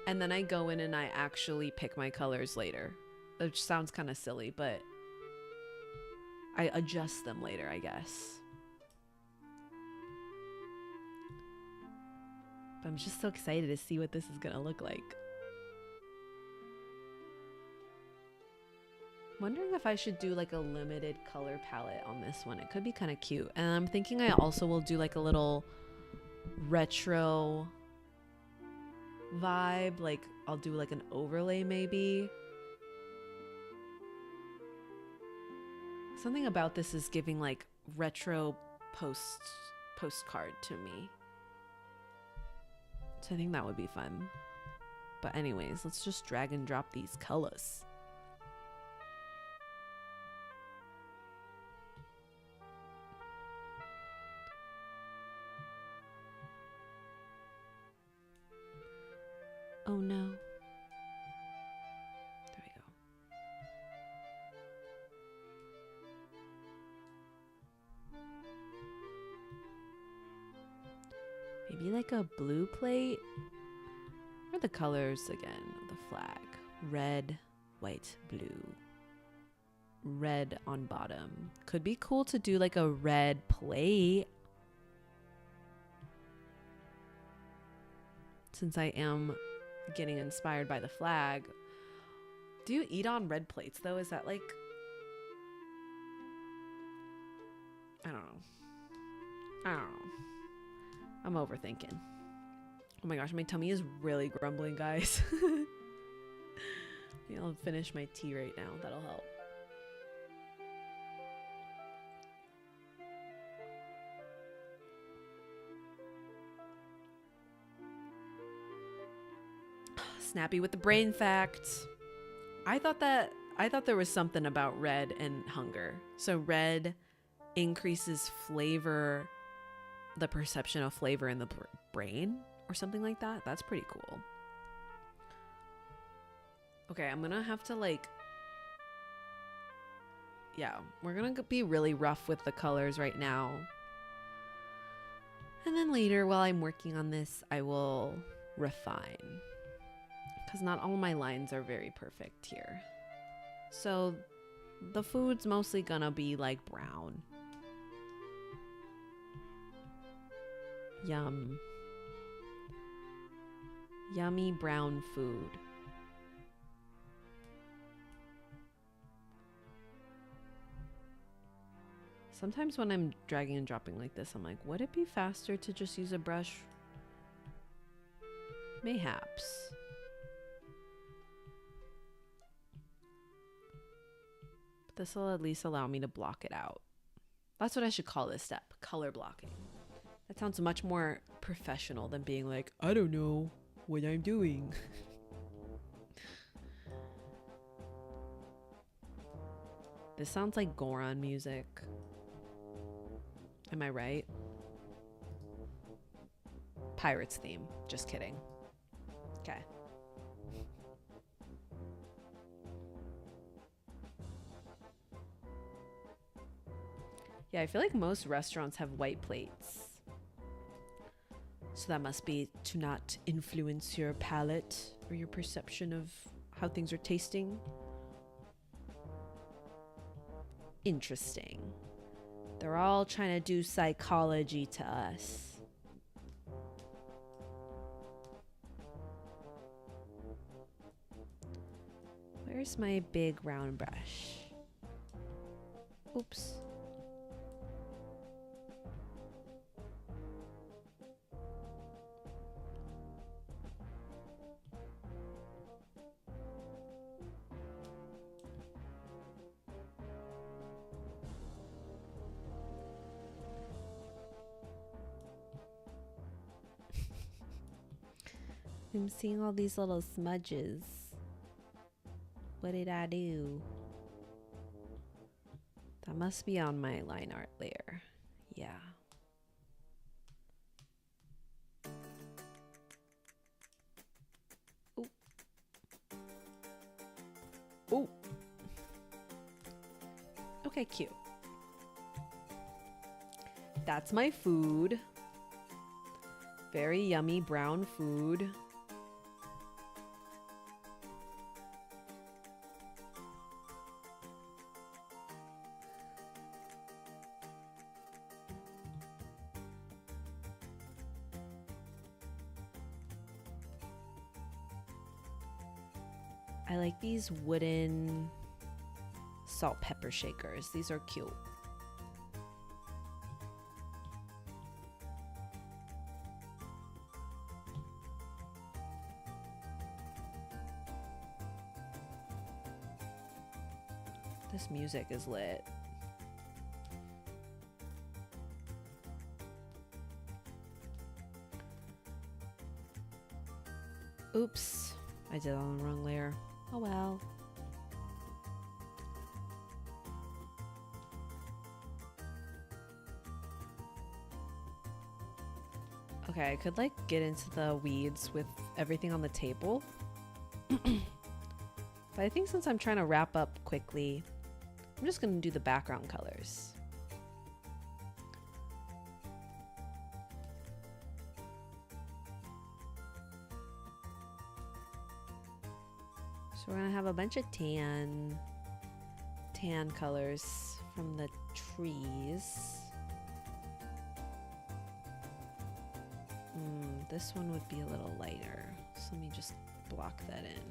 and then I go in and I actually pick my colors later, which sounds kind of silly, but I adjust them later, I guess. But I'm just so excited to see what this is gonna look like. Wondering if I should do like a limited color palette on this one. It could be kind of cute. And I'm thinking I also will do like a little retro vibe. Like I'll do like an overlay maybe. Something about this is giving like retro postcard to me. So I think that would be fun. But anyways, let's just drag and drop these colors. Oh no. There we go. Maybe like a blue plate? What are the colors again of the flag? Red, white, blue. Red on bottom. Could be cool to do like a red plate. Since I am getting inspired by the flag. Do you eat on red plates though? Is that like, I don't know. I'm overthinking. Oh my gosh, my tummy is really grumbling, guys. I'll finish my tea right now. That'll help. Snappy with the brain fact. I thought there was something about red and hunger. So red increases flavor, the perception of flavor in the brain or something like that. That's pretty cool. Okay, I'm gonna have to like, yeah, we're gonna be really rough with the colors right now. And then later, while I'm working on this, I will refine. Because not all my lines are very perfect here. So the food's mostly gonna be like brown. Yum. Yummy brown food. Sometimes when I'm dragging and dropping like this, I'm like, would it be faster to just use a brush? Mayhaps. But this will at least allow me to block it out. That's what I should call this step, color blocking. That sounds much more professional than being like, I don't know what I'm doing. This sounds like Goron music. Am I right? Pirates theme. Just kidding. Okay. Yeah, I feel like most restaurants have white plates. So that must be to not influence your palate or your perception of how things are tasting. Interesting. They're all trying to do psychology to us. Where's my big round brush? Oops. I'm seeing all these little smudges. What did I do? That must be on my line art layer. Yeah. Ooh. Ooh. Okay, cute. That's my food. Very yummy brown food. I like these wooden salt pepper shakers. These are cute. This music is lit. Oops, I did it on the wrong layer. Oh well. Okay, I could like get into the weeds with everything on the table. But I think since I'm trying to wrap up quickly, I'm just gonna do the background colors. So we're gonna have a bunch of tan colors from the trees. This one would be a little lighter. So let me just block that in.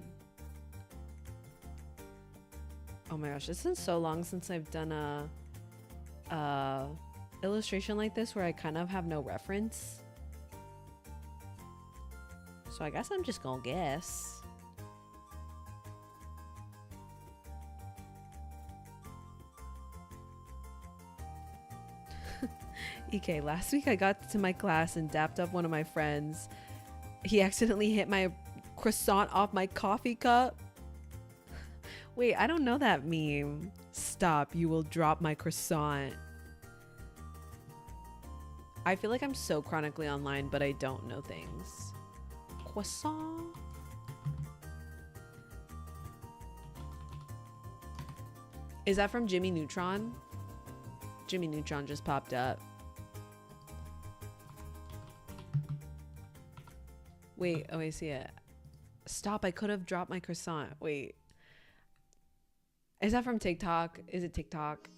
Oh my gosh, it's been so long since I've done a illustration like this where I kind of have no reference. So I guess I'm just gonna guess. EK, last week I got to my class and dapped up one of my friends. He accidentally hit my croissant off my coffee cup. Wait, I don't know that meme. Stop, you will drop my croissant. I feel like I'm so chronically online, but I don't know things. Croissant. Is that from Jimmy Neutron? Jimmy Neutron just popped up. Wait, oh, I see it. Stop, I could have dropped my croissant. Wait. Is that from TikTok? Is it TikTok?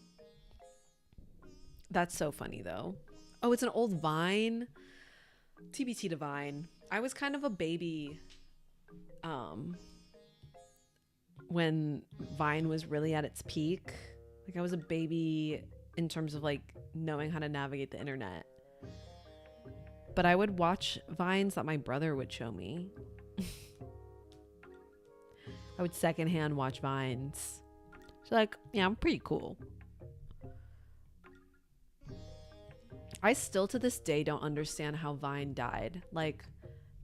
That's so funny though. Oh, it's an old Vine. TBT to Vine. I was kind of a baby um when Vine was really at its peak. Like I was a baby in terms of like knowing how to navigate the internet. But I would watch Vines that my brother would show me. I would secondhand watch Vines. So like, yeah, I'm pretty cool. I still to this day don't understand how Vine died. Like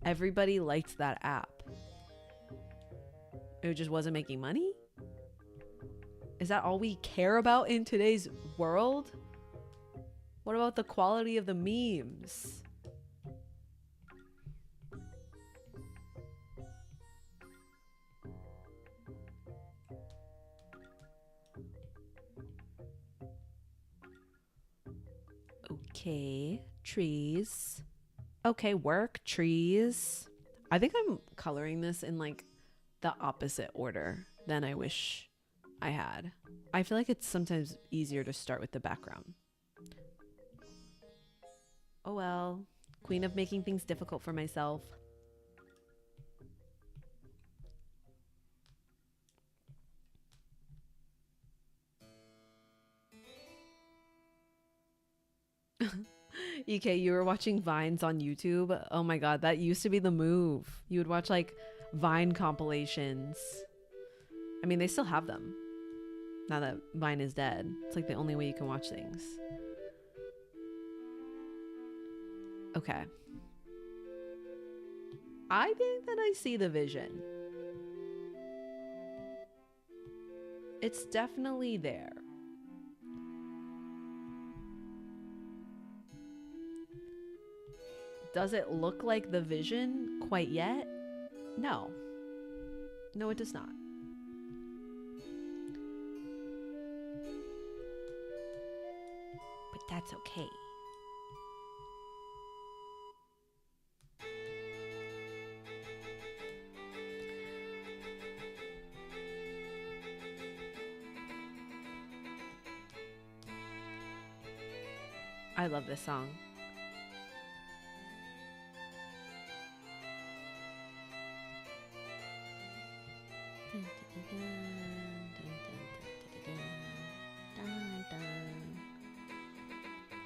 everybody liked that app. It just wasn't making money? Is that all we care about in today's world? What about the quality of the memes? Okay, trees. Okay, work, trees. I think I'm coloring this in like the opposite order than I wish I had. I feel like it's sometimes easier to start with the background. Oh well, queen of making things difficult for myself. EK, you were watching Vines on YouTube. Oh my god, that used to be the move. You would watch like Vine compilations. I mean, they still have them now that Vine is dead. It's like the only way you can watch things. Okay. I think that I see the vision. It's definitely there. Does it look like the vision quite yet? No. No, it does not. But that's okay. I love this song.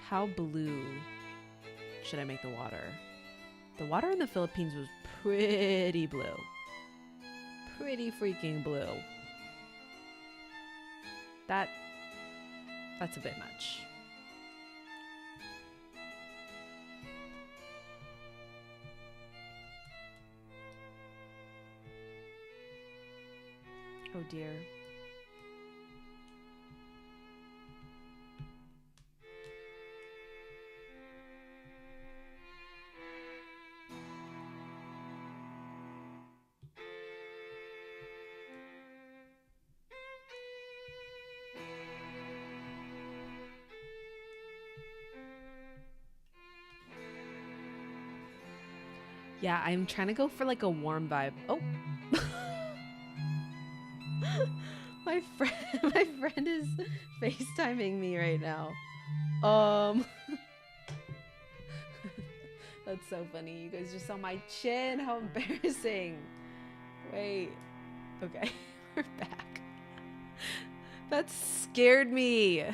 How blue should I make the water? The water in the Philippines was pretty blue. Pretty freaking blue. That's a bit much. Oh dear. Yeah, I'm trying to go for like a warm vibe. Oh. my friend is FaceTiming me right now. That's so funny. You guys just saw my chin. How embarrassing. Wait. Okay. We're back. That scared me. I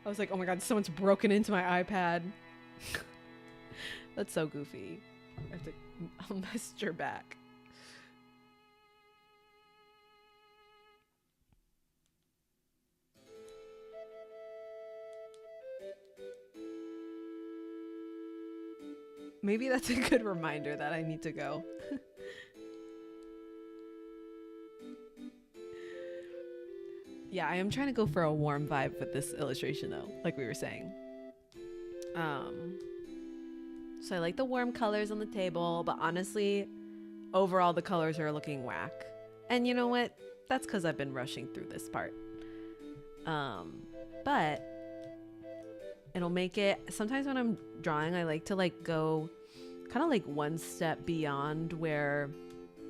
was like, oh my god, someone's broken into my iPad. That's so goofy. I'll message her back. Maybe that's a good reminder that I need to go. Yeah, I am trying to go for a warm vibe with this illustration though, like we were saying. So I like the warm colors on the table, but honestly, overall the colors are looking whack. And you know what? That's because I've been rushing through this part. But it'll make it, sometimes when I'm drawing, I like to like go kind of like one step beyond where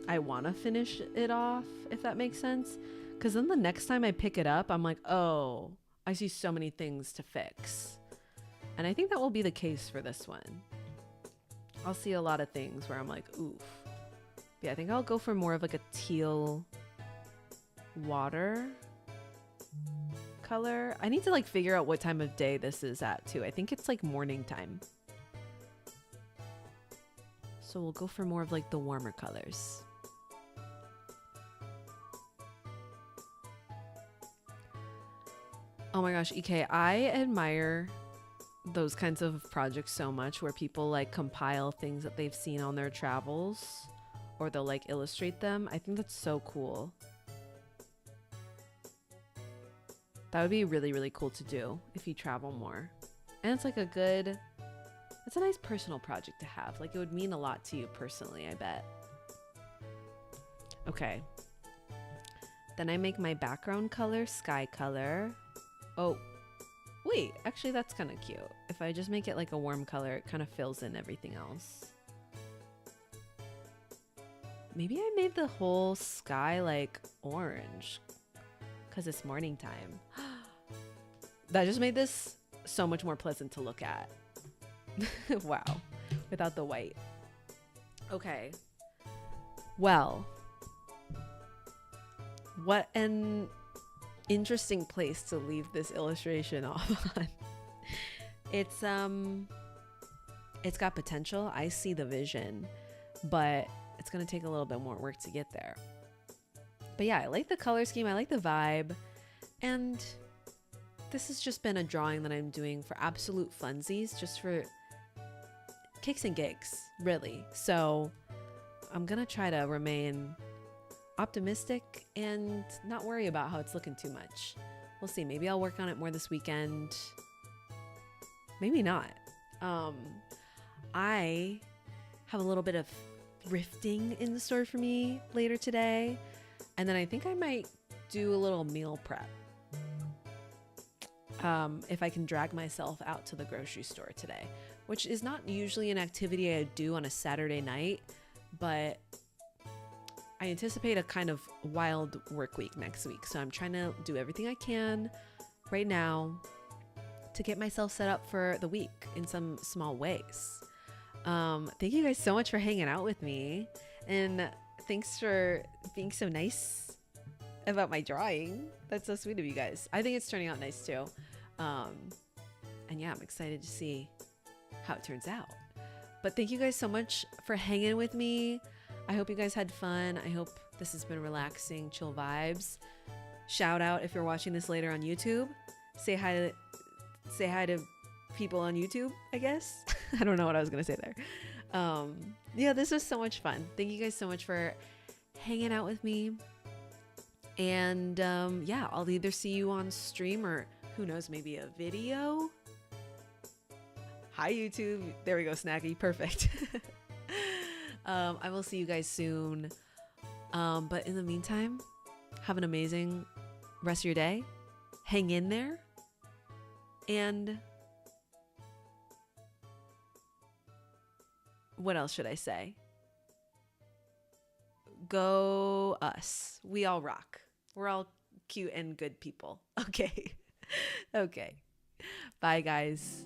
I want to finish it off, if that makes sense. Because then the next time I pick it up, I'm like, oh, I see so many things to fix. And I think that will be the case for this one. I'll see a lot of things where I'm like, oof, Yeah, I think I'll go for more of like a teal water color. I need to like figure out what time of day this is at too. I think it's like morning time. So we'll go for more of like the warmer colors. Oh my gosh, EK, I admire those kinds of projects so much where people like compile things that they've seen on their travels or they'll like illustrate them. I think that's so cool. That would be really, really cool to do if you travel more. And it's like it's a nice personal project to have. Like it would mean a lot to you personally, I bet. Okay. Then I make my background color sky color. Oh, wait, actually that's kind of cute. If I just make it like a warm color, it kind of fills in everything else. Maybe I made the whole sky like orange because it's morning time. That just made this so much more pleasant to look at. Wow, without the white. Okay. Well, what an interesting place to leave this illustration off on. It's got potential. I see the vision, but it's gonna take a little bit more work to get there. But yeah, I like the color scheme, I like the vibe, and this has just been a drawing that I'm doing for absolute funsies, just for kicks and gigs, really. So I'm gonna try to remain optimistic and not worry about how it's looking too much. We'll see. Maybe I'll work on it more this weekend. Maybe not. I have a little bit of thrifting in the store for me later today. And then I think I might do a little meal prep. If I can drag myself out to the grocery store today, which is not usually an activity I do on a Saturday night, but I anticipate a kind of wild work week next week. So I'm trying to do everything I can right now to get myself set up for the week in some small ways. Thank you guys so much for hanging out with me. And thanks for being so nice about my drawing. That's so sweet of you guys. I think it's turning out nice too. And yeah, I'm excited to see how it turns out. But thank you guys so much for hanging with me. I hope you guys had fun. I hope this has been relaxing, chill vibes. Shout out if you're watching this later on YouTube. Say hi to people on YouTube, I guess. I don't know what I was gonna say there. Yeah, this was so much fun. Thank you guys so much for hanging out with me. And yeah, I'll either see you on stream or who knows, maybe a video. Hi YouTube. There we go, Snacky. Perfect. I will see you guys soon. But in the meantime, have an amazing rest of your day. Hang in there. And what else should I say? Go us. We all rock. We're all cute and good people. Okay. Okay. Bye, guys.